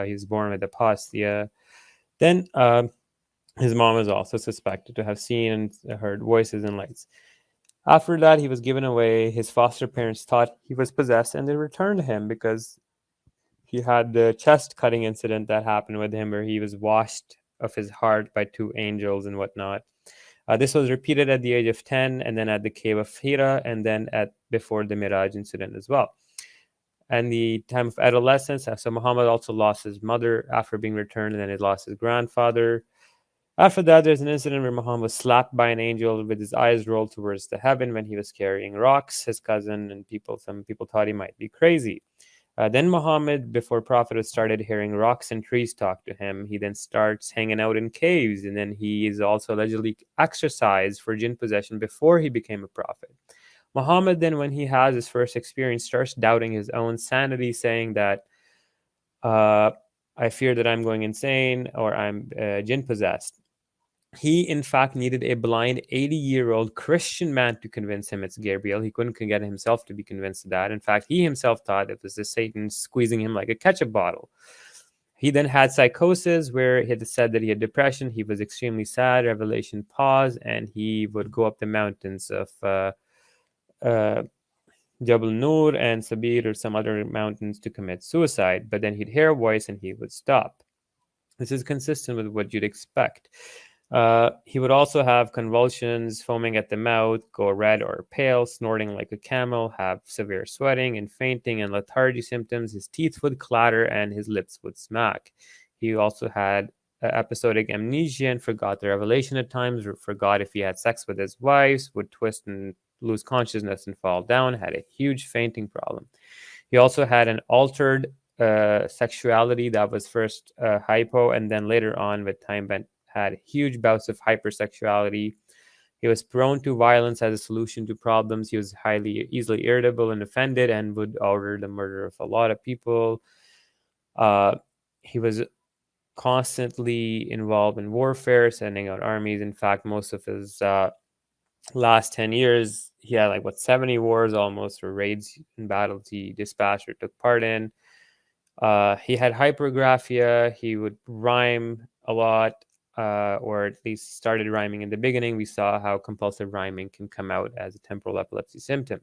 S2: He was born with apostia. Then his mom is also suspected to have seen and heard voices and lights. After that, he was given away. His foster parents thought he was possessed, and they returned him because he had the chest cutting incident that happened with him, where he was washed of his heart by 2 angels and whatnot. This was repeated at the age of 10, and then at the cave of Hira, and then before the Miraj incident as well. And the time of adolescence, so Muhammad also lost his mother after being returned, and then he lost his grandfather. After that, there's an incident where Muhammad was slapped by an angel with his eyes rolled towards the heaven when he was carrying rocks. His cousin and some people thought he might be crazy. Then Muhammad, before Prophet, started hearing rocks and trees talk to him. He then starts hanging out in caves, and then he is also allegedly exorcised for jinn possession before he became a prophet. Muhammad then, when he has his first experience, starts doubting his own sanity, saying that I fear that I'm going insane or I'm jinn possessed. He, in fact, needed a blind 80-year-old Christian man to convince him it's Gabriel. He couldn't get himself to be convinced of that. In fact, he himself thought it was the Satan squeezing him like a ketchup bottle. He then had psychosis where he had said that he had depression. He was extremely sad. Revelation paused, and he would go up the mountains of Jabal Nur and Sabir or some other mountains to commit suicide. But then he'd hear a voice and he would stop. This is consistent with what you'd expect. He would also have convulsions, foaming at the mouth, go red or pale, snorting like a camel, have severe sweating and fainting and lethargy symptoms. His teeth would clatter and his lips would smack. He also had episodic amnesia and forgot the revelation at times, or forgot if he had sex with his wives, would twist and lose consciousness and fall down, had a huge fainting problem. He also had an altered sexuality that was first hypo, and then later on with time had huge bouts of hypersexuality. He was prone to violence as a solution to problems. He was easily irritable and offended, and would order the murder of a lot of people. He was constantly involved in warfare, sending out armies. In fact, most of his last 10 years, he had 70 wars almost, or raids and battles he dispatched or took part in. He had hypergraphia. He would rhyme a lot, or at least started rhyming in the beginning. We saw how compulsive rhyming can come out as a temporal epilepsy symptom.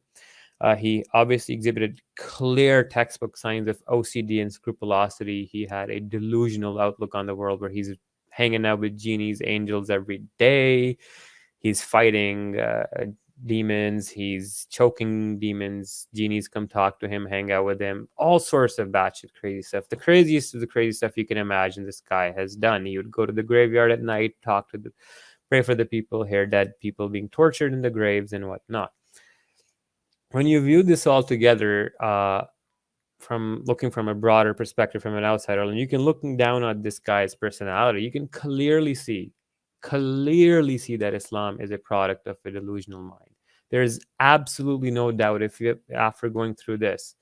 S2: He obviously exhibited clear textbook signs of OCD and scrupulosity. He had a delusional outlook on the world where he's hanging out with genies, angels every day. He's fighting demons. He's choking demons. Genies come talk to him, hang out with him. All sorts of batshit crazy stuff. The craziest of the crazy stuff you can imagine this guy has done. He would go to the graveyard at night, pray for the people, hear dead people being tortured in the graves and whatnot. When you view this all together, from looking from a broader perspective, from an outsider, and you can looking down at this guy's personality, you can clearly see that Islam is a product of a delusional mind. There's absolutely no doubt. After going through this,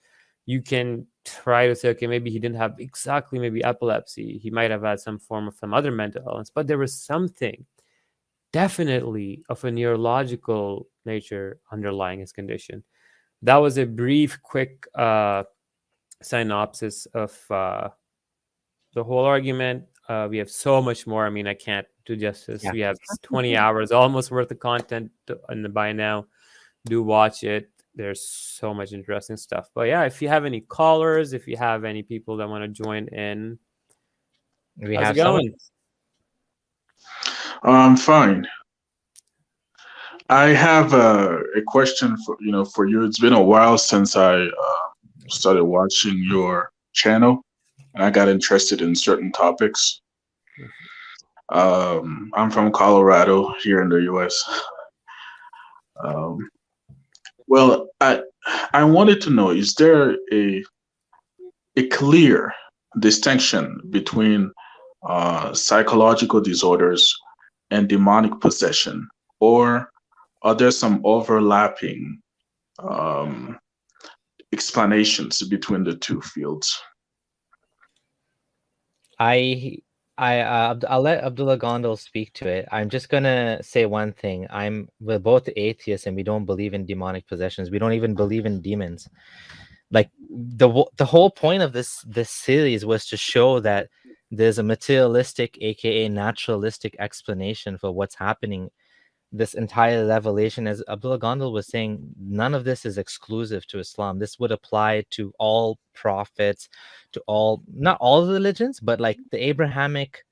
S2: you can try to say, okay, maybe he didn't have exactly maybe epilepsy. He might have had some form of some other mental illness, but there was something definitely of a neurological nature underlying his condition. That was a brief, quick synopsis of the whole argument. We have so much more. I mean, I can't do justice. Yeah. We have 20 hours almost worth of content, and by now, do watch it. There's so much interesting stuff. But yeah, if you have any callers, if you have any people that want to join in, how's it going?
S12: Fine. I have a question for you. It's been a while since I started watching your channel, and I got interested in certain topics. I'm from Colorado here in the U.S. Well, I wanted to know, is there a clear distinction between psychological disorders and demonic possession, or are there some overlapping explanations between the two fields?
S1: I'll let Abdullah Gondal speak to it. I'm just gonna say one thing. We're both atheists, and we don't believe in demonic possessions. We don't even believe in demons. Like the whole point of this series was to show that there's a materialistic, aka naturalistic, explanation for what's happening. This entire revelation, as Abdullah Gondal was saying, none of this is exclusive to Islam. This would apply to all prophets, to not all religions, but like the Abrahamic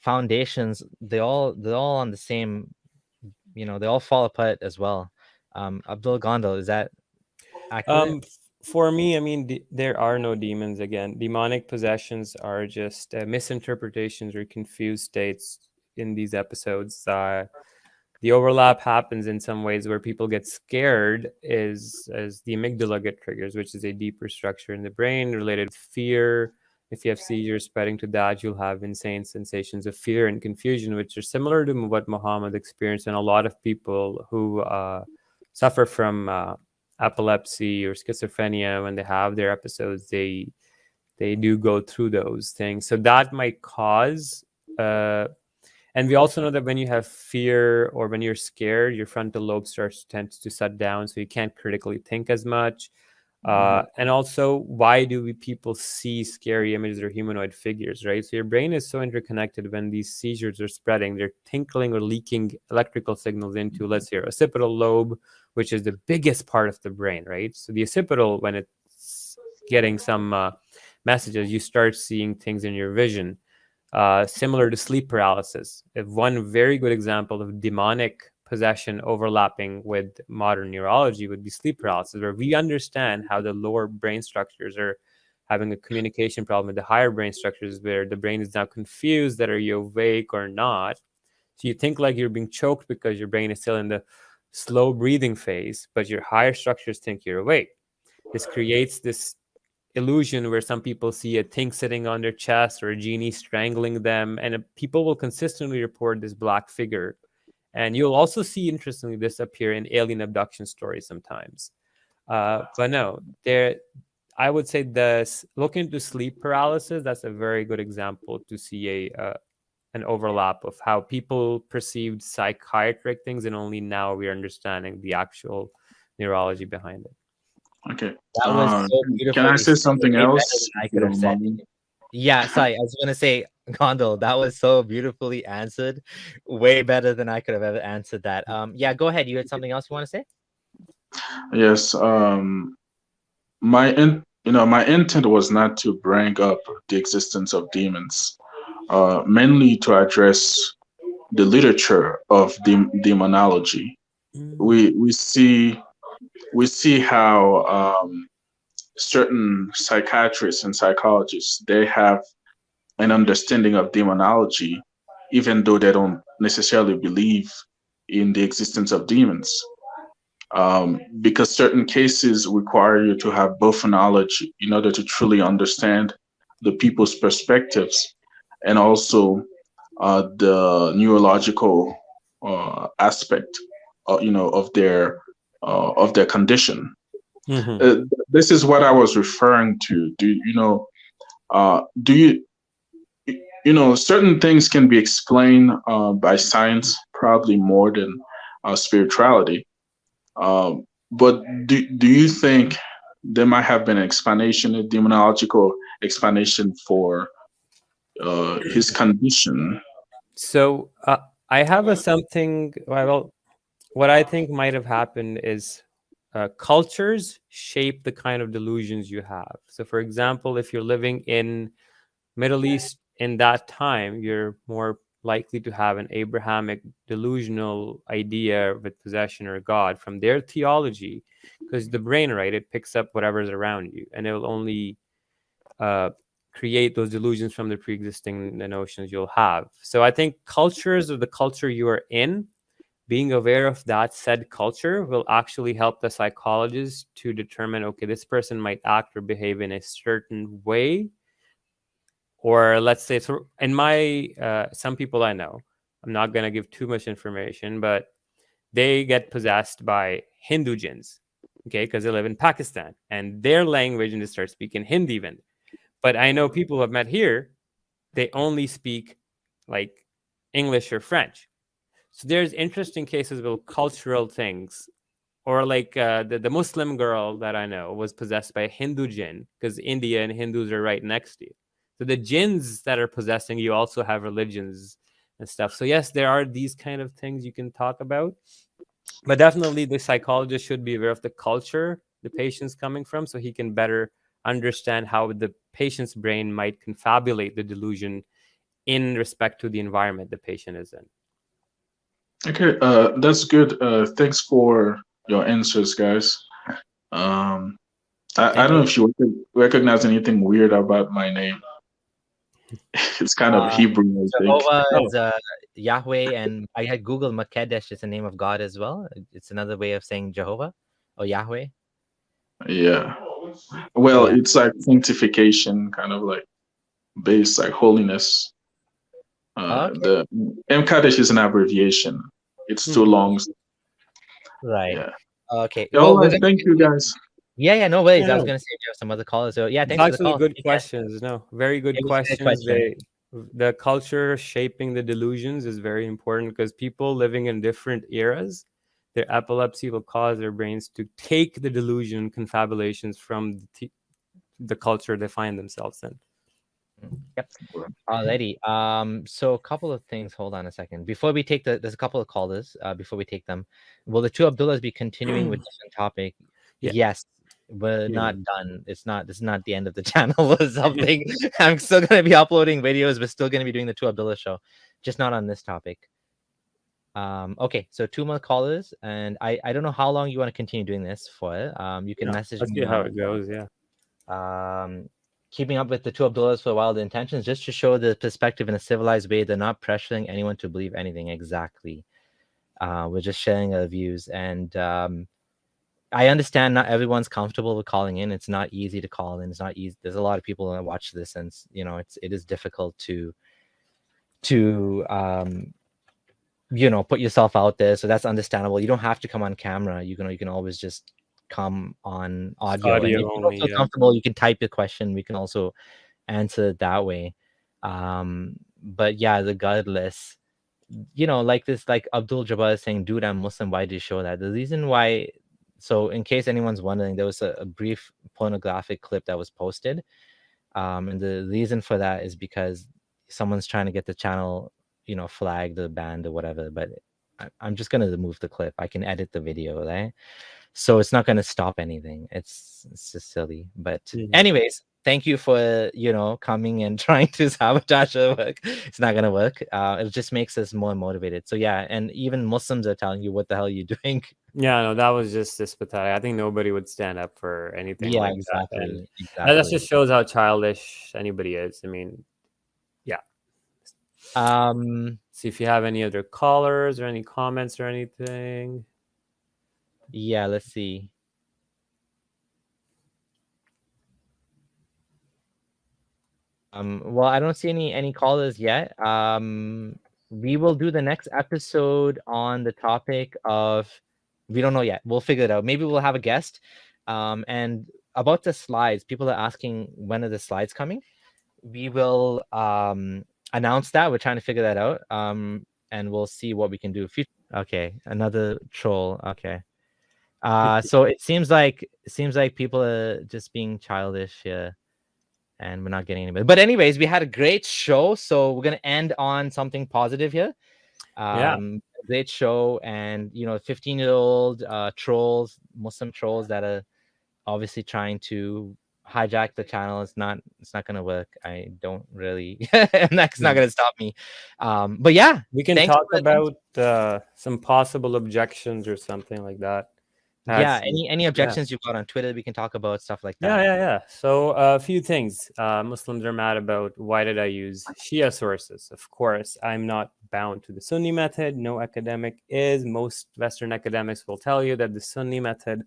S1: foundations, they're all on the same, they all fall apart as well. Abdul Gondal, is that accurate?
S2: For me, I mean, there are no demons. Again, demonic possessions are just misinterpretations or confused states in these episodes. The overlap happens in some ways where people get scared as the amygdala get triggers, which is a deeper structure in the brain related to fear. If you have seizures spreading to that, you'll have insane sensations of fear and confusion, which are similar to what Muhammad experienced. And a lot of people who suffer from epilepsy or schizophrenia, when they have their episodes, they do go through those things. So that might cause and we also know that when you have fear or when you're scared, your frontal lobe tends to shut down, so you can't critically think as much. And also, why do people see scary images or humanoid figures, right? So your brain is so interconnected. When these seizures are spreading, they're tinkling or leaking electrical signals into, let's say, your occipital lobe, which is the biggest part of the brain, right? So the occipital, when it's getting some messages, you start seeing things in your vision. Similar to sleep paralysis. One very good example of demonic possession overlapping with modern neurology would be sleep paralysis, where we understand how the lower brain structures are having a communication problem with the higher brain structures, where the brain is now confused that are you awake or not. So you think like you're being choked because your brain is still in the slow breathing phase, but your higher structures think you're awake. This creates this illusion where some people see a thing sitting on their chest or a genie strangling them, and people will consistently report this black figure. And you'll also see, interestingly, this appear in alien abduction stories sometimes. But no, I would say looking into sleep paralysis, that's a very good example to see an overlap of how people perceived psychiatric things, and only now we're understanding the actual neurology behind it.
S12: Okay.
S1: That was so beautiful.
S12: Can I say something else?
S1: I could have said. Yeah, sorry, I was going to say, Gondal, that was so beautifully answered. Way better than I could have ever answered that. Yeah, go ahead. You had something else you want to say?
S12: Yes. My intent was not to bring up the existence of demons, mainly to address the literature of demonology. We see how certain psychiatrists and psychologists, they have an understanding of demonology, even though they don't necessarily believe in the existence of demons. Because certain cases require you to have both knowledge in order to truly understand the people's perspectives, and also the neurological aspect, of their condition. This is what I was referring to. Certain things can be explained by science, probably more than spirituality. But do you think there might have been an explanation, a demonological explanation for his condition?
S2: So I have something. Well, what I think might have happened is cultures shape the kind of delusions you have. So, for example, if you're living in Middle East in that time, you're more likely to have an Abrahamic delusional idea with possession or God from their theology, because the brain, right, it picks up whatever's around you, and it will only create those delusions from the pre-existing notions you'll have. So I think cultures, or the culture you are in, being aware of that said culture will actually help the psychologist to determine, okay, this person might act or behave in a certain way. Or let's say, so in my some people I know, I'm not going to give too much information, but they get possessed by Hindu jinns, okay, because they live in Pakistan, and their language, and they start speaking Hindi even. But I know people I've met here, they only speak like English or French. So there's interesting cases with cultural things. Or like the Muslim girl that I know was possessed by a Hindu jinn, because India and Hindus are right next to you. So the jinns that are possessing you also have religions and stuff. So yes, there are these kind of things you can talk about. But definitely the psychologist should be aware of the culture the patient's coming from, so he can better understand how the patient's brain might confabulate the delusion in respect to the environment the patient is in.
S12: Okay, that's good. Thanks for your answers, guys. I
S1: Thank
S12: don't know
S1: you.
S12: if you recognize anything weird about my name. It's kind of Hebrew, I think.
S1: Jehovah
S2: Oh.
S1: is Yahweh, and I had Googled Makedesh is the name of God as well. It's another way of saying Jehovah or Yahweh.
S12: Yeah. Well,
S1: Yeah.
S12: it's like sanctification, kind of like based like holiness.
S1: Okay.
S12: The Mkadesh is an abbreviation. It's too long.
S1: Right.
S12: Yeah.
S1: Okay.
S12: Yeah, all
S1: Well, we're
S12: right.
S1: gonna.
S12: Thank you, guys.
S1: Yeah. No worries. I
S2: Yeah,
S1: was
S2: no.
S1: gonna say we have some other callers. So yeah,
S2: It's
S1: thanks for the
S2: actually
S1: call.
S2: good
S1: Take care.
S2: questions. No, very good
S1: It was a good
S2: questions.
S1: question.
S2: The culture shaping the delusions is very important because people living in different eras, their epilepsy will cause their brains to take the delusion confabulations from the culture they find themselves in.
S1: Yep. Alrighty. So a couple of things. Hold on a second. Before we take there's a couple of callers. Before we take them, will the two Abdullahs be continuing with different topic?
S2: Yeah.
S1: Yes. We're
S2: Yeah.
S1: not done. It's not. This is not the end of the channel or something. I'm still gonna be uploading videos. We're still gonna be doing the two Abdullah show, just not on this topic. Okay, so two more callers, and I don't know how long you want to continue doing this for. You can
S2: Yeah,
S1: message
S2: let's
S1: me
S2: see how
S1: on
S2: it goes. Yeah.
S1: keeping up with the two Abdullahs for wild intentions, just to show the perspective in a civilized way. They're not pressuring anyone to believe anything. Exactly. We're just sharing our views, and I understand not everyone's comfortable with calling in. It's not easy to call in. It's not easy. There's a lot of people that watch this, and it is difficult to put yourself out there. So that's understandable. You don't have to come on camera. You can always just come on audio, and
S2: Audio
S1: if you don't
S2: only,
S1: feel
S2: yeah.
S1: comfortable, you can type your question. We can also answer it that way. But yeah, regardless, like this, like Abdul Jabbar is saying, dude, I'm Muslim. Why do you show that? The reason why, so in case anyone's wondering, there was a brief pornographic clip that was posted. And the reason for that is because someone's trying to get the channel, flagged or banned or whatever. But I'm just gonna remove the clip. I can edit the video, right? So it's not gonna stop anything. It's just silly. But anyways, thank you for coming and trying to sabotage our work. It's not gonna work. It just makes us more motivated. So yeah, and even Muslims are telling you, what the hell are you doing?
S2: Yeah, no, that was just this pathetic. I think nobody would stand up for anything
S1: Yeah,
S2: like
S1: exactly.
S2: that. And
S1: Exactly.
S2: that just shows how childish anybody is. I mean, yeah. See if you have any other callers or any comments or anything.
S1: Yeah, let's see. Well, I don't see any callers yet. We will do the next episode on the topic of, we don't know yet. We'll figure it out. Maybe we'll have a guest. And about the slides, people are asking, when are the slides coming? We will announce that. We're trying to figure that out. And we'll see what we can do. Okay, another troll. Okay. So it seems like people are just being childish here, and we're not getting anybody. But anyways, we had a great show, so we're gonna end on something positive here.
S2: Yeah.
S1: Great show, and 15-year-old trolls, Muslim trolls that are obviously trying to hijack the channel. It's not gonna work. I don't really and that's not gonna stop me. But yeah,
S2: we can
S1: thanks
S2: talk
S1: for
S2: about some possible objections or something like that.
S1: Yeah, any objections you've got on Twitter, we can talk about stuff like that.
S2: Yeah. So a few things. Muslims are mad about, why did I use Shia sources? Of course, I'm not bound to the Sunni method. No academic is. Most Western academics will tell you that the Sunni method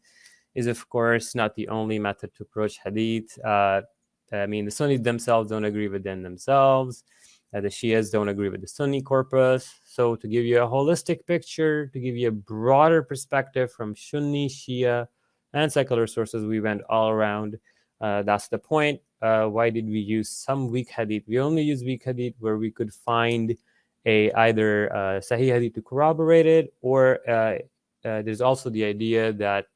S2: is, of course, not the only method to approach hadith. I mean, the Sunnis themselves don't agree within themselves. The Shias don't agree with the Sunni corpus. So to give you a holistic picture, to give you a broader perspective from Sunni, Shia, and secular sources, we went all around. That's the point. Why did we use some weak hadith? We only use weak hadith where we could find either Sahih hadith to corroborate it, or there's also the idea that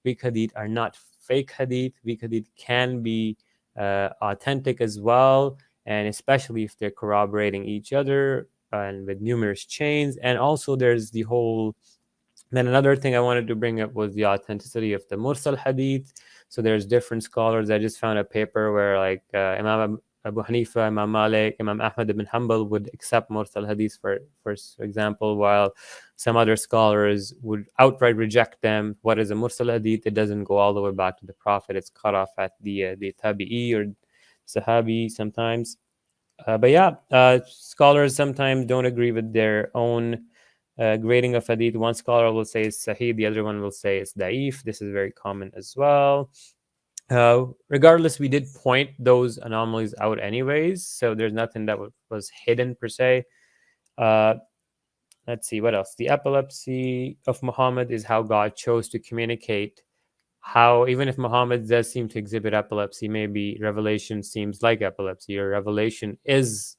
S2: weak hadith are not fake hadith. Weak hadith can be authentic as well, and especially if they're corroborating each other and with numerous chains. And also there's the whole, then another thing I wanted to bring up was the authenticity of the mursal hadith. So there's different scholars. I just found a paper where like Imam Abu Hanifa, Imam Malik, Imam Ahmad ibn Hanbal would accept mursal hadith, for example, while some other scholars would outright reject them. What is a mursal hadith? It doesn't go all the way back to the Prophet. It's cut off at the tabi'i or sahabi sometimes. But yeah, scholars sometimes don't agree with their own grading of hadith. One scholar will say it's sahih, the other one will say it's da'if. This is very common as well. Regardless, we did point those anomalies out anyways, so there's nothing that was hidden per se. Let's see, what else? The epilepsy of Muhammad is how God chose to communicate how, even if Muhammad does seem to exhibit epilepsy, maybe revelation seems like epilepsy, or revelation is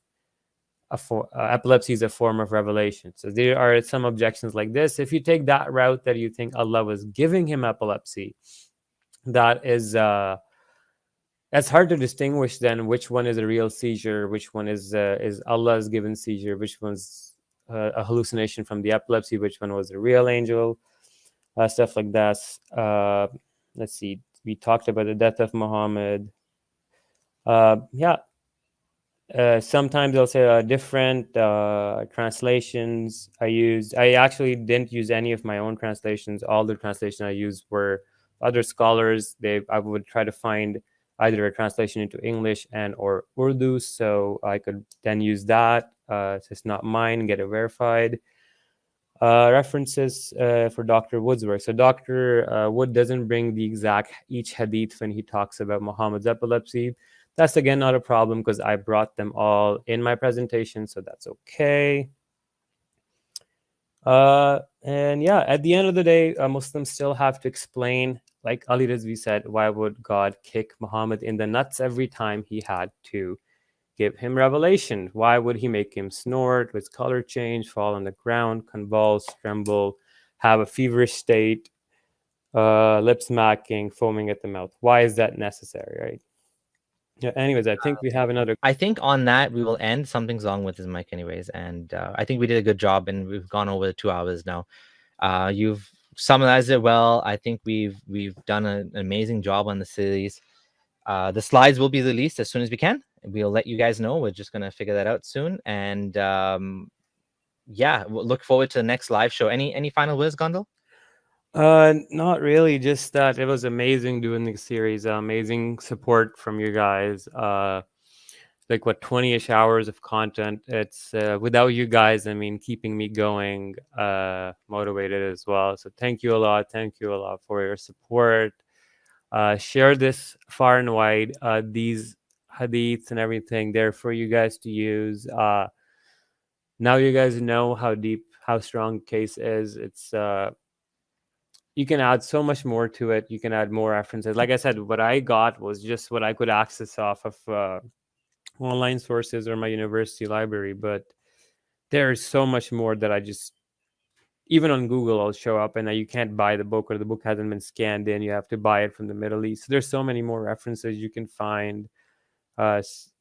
S2: epilepsy is a form of revelation. So there are some objections like this. If you take that route, that you think Allah was giving him epilepsy, that is that's hard to distinguish then which one is a real seizure, which one is Allah's given seizure, which one's a hallucination from the epilepsy, which one was a real angel, stuff like that. Let's see, we talked about the death of Muhammad. Sometimes they'll say different translations I actually didn't use any of my own translations. All the translations I used were other scholars. I would try to find either a translation into English and or Urdu, so I could then use that. So it's not mine, get it verified. References for Dr. Wood's work. So Dr. Wood doesn't bring the exact each hadith when he talks about Muhammad's epilepsy. That's again not a problem because I brought them all in my presentation, so that's okay. And yeah, at the end of the day, Muslims still have to explain, like Ali Rizvi said, why would God kick Muhammad in the nuts every time he had to give him revelation? Why would he make him snort, with color change, fall on the ground, convulse, tremble, have a feverish state, lip smacking, foaming at the mouth? Why is that necessary, right? Yeah, anyways, I think we have another.
S1: I think on that we will end. Something's wrong with his mic anyways, and I think we did a good job, and we've gone over 2 hours now. You've summarized it well. I think we've done an amazing job on the series. The slides will be released as soon as we can. We'll let you guys know. We're just gonna figure that out soon, and yeah, we'll look forward to the next live show. Any final words, Gondal?
S2: Not really, just that it was amazing doing the series. Amazing support from you guys. Like what, 20-ish hours of content. It's without you guys, I mean, keeping me going, motivated as well. So thank you a lot. Thank you a lot for your support. Share this far and wide. These hadiths and everything, they're for you guys to use. Now you guys know how deep, how strong the case is. It's you can add so much more to it. You can add more references. Like I said, what I got was just what I could access off of online sources or my university library. But there's so much more that I just, even on Google, I'll show up and you can't buy the book, or the book hasn't been scanned in. You have to buy it from the Middle East. There's so many more references you can find. Lots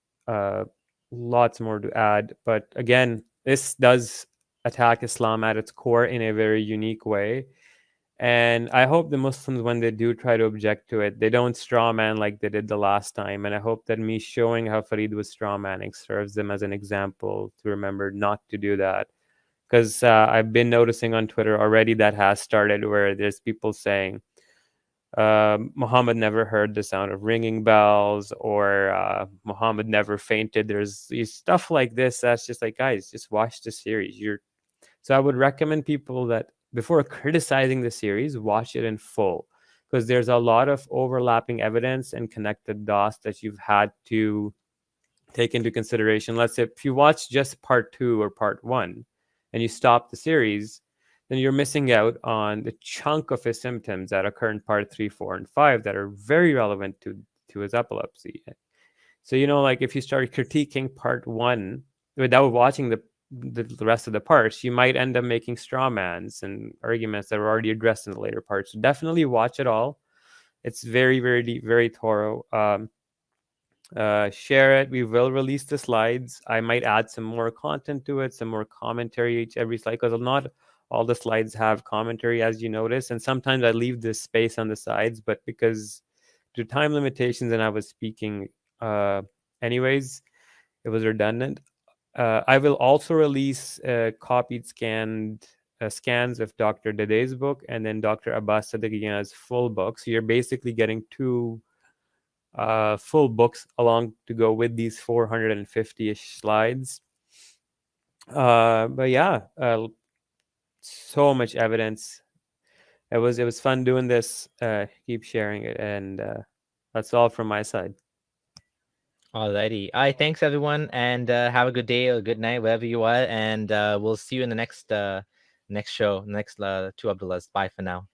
S2: more to add. But again, this does attack Islam at its core in a very unique way. And I hope the Muslims, when they do try to object to it, they don't straw man like they did the last time. And I hope that me showing how Farid was straw manning serves them as an example to remember not to do that. Because I've been noticing on Twitter already that has started, where there's people saying Muhammad never heard the sound of ringing bells, or Muhammad never fainted. There's stuff like this that's just like, guys, just watch the series. So I would recommend people that before criticizing the series, watch it in full, because there's a lot of overlapping evidence and connected dots that you've had to take into consideration. Let's say if you watch just part 2 or part 1 and you stop the series, then you're missing out on the chunk of his symptoms that occur in part 3, 4, and 5 that are very relevant to his epilepsy. So, like if you start critiquing part 1 without watching the rest of the parts, you might end up making straw mans and arguments that were already addressed in the later parts. So definitely watch it all. It's very, very deep, very thorough. Share it. We will release the slides. I might add some more content to it, some more commentary every slide, because not all the slides have commentary, as you notice. And sometimes I leave this space on the sides, but because due to time limitations and I was speaking anyways. It was redundant. I will also release copied scans of Dr. Dede's book and then Dr. Abbas Sadiqian's full book. So you're basically getting two full books along to go with these 450-ish slides. But yeah, so much evidence. It was fun doing this. Keep sharing it, and that's all from my side.
S1: Alrighty. All right. Thanks, everyone, and have a good day or good night, wherever you are. And we'll see you in the next show, next two Abdullahs. Bye for now.